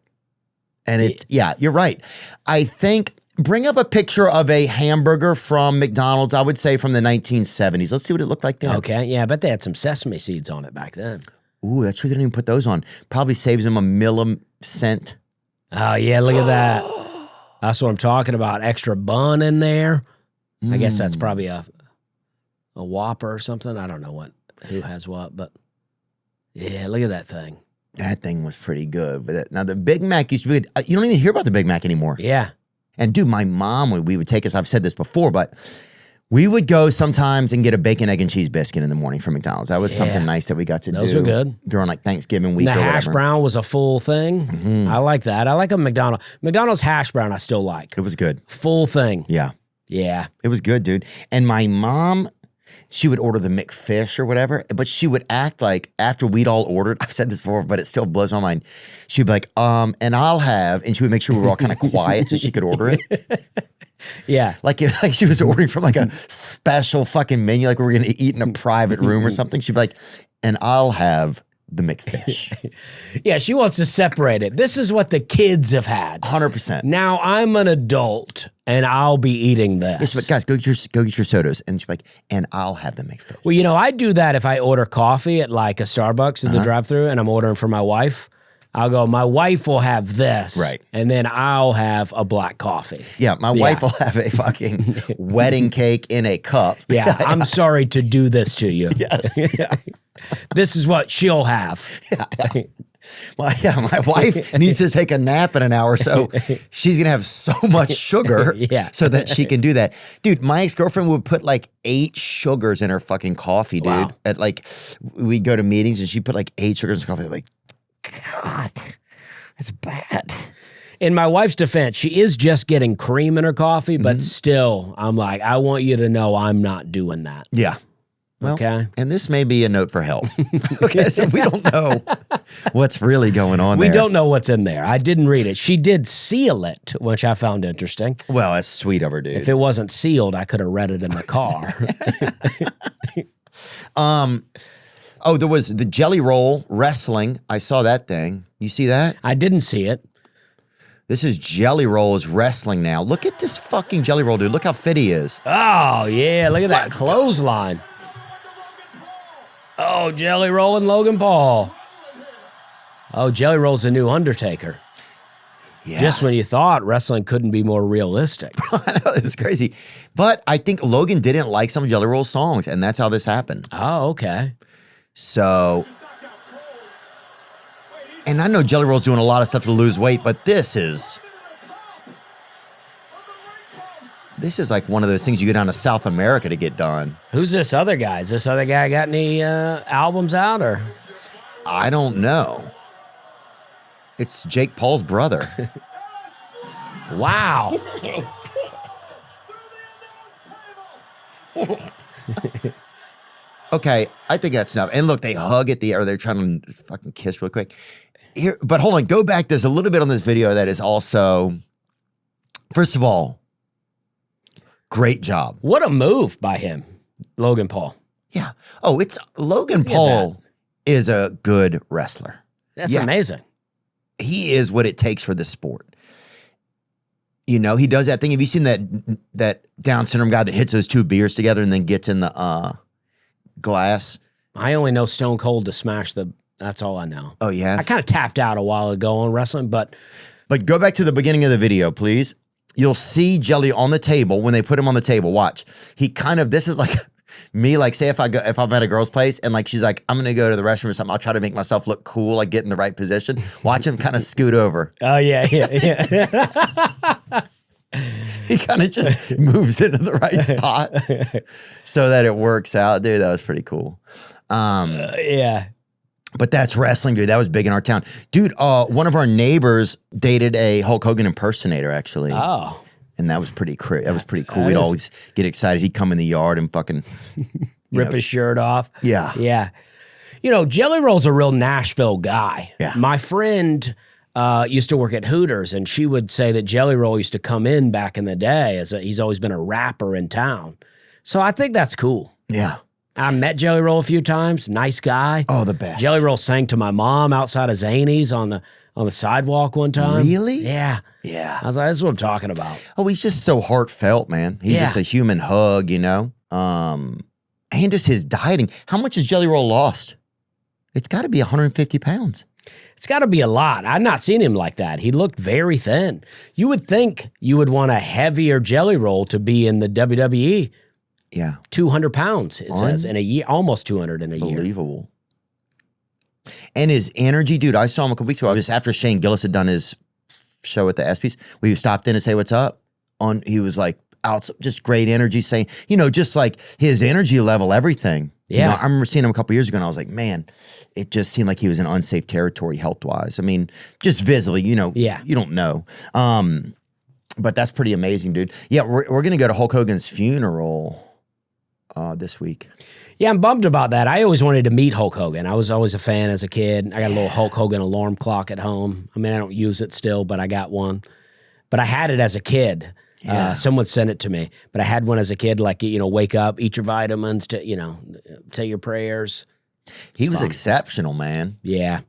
[SPEAKER 1] And you're right. I think, bring up a picture of a hamburger from McDonald's, I would say from the 1970s. Let's see what it looked like then.
[SPEAKER 2] Okay, yeah, I bet they had some sesame seeds on it back then.
[SPEAKER 1] Ooh, that's true. They didn't even put those on. Probably saves them a millicent.
[SPEAKER 2] Oh, yeah, look at that. That's what I'm talking about. Extra bun in there. I guess that's probably a Whopper or something. I don't know who has what, but yeah, look at that thing.
[SPEAKER 1] That thing was pretty good. But now, the Big Mac used to be good. You don't even hear about the Big Mac anymore.
[SPEAKER 2] Yeah.
[SPEAKER 1] And dude, my mom, we would take us, I've said this before, but we would go sometimes and get a bacon, egg, and cheese biscuit in the morning from McDonald's. That was something nice that we got to do.
[SPEAKER 2] Those were good.
[SPEAKER 1] During like Thanksgiving week
[SPEAKER 2] and
[SPEAKER 1] or
[SPEAKER 2] the
[SPEAKER 1] whatever.
[SPEAKER 2] hash brown was a full thing. I like that. I like a McDonald's hash brown I still like.
[SPEAKER 1] It was good.
[SPEAKER 2] Full thing.
[SPEAKER 1] Yeah.
[SPEAKER 2] Yeah.
[SPEAKER 1] It was good, dude. And my mom, she would order the McFish or whatever, but she would act like after we'd all ordered, I've said this before, but it still blows my mind. She'd be like, and I'll have, and she would make sure we were all kind of quiet so she could order it.
[SPEAKER 2] Yeah.
[SPEAKER 1] Like she was ordering from like a special fucking menu, like we were going to eat in a private room or something. She'd be like, and I'll have the McFish.
[SPEAKER 2] Yeah, she wants to separate it. This is what the kids have had.
[SPEAKER 1] 100%.
[SPEAKER 2] Now I'm an adult and I'll be eating this.
[SPEAKER 1] Yes, but guys, go get your sodas. And she's like, and I'll have the McFish.
[SPEAKER 2] Well, I do that if I order coffee at like a Starbucks in the drive-thru and I'm ordering for my wife. I'll go, my wife will have this.
[SPEAKER 1] Right.
[SPEAKER 2] And then I'll have a black coffee.
[SPEAKER 1] Yeah, my wife will have a fucking wedding cake in a cup.
[SPEAKER 2] Yeah, I'm sorry to do this to you.
[SPEAKER 1] Yes. Yeah.
[SPEAKER 2] This is what she'll have.
[SPEAKER 1] Yeah. My wife needs to take a nap in an hour, so she's gonna have so much sugar so that she can do that. Dude, my ex-girlfriend would put like 8 sugars in her fucking coffee, dude.
[SPEAKER 2] Wow.
[SPEAKER 1] At like, we'd go to meetings and she'd put like 8 sugars in coffee. I'm like, God, that's bad.
[SPEAKER 2] In my wife's defense, she is just getting cream in her coffee, but still, I'm like, I want you to know I'm not doing that.
[SPEAKER 1] Yeah. Well,
[SPEAKER 2] okay.
[SPEAKER 1] And this may be a note for help. Okay, so we don't know what's really going on there.
[SPEAKER 2] We don't know what's in there. I didn't read it. She did seal it, which I found interesting.
[SPEAKER 1] Well, that's sweet of her, dude.
[SPEAKER 2] If it wasn't sealed, I could have read it in the car.
[SPEAKER 1] Oh, there was the Jelly Roll wrestling. I saw that thing. You see that?
[SPEAKER 2] I didn't see it.
[SPEAKER 1] This is Jelly Roll is wrestling now. Look at this fucking Jelly Roll, dude. Look how fit he is.
[SPEAKER 2] Oh, yeah. Look at that clothesline. Oh, Jelly Roll and Logan Paul. Oh, Jelly Roll's the new Undertaker.
[SPEAKER 1] Yeah.
[SPEAKER 2] Just when you thought wrestling couldn't be more realistic.
[SPEAKER 1] I know, it's crazy. But I think Logan didn't like some of Jelly Roll's songs, and that's how this happened.
[SPEAKER 2] Oh, okay.
[SPEAKER 1] So, and I know Jelly Roll's doing a lot of stuff to lose weight, but this is like one of those things you go down to South America to get done.
[SPEAKER 2] Who's this other guy? Is this other guy got any albums out, or?
[SPEAKER 1] I don't know. It's Jake Paul's brother.
[SPEAKER 2] Wow.
[SPEAKER 1] Okay, I think that's enough. And look, they hug at the or they're trying to fucking kiss real quick. Here, but hold on, go back. There's a little bit on this video that is also, first of all, great job.
[SPEAKER 2] What a move by him, Logan Paul.
[SPEAKER 1] Yeah. Oh, it's Logan Paul is a good wrestler.
[SPEAKER 2] That's amazing.
[SPEAKER 1] He is what it takes for this sport. You know, he does that thing. Have you seen that Down syndrome guy that hits those two beers together and then gets in the glass?
[SPEAKER 2] I only know Stone Cold to smash the. That's all I know.
[SPEAKER 1] Oh, yeah?
[SPEAKER 2] I kind of tapped out a while ago on wrestling, but
[SPEAKER 1] go back to the beginning of the video, please. You'll see Jelly on the table when they put him on the table. Watch. He kind of, this is like me, like say if I'm at a girl's place and like she's like, I'm gonna go to the restroom or something, I'll try to make myself look cool, like get in the right position. Watch him kind of scoot over.
[SPEAKER 2] Oh yeah.
[SPEAKER 1] He kind of just moves into the right spot so that it works out. Dude, that was pretty cool.
[SPEAKER 2] Yeah.
[SPEAKER 1] But that's wrestling, dude. That was big in our town. Dude, one of our neighbors dated a Hulk Hogan impersonator, actually.
[SPEAKER 2] Oh.
[SPEAKER 1] And that was pretty cool. We'd always get excited. He'd come in the yard and fucking
[SPEAKER 2] rip his shirt off.
[SPEAKER 1] Yeah.
[SPEAKER 2] Yeah. You know, Jelly Roll's a real Nashville guy.
[SPEAKER 1] Yeah.
[SPEAKER 2] My friend used to work at Hooters, and she would say that Jelly Roll used to come in back in the day he's always been a rapper in town. So I think that's cool.
[SPEAKER 1] Yeah.
[SPEAKER 2] I met Jelly Roll a few times. Nice guy.
[SPEAKER 1] Oh, the best.
[SPEAKER 2] Jelly Roll sang to my mom outside of Zany's on the sidewalk one time.
[SPEAKER 1] Really?
[SPEAKER 2] Yeah.
[SPEAKER 1] Yeah.
[SPEAKER 2] I was like, this is what I'm talking about.
[SPEAKER 1] Oh, he's just so heartfelt, man. He's just a human hug, you know? And just his dieting. How much has Jelly Roll lost? It's got to be 150 pounds.
[SPEAKER 2] It's got to be a lot. I've not seen him like that. He looked very thin. You would think you would want a heavier Jelly Roll to be in the WWE.
[SPEAKER 1] Yeah.
[SPEAKER 2] 200 pounds, it says, in a year. Almost 200 in a year.
[SPEAKER 1] Unbelievable. And his energy, dude, I saw him a couple weeks ago. Just after Shane Gillis had done his show at the ESPYs, we stopped in to say what's up. He was like, out, just great energy, saying, you know, just like his energy level, everything.
[SPEAKER 2] Yeah.
[SPEAKER 1] You know, I remember seeing him a couple years ago and I was like, man, it just seemed like he was in unsafe territory health-wise. I mean, just visibly, you know, you don't know. But that's pretty amazing, dude. Yeah, we're going to go to Hulk Hogan's funeral this week.
[SPEAKER 2] Yeah, I'm bummed about that. I always wanted to meet Hulk Hogan. I was always a fan as a kid. I got a little Hulk Hogan alarm clock at home. I mean, I don't use it still, but I got one. But I had it as a kid. Yeah. Someone sent it to me. But I had one as a kid, like, you know, wake up, eat your vitamins, to, you know, say your prayers.
[SPEAKER 1] He was exceptional, man.
[SPEAKER 2] Yeah.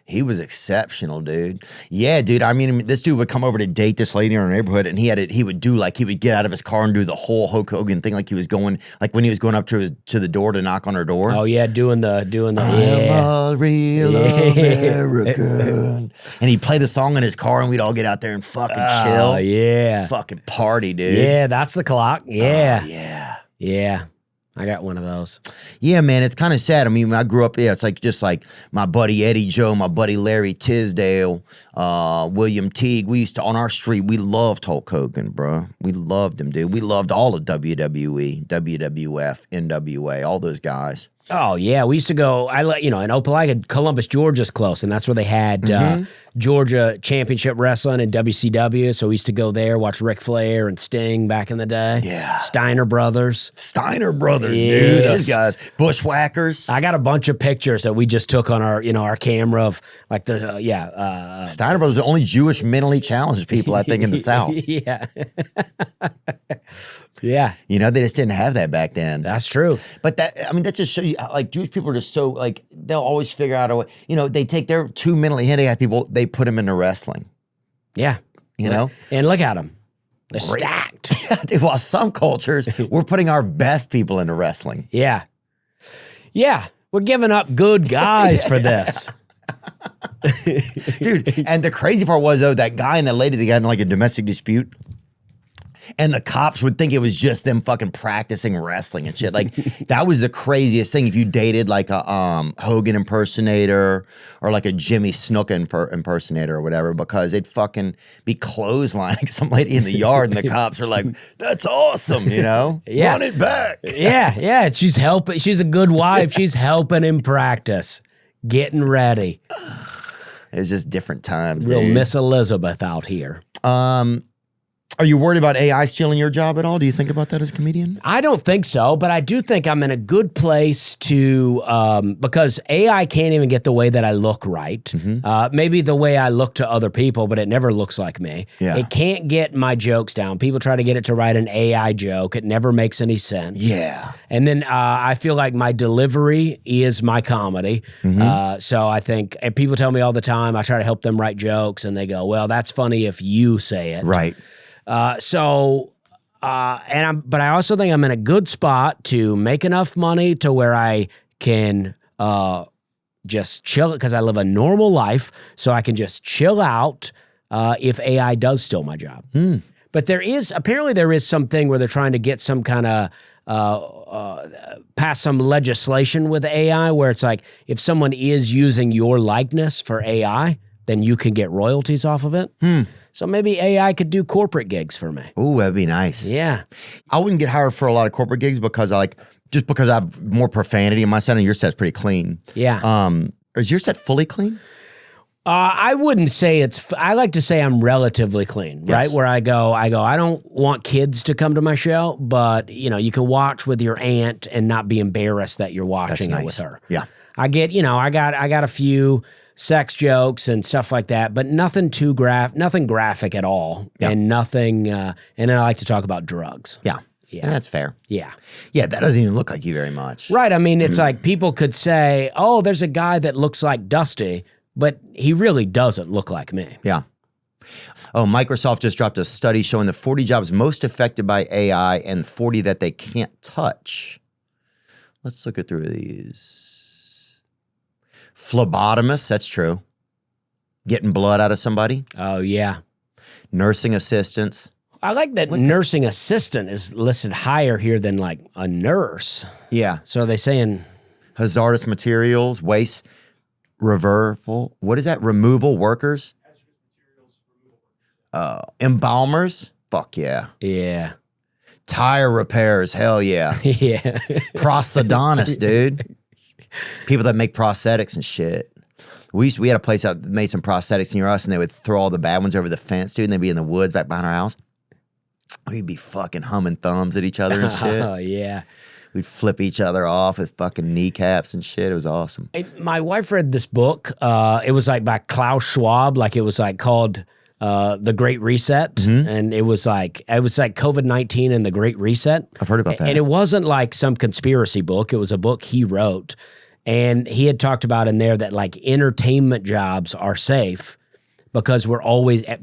[SPEAKER 1] He was exceptional, dude. Yeah, dude. I mean, this dude would come over to date this lady in our neighborhood, and he would get out of his car and do the whole Hulk Hogan thing, like he was going, like when he was going up to the door to knock on her door.
[SPEAKER 2] Oh yeah, doing the
[SPEAKER 1] I'm a real American. And he'd play the song in his car, and we'd all get out there and fucking chill.
[SPEAKER 2] Oh yeah,
[SPEAKER 1] fucking party, dude.
[SPEAKER 2] Yeah, that's the clock. Yeah,
[SPEAKER 1] yeah.
[SPEAKER 2] I got one of those.
[SPEAKER 1] Yeah, man, it's kind of sad. I mean, when I grew up, it's like just like my buddy Eddie Joe, my buddy Larry Tisdale, William Teague. We used to, on our street, we loved Hulk Hogan, bro. We loved him, dude. We loved all of WWE, WWF, NWA, all those guys.
[SPEAKER 2] Oh yeah, we used to go. In Opelika, Columbus, Georgia's close, and that's where they had Georgia Championship Wrestling and WCW. So we used to go there, watch Ric Flair and Sting back in the day.
[SPEAKER 1] Yeah,
[SPEAKER 2] Steiner Brothers,
[SPEAKER 1] dude. Those guys, Bushwhackers.
[SPEAKER 2] I got a bunch of pictures that we just took on our camera of like the
[SPEAKER 1] Steiner Brothers, the only Jewish mentally challenged people I think in the South.
[SPEAKER 2] Yeah. Yeah.
[SPEAKER 1] You know, they just didn't have that back then.
[SPEAKER 2] That's true.
[SPEAKER 1] But that just shows you, like, Jewish people are just so, like, they'll always figure out a way. You know, they take their 2 mentally handicapped people, they put them into wrestling.
[SPEAKER 2] Yeah.
[SPEAKER 1] You know?
[SPEAKER 2] And look at them. They're stacked.
[SPEAKER 1] Dude, while some cultures, we're putting our best people into wrestling.
[SPEAKER 2] Yeah. Yeah. We're giving up good guys for this.
[SPEAKER 1] Dude, and the crazy part was, though, that guy and that lady, they got in like a domestic dispute. And the cops would think it was just them fucking practicing wrestling and shit. Like, that was the craziest thing. If you dated like a Hogan impersonator or like a Jimmy Snuka impersonator or whatever, because they'd fucking be clotheslining some lady in the yard and the cops are like, that's awesome, you know?
[SPEAKER 2] Yeah.
[SPEAKER 1] Run it back.
[SPEAKER 2] Yeah. She's helping. She's a good wife. She's helping him practice, getting ready.
[SPEAKER 1] It was just different times,
[SPEAKER 2] Real
[SPEAKER 1] dude.
[SPEAKER 2] Miss Elizabeth out here.
[SPEAKER 1] Are you worried about AI stealing your job at all? Do you think about that as a comedian?
[SPEAKER 2] I don't think so, but I do think I'm in a good place to, because AI can't even get the way that I look right. Maybe the way I look to other people, but it never looks like me.
[SPEAKER 1] Yeah.
[SPEAKER 2] It can't get my jokes down. People try to get it to write an AI joke. It never makes any sense.
[SPEAKER 1] Yeah.
[SPEAKER 2] And then I feel like my delivery is my comedy. So I think, and people tell me all the time, I try to help them write jokes, and they go, well, that's funny if you say it.
[SPEAKER 1] Right.
[SPEAKER 2] But I also think I'm in a good spot to make enough money to where I can just chill, because I live a normal life, so I can just chill out if AI does steal my job. But apparently there is something where they're trying to get some kind of pass some legislation with AI where it's like, if someone is using your likeness for AI, then you can get royalties off of it. So maybe AI could do corporate gigs for me.
[SPEAKER 1] Ooh, that'd be nice.
[SPEAKER 2] Yeah.
[SPEAKER 1] I wouldn't get hired for a lot of corporate gigs because just because I have more profanity in my set, and your set's pretty clean.
[SPEAKER 2] Yeah.
[SPEAKER 1] Is your set fully clean?
[SPEAKER 2] I wouldn't say I like to say I'm relatively clean, right?
[SPEAKER 1] Yes.
[SPEAKER 2] Where I go, I don't want kids to come to my show, but you know, you can watch with your aunt and not be embarrassed that you're watching it with her.
[SPEAKER 1] Yeah.
[SPEAKER 2] I get, I got a few sex jokes and stuff like that, but nothing nothing graphic at all.
[SPEAKER 1] Yeah.
[SPEAKER 2] And nothing, and then I like to talk about drugs.
[SPEAKER 1] Yeah. Yeah. That's fair.
[SPEAKER 2] Yeah.
[SPEAKER 1] Yeah, that doesn't even look like you very much.
[SPEAKER 2] Right. I mean, it's like people could say, oh, there's a guy that looks like Dusty, but he really doesn't look like me.
[SPEAKER 1] Yeah. Oh, Microsoft just dropped a study showing the 40 jobs most affected by AI and 40 that they can't touch. Let's look at through these. Phlebotomist, that's true. Getting blood out of somebody.
[SPEAKER 2] Oh, yeah.
[SPEAKER 1] Nursing assistants.
[SPEAKER 2] I like that nursing assistant is listed higher here than like a nurse.
[SPEAKER 1] Yeah.
[SPEAKER 2] So are they saying
[SPEAKER 1] Hazardous materials, waste, removal. What is that? Removal workers? Embalmers? Fuck yeah.
[SPEAKER 2] Yeah.
[SPEAKER 1] Tire repairs? Hell yeah.
[SPEAKER 2] Yeah.
[SPEAKER 1] Prosthodontists, dude. People that make prosthetics and shit. We had a place that made some prosthetics near us, and they would throw all the bad ones over the fence, dude, and they'd be in the woods back behind our house. We'd be fucking humming thumbs at each other and shit.
[SPEAKER 2] Oh, yeah.
[SPEAKER 1] We'd flip each other off with fucking kneecaps and shit. It was awesome.
[SPEAKER 2] My wife read this book. It was like by Klaus Schwab. Like it was like called The Great Reset. And it was like COVID-19 and the Great Reset.
[SPEAKER 1] I've heard about that.
[SPEAKER 2] And it wasn't like some conspiracy book. It was a book he wrote. And he had talked about in there that like entertainment jobs are safe because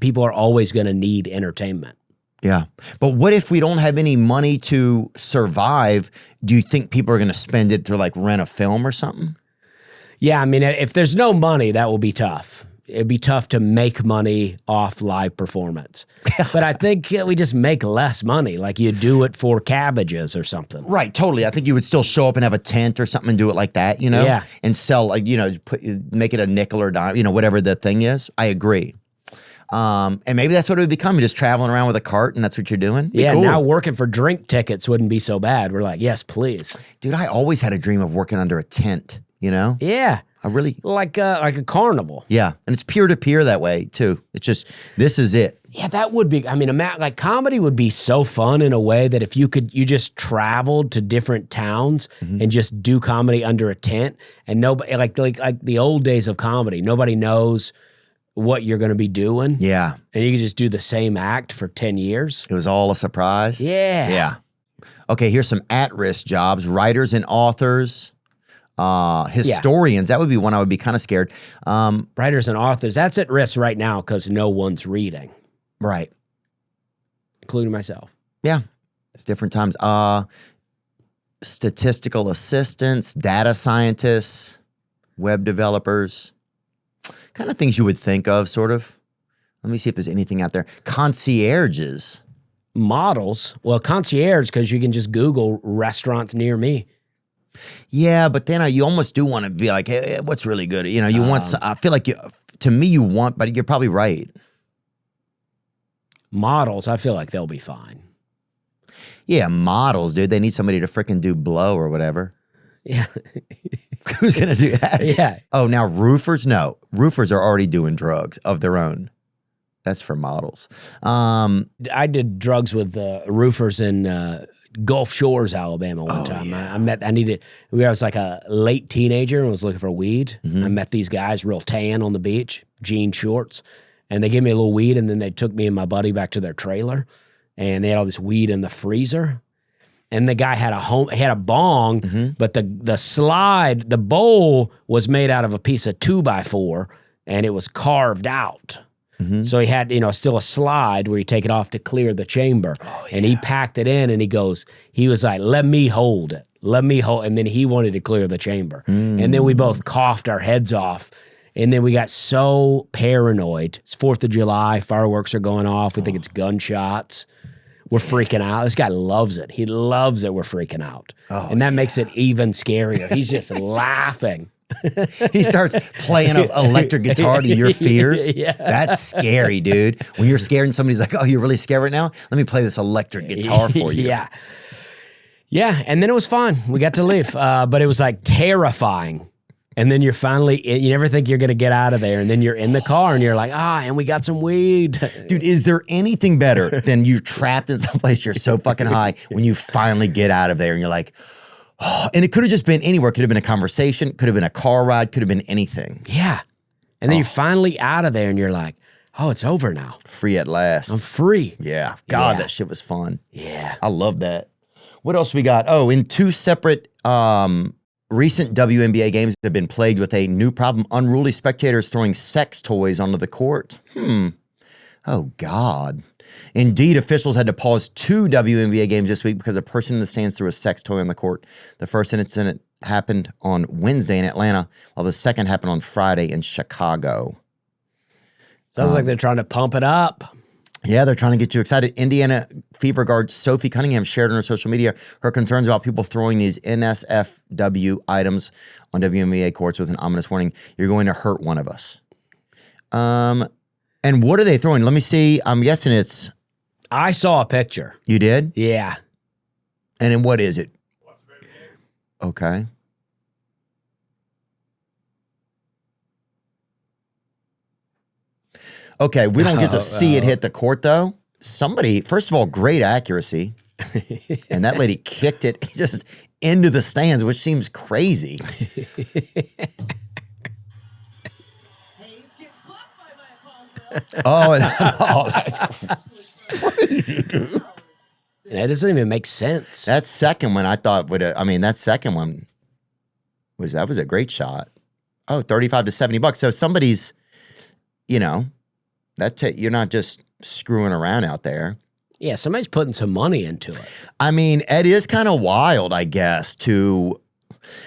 [SPEAKER 2] people are always going to need entertainment.
[SPEAKER 1] Yeah. But what if we don't have any money to survive? Do you think people are going to spend it to like rent a film or something?
[SPEAKER 2] Yeah. I mean, if there's no money, that will be tough. It'd be tough to make money off live performance. But I think we just make less money. Like you do it for cabbages or something.
[SPEAKER 1] Right, totally. I think you would still show up and have a tent or something and do it like that, you know?
[SPEAKER 2] Yeah.
[SPEAKER 1] And sell, like, make it a nickel or dime, whatever the thing is. I agree. And maybe that's what it would become. You're just traveling around with a cart and that's what you're doing.
[SPEAKER 2] Yeah,
[SPEAKER 1] cool.
[SPEAKER 2] Now working for drink tickets wouldn't be so bad. We're like, yes, please.
[SPEAKER 1] Dude, I always had a dream of working under a tent, you know?
[SPEAKER 2] Yeah.
[SPEAKER 1] I really...
[SPEAKER 2] Like a carnival.
[SPEAKER 1] Yeah, and it's peer-to-peer that way, too. It's just, this is it.
[SPEAKER 2] Yeah, that would be, I mean, like comedy would be so fun in a way that if you just traveled to different towns and just do comedy under a tent and nobody, like the old days of comedy, nobody knows what you're going to be doing.
[SPEAKER 1] Yeah.
[SPEAKER 2] And you can just do the same act for 10 years.
[SPEAKER 1] It was all a surprise.
[SPEAKER 2] Yeah.
[SPEAKER 1] Yeah. Okay, here's some at-risk jobs: writers and authors, historians. That would be one I would be kind of scared.
[SPEAKER 2] Writers and authors. That's at risk right now because no one's reading,
[SPEAKER 1] Right.
[SPEAKER 2] including myself.
[SPEAKER 1] Yeah, it's different times. Statistical assistants, data scientists, web developers, kind of things you would think of, sort of. Let me see if there's anything out there. Concierges.
[SPEAKER 2] Models. Well, concierge because you can just Google restaurants near me.
[SPEAKER 1] Yeah, but then you almost do want to be like, hey, what's really good? You know, you want. I feel like to me, you want, but you're probably right.
[SPEAKER 2] Models. I feel like they'll be fine.
[SPEAKER 1] Yeah, models, dude. They need somebody to freaking do blow or whatever.
[SPEAKER 2] Yeah.
[SPEAKER 1] Who's gonna do that?
[SPEAKER 2] Yeah.
[SPEAKER 1] Oh, now roofers? No, roofers are already doing drugs of their own. That's for models.
[SPEAKER 2] I did drugs with roofers in Gulf Shores, Alabama one time.
[SPEAKER 1] Yeah.
[SPEAKER 2] I was like a late teenager and was looking for weed.
[SPEAKER 1] Mm-hmm.
[SPEAKER 2] I met these guys real tan on the beach, jean shorts, and they gave me a little weed and then they took me and my buddy back to their trailer and they had all this weed in the freezer. And the guy had a bong,
[SPEAKER 1] Mm-hmm.
[SPEAKER 2] but the bowl was made out of a piece of 2x4 and it was carved out.
[SPEAKER 1] Mm-hmm.
[SPEAKER 2] So he had, still a slide where you take it off to clear the chamber. Oh, yeah. And he packed it in and he was like, let me hold it. And then he wanted to clear the chamber. Mm. And then we both coughed our heads off. And then we got so paranoid. It's 4th of July. Fireworks are going off. We think it's gunshots. We're freaking out. This guy loves it. He loves it. We're freaking out. Oh, and that makes it even scarier. He's just laughing.
[SPEAKER 1] He starts playing an electric guitar to your fears.
[SPEAKER 2] Yeah.
[SPEAKER 1] That's scary, dude. When you're scared and somebody's like, oh, you're really scared right now? Let me play this electric guitar for you.
[SPEAKER 2] Yeah. Yeah. And then it was fun. We got to leave. But it was like terrifying. And then you never think you're going to get out of there. And then you're in the car and you're like, and we got some weed.
[SPEAKER 1] Dude, is there anything better than you trapped in someplace you're so fucking high when you finally get out of there and you're like, oh, and it could have just been anywhere. Could have been a conversation, could have been a car ride, could have been anything.
[SPEAKER 2] Yeah. And then you're finally out of there and you're like, oh, it's over now.
[SPEAKER 1] Free at last.
[SPEAKER 2] I'm free.
[SPEAKER 1] Yeah. God, that shit was fun.
[SPEAKER 2] Yeah.
[SPEAKER 1] I love that. What else we got? Oh, in two separate recent WNBA games have been plagued with a new problem. Unruly spectators throwing sex toys onto the court. Oh, God. Indeed, officials had to pause 2 WNBA games this week because a person in the stands threw a sex toy on the court. The first incident happened on Wednesday in Atlanta, while the second happened on Friday in Chicago.
[SPEAKER 2] Sounds like they're trying to pump it up.
[SPEAKER 1] Yeah, they're trying to get you excited. Indiana Fever guard Sophie Cunningham shared on her social media her concerns about people throwing these NSFW items on WNBA courts with an ominous warning. You're going to hurt one of us. And what are they throwing? Let me see. I'm guessing it's...
[SPEAKER 2] I saw a picture.
[SPEAKER 1] You did?
[SPEAKER 2] Yeah.
[SPEAKER 1] And then what is it? Okay. Okay, we don't get to see it hit the court, though. Somebody, first of all, great accuracy. And that lady kicked it just into the stands, which seems crazy. That's crazy, dude.
[SPEAKER 2] That doesn't even make sense.
[SPEAKER 1] That second one, I thought that second one was a great shot. Oh, 35 to $70. So somebody's, you're not just screwing around out there.
[SPEAKER 2] Yeah, somebody's putting some money into it.
[SPEAKER 1] I mean, it is kind of wild, I guess,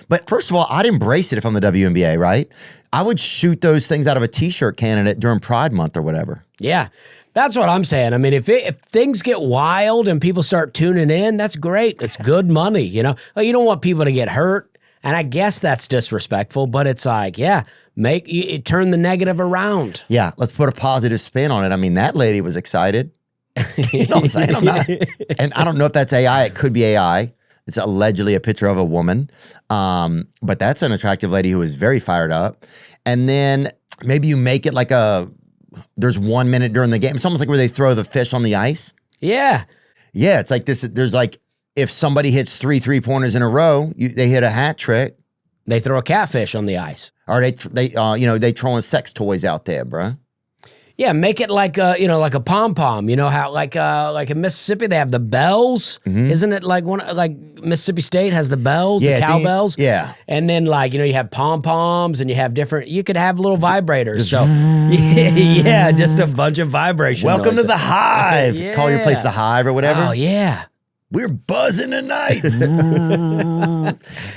[SPEAKER 1] but first of all, I'd embrace it if I'm the WNBA, right? I would shoot those things out of a T-shirt candidate during Pride Month or whatever.
[SPEAKER 2] Yeah, that's what I'm saying. I mean, if things get wild and people start tuning in, that's great. It's good money, Like, you don't want people to get hurt. And I guess that's disrespectful, but it's like, turn the negative around.
[SPEAKER 1] Yeah, let's put a positive spin on it. I mean, that lady was excited. You know what I'm saying? And I don't know if that's AI. It could be AI. It's allegedly a picture of a woman. But that's an attractive lady who is very fired up. And then maybe you make it like there's 1 minute during the game. It's almost like where they throw the fish on the ice.
[SPEAKER 2] Yeah.
[SPEAKER 1] Yeah, it's like this. There's like, if somebody hits 3 3-pointers in a row, they hit a hat trick.
[SPEAKER 2] They throw a catfish on the ice.
[SPEAKER 1] Or they throwing sex toys out there, bruh.
[SPEAKER 2] Yeah, make it like like a pom pom. You know how like in Mississippi they have the bells. Isn't it like like Mississippi State has the bells, the cowbells?
[SPEAKER 1] Yeah.
[SPEAKER 2] And then you have pom poms and you have different. You could have little vibrators. So yeah, just a bunch of vibration.
[SPEAKER 1] Welcome
[SPEAKER 2] noises.
[SPEAKER 1] to the Hive.
[SPEAKER 2] Yeah.
[SPEAKER 1] Call your place the Hive or whatever.
[SPEAKER 2] Oh yeah.
[SPEAKER 1] We're buzzing tonight.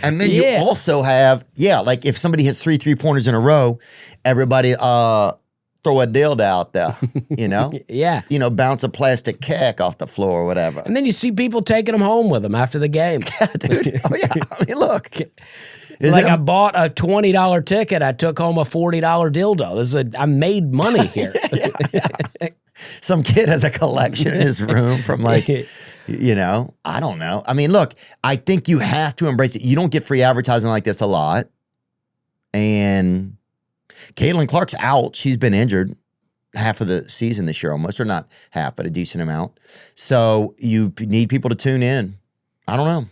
[SPEAKER 1] And then you also have, like if somebody hits 3 3-pointers in a row, everybody throw a dildo out there, you know?
[SPEAKER 2] Yeah.
[SPEAKER 1] Bounce a plastic cack off the floor or whatever.
[SPEAKER 2] And then you see people taking them home with them after the game.
[SPEAKER 1] Dude, oh yeah. I mean, look.
[SPEAKER 2] I bought a $20 ticket. I took home a $40 dildo. I made money here.
[SPEAKER 1] Yeah. Some kid has a collection in his room from I don't know. I mean, look, I think you have to embrace it. You don't get free advertising like this a lot. And Caitlin Clark's out. She's been injured half of the season this year almost, or not half, but a decent amount. So you need people to tune in. I don't know.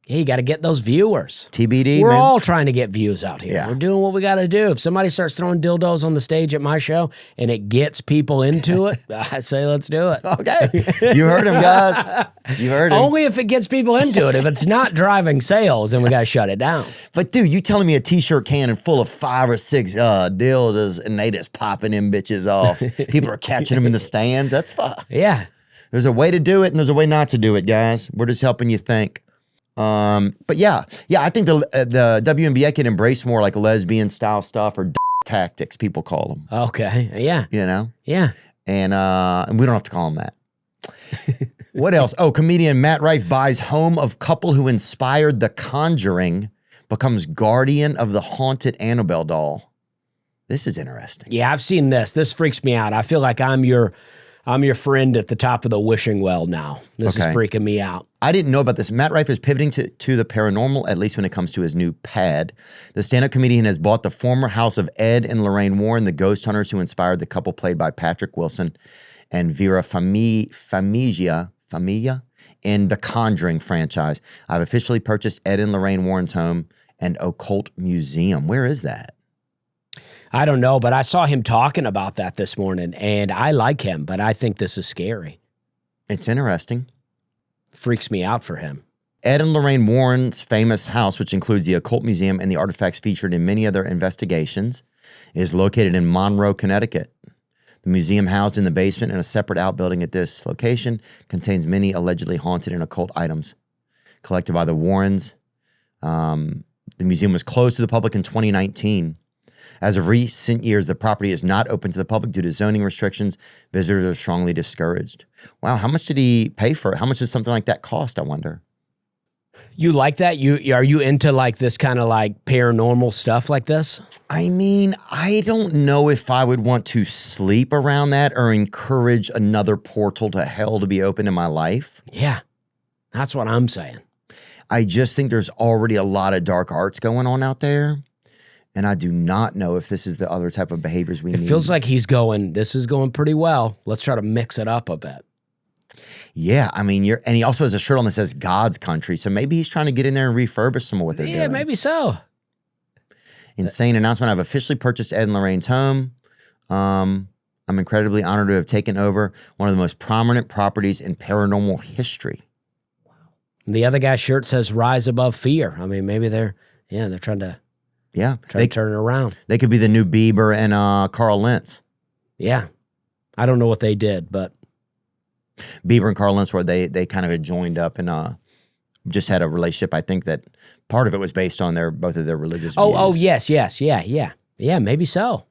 [SPEAKER 2] Yeah, you got to get those viewers.
[SPEAKER 1] TBD,
[SPEAKER 2] We're
[SPEAKER 1] man.
[SPEAKER 2] all trying to get views out here.
[SPEAKER 1] Yeah.
[SPEAKER 2] We're doing what we got to do. If somebody starts throwing dildos on the stage at my show and it gets people into it, I say let's do it.
[SPEAKER 1] Okay. You heard him, guys. You heard him.
[SPEAKER 2] Only if it gets people into it. If it's not driving sales, then we got to shut it down.
[SPEAKER 1] But dude, you telling me a t-shirt cannon full of 5 or 6 dildos and they just popping them bitches off. People are catching them in the stands. That's fine.
[SPEAKER 2] Yeah.
[SPEAKER 1] There's a way to do it and there's a way not to do it, guys. We're just helping you think. But yeah, I think the WNBA can embrace more like lesbian style stuff or tactics, people call them.
[SPEAKER 2] Okay. Yeah. Yeah.
[SPEAKER 1] And we don't have to call them that. What else? Oh, comedian Matt Rife buys home of couple who inspired The Conjuring, becomes guardian of the haunted Annabelle doll. This is interesting.
[SPEAKER 2] Yeah, I've seen this. This freaks me out. I feel like I'm your friend at the top of the wishing well now. This is freaking me out.
[SPEAKER 1] I didn't know about this. Matt Rife is pivoting to the paranormal, at least when it comes to his new pad. The stand-up comedian has bought the former house of Ed and Lorraine Warren, the ghost hunters who inspired the couple played by Patrick Wilson and Vera Farmiga in the Conjuring franchise. I've officially purchased Ed and Lorraine Warren's home and occult museum. Where is that?
[SPEAKER 2] I don't know, but I saw him talking about that this morning, and I like him, but I think this is scary.
[SPEAKER 1] It's interesting.
[SPEAKER 2] Freaks me out for him.
[SPEAKER 1] Ed and Lorraine Warren's famous house, which includes the occult museum and the artifacts featured in many other investigations, is located in Monroe, Connecticut. The museum, housed in the basement in a separate outbuilding at this location, contains many allegedly haunted and occult items collected by the Warrens. The museum was closed to the public in 2019. As of recent years, the property is not open to the public due to zoning restrictions. Visitors are strongly discouraged. Wow, how much did he pay for it? How much does something like that cost, I wonder?
[SPEAKER 2] You like that? Are you into like this kind of like paranormal stuff like this?
[SPEAKER 1] I mean, I don't know if I would want to sleep around that or encourage another portal to hell to be open in my life.
[SPEAKER 2] Yeah, that's what I'm saying.
[SPEAKER 1] I just think there's already a lot of dark arts going on out there. And I do not know if this is the other type of behaviors we need.
[SPEAKER 2] It feels like this is going pretty well. Let's try to mix it up a bit.
[SPEAKER 1] Yeah, I mean, and he also has a shirt on that says God's Country. So maybe he's trying to get in there and refurbish some of what they're doing.
[SPEAKER 2] Yeah, maybe so.
[SPEAKER 1] Insane announcement. I've officially purchased Ed and Lorraine's home. I'm incredibly honored to have taken over one of the most prominent properties in paranormal history.
[SPEAKER 2] The other guy's shirt says Rise Above Fear. I mean, maybe they're trying to...
[SPEAKER 1] Yeah.
[SPEAKER 2] Try to turn it around.
[SPEAKER 1] They could be the new Bieber and Carl Lentz.
[SPEAKER 2] Yeah. I don't know what they did, but.
[SPEAKER 1] Bieber and Carl Lentz, where they kind of had joined up and just had a relationship. I think that part of it was based on both of their religious views.
[SPEAKER 2] Oh, yes. Yeah, maybe so.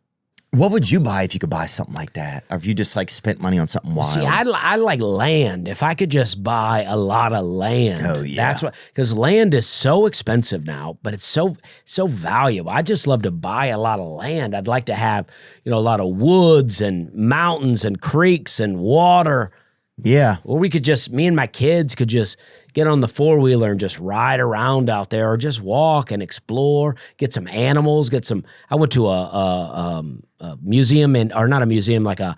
[SPEAKER 1] What would you buy if you could buy something like that? Or if you just like spent money on something wild?
[SPEAKER 2] See, I like land. If I could just buy a lot of land.
[SPEAKER 1] Oh, yeah.
[SPEAKER 2] That's what, because land is so expensive now, but it's so valuable. I just love to buy a lot of land. I'd like to have, a lot of woods and mountains and creeks and water.
[SPEAKER 1] Yeah.
[SPEAKER 2] Or me and my kids could just get on the four-wheeler and just ride around out there or just walk and explore, get some animals, I went to a museum or not a museum, like a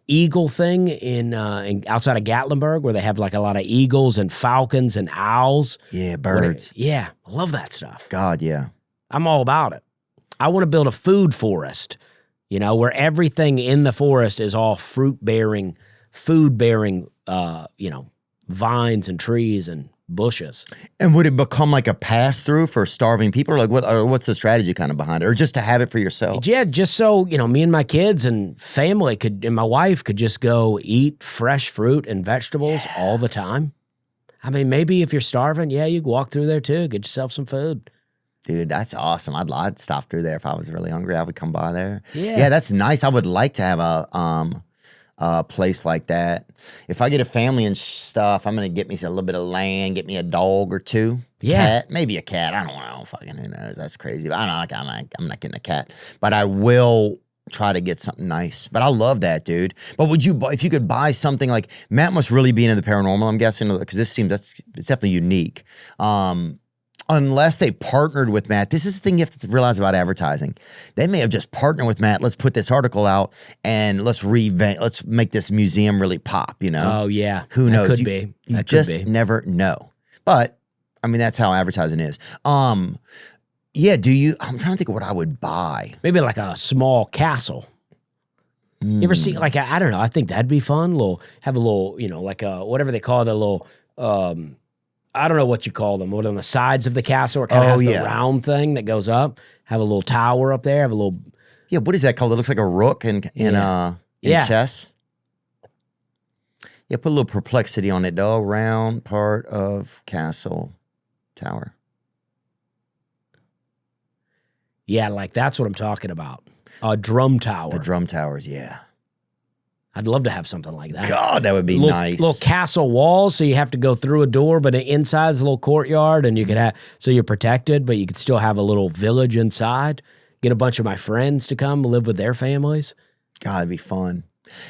[SPEAKER 2] eagle thing in outside of Gatlinburg where they have like a lot of eagles and falcons and owls.
[SPEAKER 1] Yeah, birds.
[SPEAKER 2] I love that stuff.
[SPEAKER 1] God, yeah.
[SPEAKER 2] I'm all about it. I want to build a food forest where everything in the forest is all fruit-bearing, food-bearing, vines and trees and bushes.
[SPEAKER 1] And would it become like a pass-through for starving people? Or what's the strategy kind of behind it? Or just to have it for yourself?
[SPEAKER 2] Yeah, just so, me and my kids and family and my wife could just go eat fresh fruit and vegetables all the time. I mean, maybe if you're starving, you can walk through there too, get yourself some food.
[SPEAKER 1] Dude, that's awesome. I'd stop through there if I was really hungry. I would come by there.
[SPEAKER 2] Yeah,
[SPEAKER 1] that's nice. I would like to have a place like that. If I get a family and stuff, I'm gonna get me a little bit of land, get me a dog or two. Cat, maybe a cat. I don't know. Fucking who knows? That's crazy. But I don't know. I'm not getting a cat. But I will try to get something nice. But I love that, dude. But if you could buy something like Matt must really be into the paranormal, I'm guessing, because it's definitely unique. Unless they partnered with Matt. This is the thing you have to realize about advertising. They may have just partnered with Matt. Let's put this article out and let's make this museum really pop,
[SPEAKER 2] Oh, yeah.
[SPEAKER 1] Who knows?
[SPEAKER 2] That could be.
[SPEAKER 1] You just never know. But, I mean, that's how advertising is. I'm trying to think of what I would buy.
[SPEAKER 2] Maybe like a small castle. You ever see, I don't know, I think that'd be fun. Have a little, like whatever they call the little, I don't know what you call them. What on the sides of the castle? It kind of has the round thing that goes up. Have a little tower up there. Have a little.
[SPEAKER 1] Yeah, what is that called? It looks like a rook in chess. Yeah, put a little perplexity on it, though. Round part of castle tower.
[SPEAKER 2] Yeah, like that's what I'm talking about. A drum tower.
[SPEAKER 1] The drum towers, yeah.
[SPEAKER 2] I'd love to have something like that.
[SPEAKER 1] God, that would be nice.
[SPEAKER 2] Little castle walls, so you have to go through a door, but inside's a little courtyard, and you could so you're protected, but you could still have a little village inside. Get a bunch of my friends to come live with their families.
[SPEAKER 1] God, it'd be fun.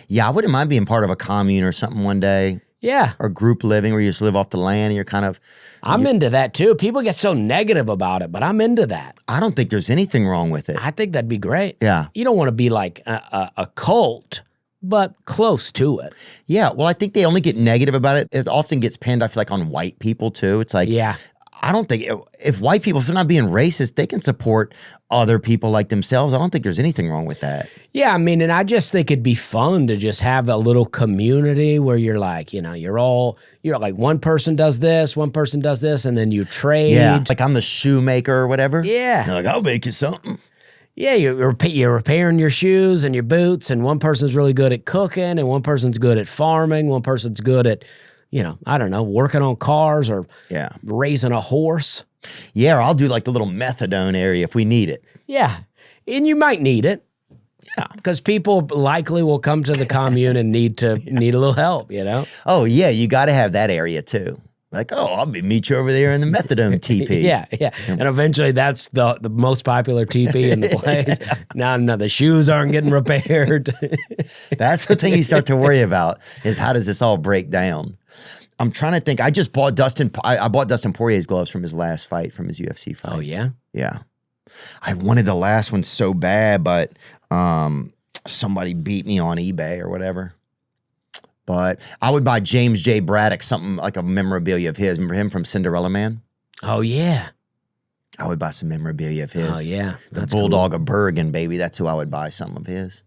[SPEAKER 1] Yeah, I wouldn't mind being part of a commune or something one day.
[SPEAKER 2] Yeah.
[SPEAKER 1] Or group living where you just live off the land and you're kind of...
[SPEAKER 2] I'm into that too. People get so negative about it, but I'm into that.
[SPEAKER 1] I don't think there's anything wrong with it.
[SPEAKER 2] I think that'd be great.
[SPEAKER 1] Yeah.
[SPEAKER 2] You don't want to be like a cult, but close to it.
[SPEAKER 1] Yeah, well, I think they only get negative about it. It often gets pinned, I feel like, on white people, too. It's like, I don't think, if white people, if they're not being racist, they can support other people like themselves. I don't think there's anything wrong with that.
[SPEAKER 2] Yeah, I mean, and I just think it'd be fun to just have a little community where you're like, you're like one person does this, and then you trade.
[SPEAKER 1] Yeah, like I'm the shoemaker or whatever.
[SPEAKER 2] Yeah.
[SPEAKER 1] You're like, I'll make you something.
[SPEAKER 2] Yeah, you're repairing your shoes and your boots, and one person's really good at cooking, and one person's good at farming, one person's good at, I don't know, working on cars or raising a horse.
[SPEAKER 1] Yeah, or I'll do like the little methadone area if we need it.
[SPEAKER 2] Yeah, and you might need it. Yeah, because people likely will come to the commune and need a little help,
[SPEAKER 1] Oh, yeah, you got to have that area too. Like, I'll meet you over there in the methadone teepee.
[SPEAKER 2] Yeah. And eventually that's the most popular teepee in the place. Now the shoes aren't getting repaired.
[SPEAKER 1] That's the thing you start to worry about is how does this all break down? I'm trying to think. I just bought I bought Dustin Poirier's gloves from his last fight, from his UFC fight.
[SPEAKER 2] Oh, yeah?
[SPEAKER 1] Yeah. I wanted the last one so bad, but somebody beat me on eBay or whatever. But I would buy James J. Braddock something like a memorabilia of his. Remember him from Cinderella Man?
[SPEAKER 2] Oh, yeah.
[SPEAKER 1] I would buy some memorabilia of his.
[SPEAKER 2] Oh, yeah.
[SPEAKER 1] The Bulldog of Bergen, baby. That's who I would buy some of his.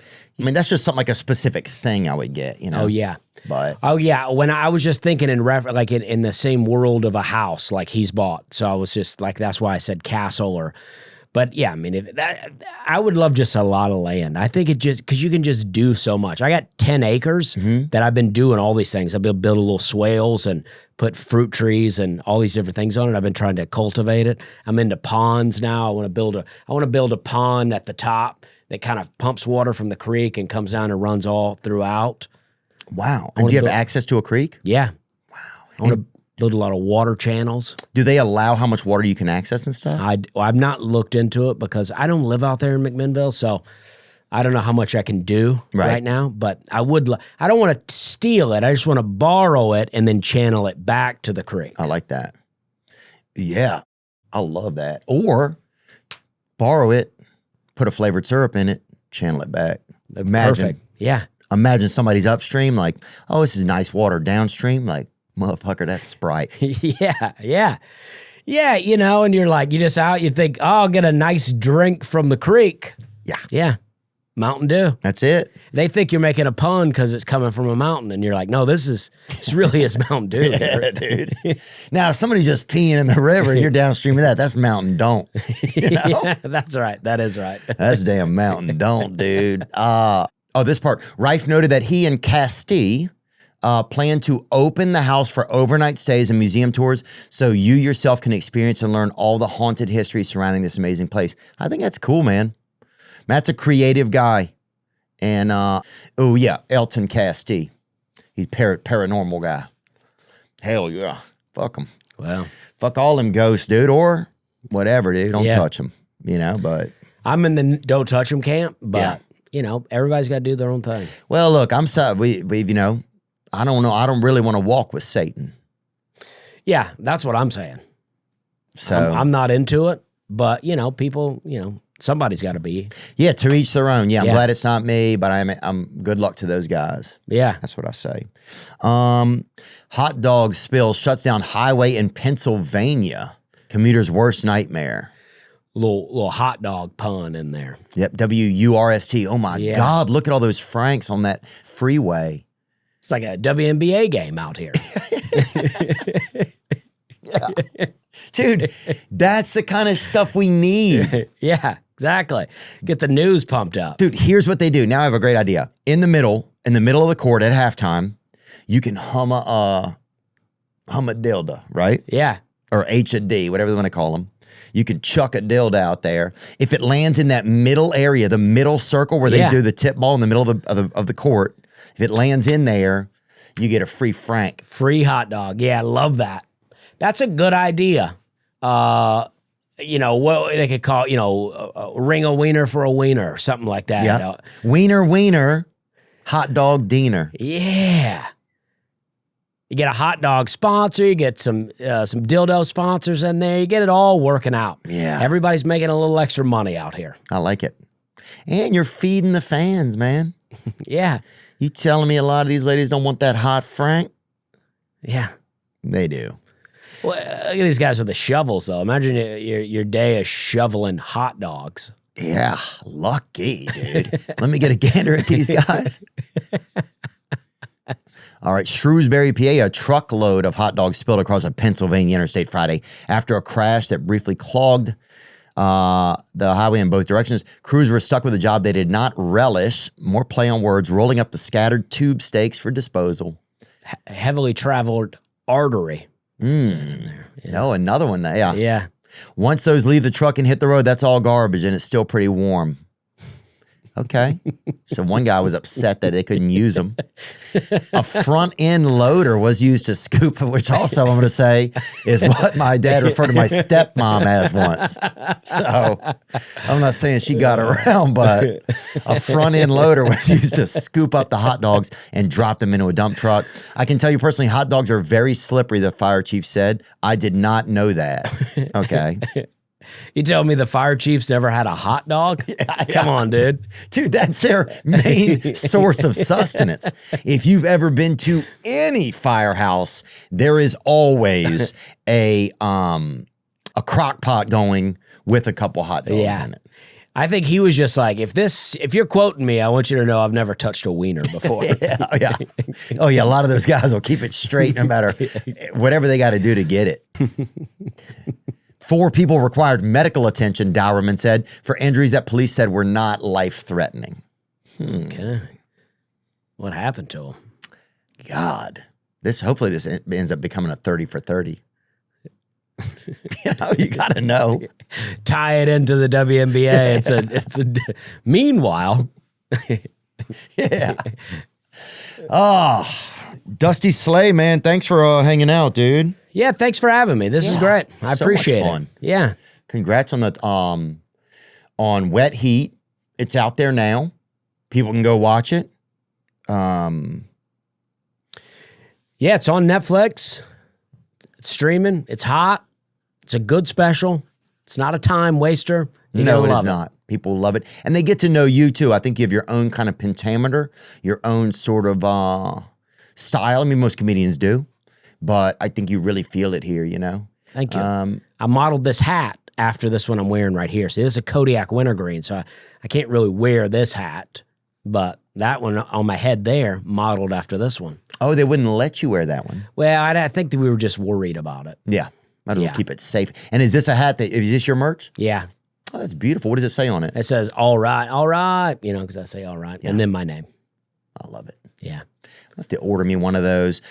[SPEAKER 1] I mean, that's just something like a specific thing I would get,
[SPEAKER 2] Oh, yeah.
[SPEAKER 1] But
[SPEAKER 2] when I was just thinking in the same world of a house like he's bought. So I was just like, that's why I said castle but yeah, I mean, I would love just a lot of land. I think because you can just do so much. I got 10 acres that I've been doing all these things. I've been building little swales and put fruit trees and all these different things on it. I've been trying to cultivate it. I'm into ponds now. I want to build a pond at the top that kind of pumps water from the creek and comes down and runs all throughout.
[SPEAKER 1] Wow. And do you have access to a creek?
[SPEAKER 2] Yeah. Wow. I want to build a lot of water channels.
[SPEAKER 1] Do they allow how much water you can access and stuff?
[SPEAKER 2] I've not looked into it because I don't live out there in McMinnville, so I don't know how much I can do right now. But I don't want to steal it. I just want to borrow it and then channel it back to the creek.
[SPEAKER 1] I like that. Yeah. I love that. Or borrow it, put a flavored syrup in it, channel it back.
[SPEAKER 2] Perfect. Yeah.
[SPEAKER 1] Imagine somebody's upstream like, oh, this is nice water. Downstream, like, motherfucker, that's Sprite.
[SPEAKER 2] Yeah. And you're like, you just out, you think, oh, I'll get a nice drink from the creek.
[SPEAKER 1] Yeah.
[SPEAKER 2] Mountain Dew.
[SPEAKER 1] That's it.
[SPEAKER 2] They think you're making a pun because it's coming from a mountain, and you're like, no, this really is Mountain Dew.
[SPEAKER 1] Yeah, dude. Now, if somebody's just peeing in the river and you're downstream of that's Mountain Don't. You know?
[SPEAKER 2] Yeah, that's right. That is right.
[SPEAKER 1] That's damn Mountain Don't, dude. This part. Rife noted that he and Castee plan to open the house for overnight stays and museum tours so you yourself can experience and learn all the haunted history surrounding this amazing place. I think that's cool, man. Matt's a creative guy. And, Elton Castee. He's paranormal guy. Hell yeah. Fuck him.
[SPEAKER 2] Well.
[SPEAKER 1] Fuck all them ghosts, dude, or whatever, dude. Don't touch them, but.
[SPEAKER 2] I'm in the don't touch them camp, but, everybody's got to do their own thing.
[SPEAKER 1] Well, look, I'm sorry. I don't know. I don't really want to walk with Satan.
[SPEAKER 2] Yeah, that's what I'm saying.
[SPEAKER 1] So
[SPEAKER 2] I'm not into it, but, people, somebody's got to be.
[SPEAKER 1] Yeah, to each their own. Yeah, I'm glad it's not me, but I'm good luck to those guys.
[SPEAKER 2] Yeah.
[SPEAKER 1] That's what I say. Hot dog spill shuts down highway in Pennsylvania. Commuter's worst nightmare.
[SPEAKER 2] Little hot dog pun in there.
[SPEAKER 1] Yep, WURST. Oh my God, look at all those Franks on that freeway.
[SPEAKER 2] It's like a WNBA game out here.
[SPEAKER 1] Yeah. Dude, that's the kind of stuff we need.
[SPEAKER 2] Yeah, exactly. Get the news pumped up.
[SPEAKER 1] Dude, here's what they do. Now I have a great idea. In the middle of the court at halftime, you can hum a dildo, right?
[SPEAKER 2] Yeah.
[SPEAKER 1] Or H a D, whatever they want to call them. You could chuck a dildo out there. If it lands in that middle area, the middle circle where they do the tip ball in the middle of the court, if it lands in there, you get a free Frank.
[SPEAKER 2] Free hot dog. Yeah, I love that. That's a good idea. What they could call, ring a wiener for a wiener or something like that.
[SPEAKER 1] Yeah. Wiener, hot dog diener.
[SPEAKER 2] Yeah. You get a hot dog sponsor, you get some dildo sponsors in there, you get it all working out.
[SPEAKER 1] Yeah.
[SPEAKER 2] Everybody's making a little extra money out here.
[SPEAKER 1] I like it. And you're feeding the fans, man.
[SPEAKER 2] Yeah.
[SPEAKER 1] You telling me a lot of these ladies don't want that hot Frank?
[SPEAKER 2] Yeah.
[SPEAKER 1] They do.
[SPEAKER 2] Well, look at these guys with the shovels, though. Imagine your day of shoveling hot dogs.
[SPEAKER 1] Yeah, lucky, dude. Let me get a gander at these guys. All right, Shrewsbury, PA, a truckload of hot dogs spilled across a Pennsylvania interstate Friday after a crash that briefly clogged the highway in both directions. Crews were stuck with a job they did not relish. More play on words, rolling up the scattered tube steaks for disposal.
[SPEAKER 2] Heavily traveled artery.
[SPEAKER 1] Yeah. No, another one. Yeah.
[SPEAKER 2] Yeah.
[SPEAKER 1] Once those leave the truck and hit the road, that's all garbage, and it's still pretty warm. Okay. So one guy was upset that they couldn't use them. A front end loader was used to scoop, which also I'm going to say is what my dad referred to my stepmom as once. So I'm not saying she got around, but a front end loader was used to scoop up the hot dogs and drop them into a dump truck. I can tell you personally, hot dogs are very slippery, the fire chief said. I did not know that. Okay.
[SPEAKER 2] You tell me the fire chief's never had a hot dog? Yeah. Come on, dude.
[SPEAKER 1] Dude, that's their main source of sustenance. If you've ever been to any firehouse, there is always a crock pot going with a couple hot dogs in it.
[SPEAKER 2] I think he was just like, if you're quoting me, I want you to know I've never touched a wiener before.
[SPEAKER 1] Yeah. Oh, yeah. A lot of those guys will keep it straight no matter whatever they got to do to get it. 4 people required medical attention, Dowerman said, for injuries that police said were not life-threatening.
[SPEAKER 2] Okay. What happened to him?
[SPEAKER 1] God. Hopefully this ends up becoming a 30 for 30. You got to know.
[SPEAKER 2] Tie it into the WNBA. Meanwhile.
[SPEAKER 1] Yeah. Dusty Slay, man. Thanks for hanging out, dude.
[SPEAKER 2] Yeah, thanks for having me. This is great. I appreciate it. Yeah.
[SPEAKER 1] Congrats on the on Wet Heat. It's out there now. People can go watch it.
[SPEAKER 2] Yeah, it's on Netflix. It's streaming. It's hot. It's a good special. It's not a time waster.
[SPEAKER 1] No, it is not. People love it. And they get to know you, too. I think you have your own kind of pentameter, your own sort of style. I mean, most comedians do. But I think you really feel it here,
[SPEAKER 2] Thank you. I modeled this hat after this one I'm wearing right here. See, this is a Kodiak wintergreen, so I can't really wear this hat, but that one on my head there modeled after this one.
[SPEAKER 1] Oh, they wouldn't let you wear that one.
[SPEAKER 2] Well, I think that we were just worried about it.
[SPEAKER 1] Yeah. Might as well keep it safe. And is this a hat is this your merch?
[SPEAKER 2] Yeah.
[SPEAKER 1] Oh, that's beautiful. What does it say on it?
[SPEAKER 2] It says, all right, you know, because I say all right, and then my name.
[SPEAKER 1] I love it.
[SPEAKER 2] Yeah.
[SPEAKER 1] I'll have to order me one of those.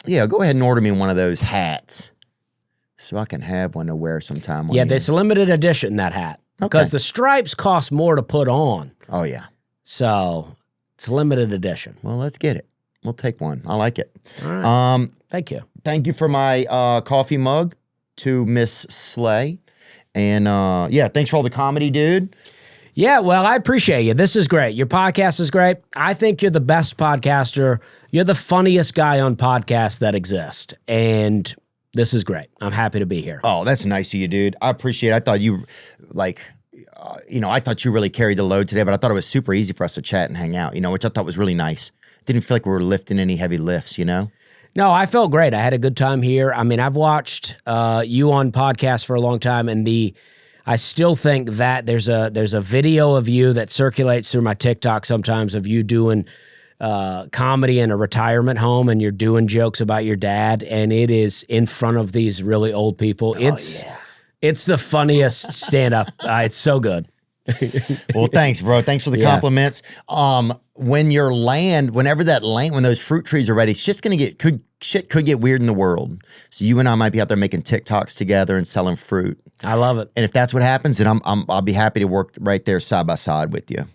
[SPEAKER 1] Yeah, go ahead and order me one of those hats so I can have one to wear sometime.
[SPEAKER 2] Yeah, it's a limited edition, that hat. Because the stripes cost more to put on.
[SPEAKER 1] Oh, yeah.
[SPEAKER 2] So it's limited edition.
[SPEAKER 1] Well, let's get it. We'll take one. I like it.
[SPEAKER 2] All right. Thank you.
[SPEAKER 1] Thank you for my coffee mug to Miss Slay. And yeah, thanks for all the comedy, dude.
[SPEAKER 2] Yeah, well, I appreciate you. This is great. Your podcast is great. I think you're the best podcaster. You're the funniest guy on podcasts that exist. And this is great. I'm happy to be here.
[SPEAKER 1] Oh, that's nice of you, dude. I appreciate it. I thought you, I thought you really carried the load today, but I thought it was super easy for us to chat and hang out, which I thought was really nice. Didn't feel like we were lifting any heavy lifts, No,
[SPEAKER 2] I felt great. I had a good time here. I mean, I've watched you on podcasts for a long time, and I still think that there's a video of you that circulates through my TikTok sometimes of you doing comedy in a retirement home, and you're doing jokes about your dad, and it is in front of these really old people. It's the funniest stand-up. It's so good.
[SPEAKER 1] Well, thanks, bro. Thanks for the compliments. When when those fruit trees are ready, it's just gonna shit could get weird in the world. So you and I might be out there making TikToks together and selling fruit.
[SPEAKER 2] I love it.
[SPEAKER 1] And if that's what happens, then I'll be happy to work right there side by side with you.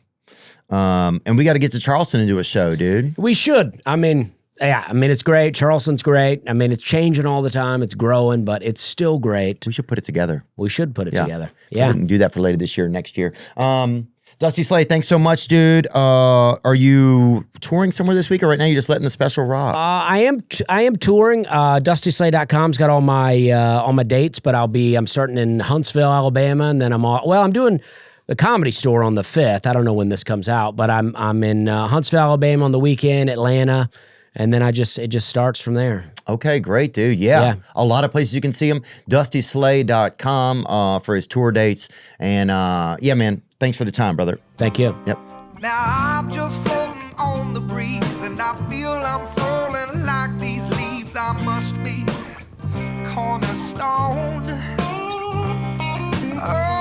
[SPEAKER 1] And we got to get to Charleston and do a show, dude.
[SPEAKER 2] We should. I mean, it's great. Charleston's great. I mean, it's changing all the time. It's growing, but it's still great.
[SPEAKER 1] We should put it together.
[SPEAKER 2] We should put it together.
[SPEAKER 1] Yeah. We can do that for later this year, next year. Dusty Slay, thanks so much, dude. Are you touring somewhere this week, or right now you're just letting the special rock?
[SPEAKER 2] I am touring. DustySlay.com's got all my dates, but I'm starting in Huntsville, Alabama, and then I'm doing the Comedy Store on the 5th. I don't know when this comes out, but I'm in Huntsville, Alabama on the weekend, Atlanta, and then it just starts from there.
[SPEAKER 1] Okay, great, dude. Yeah. A lot of places you can see him. DustySlay.com for his tour dates. And yeah, man, thanks for the time, brother.
[SPEAKER 2] Thank you.
[SPEAKER 1] Yep.
[SPEAKER 3] Now I'm just floating on the breeze, and I feel I'm falling like these leaves. I must be cornerstone. Oh.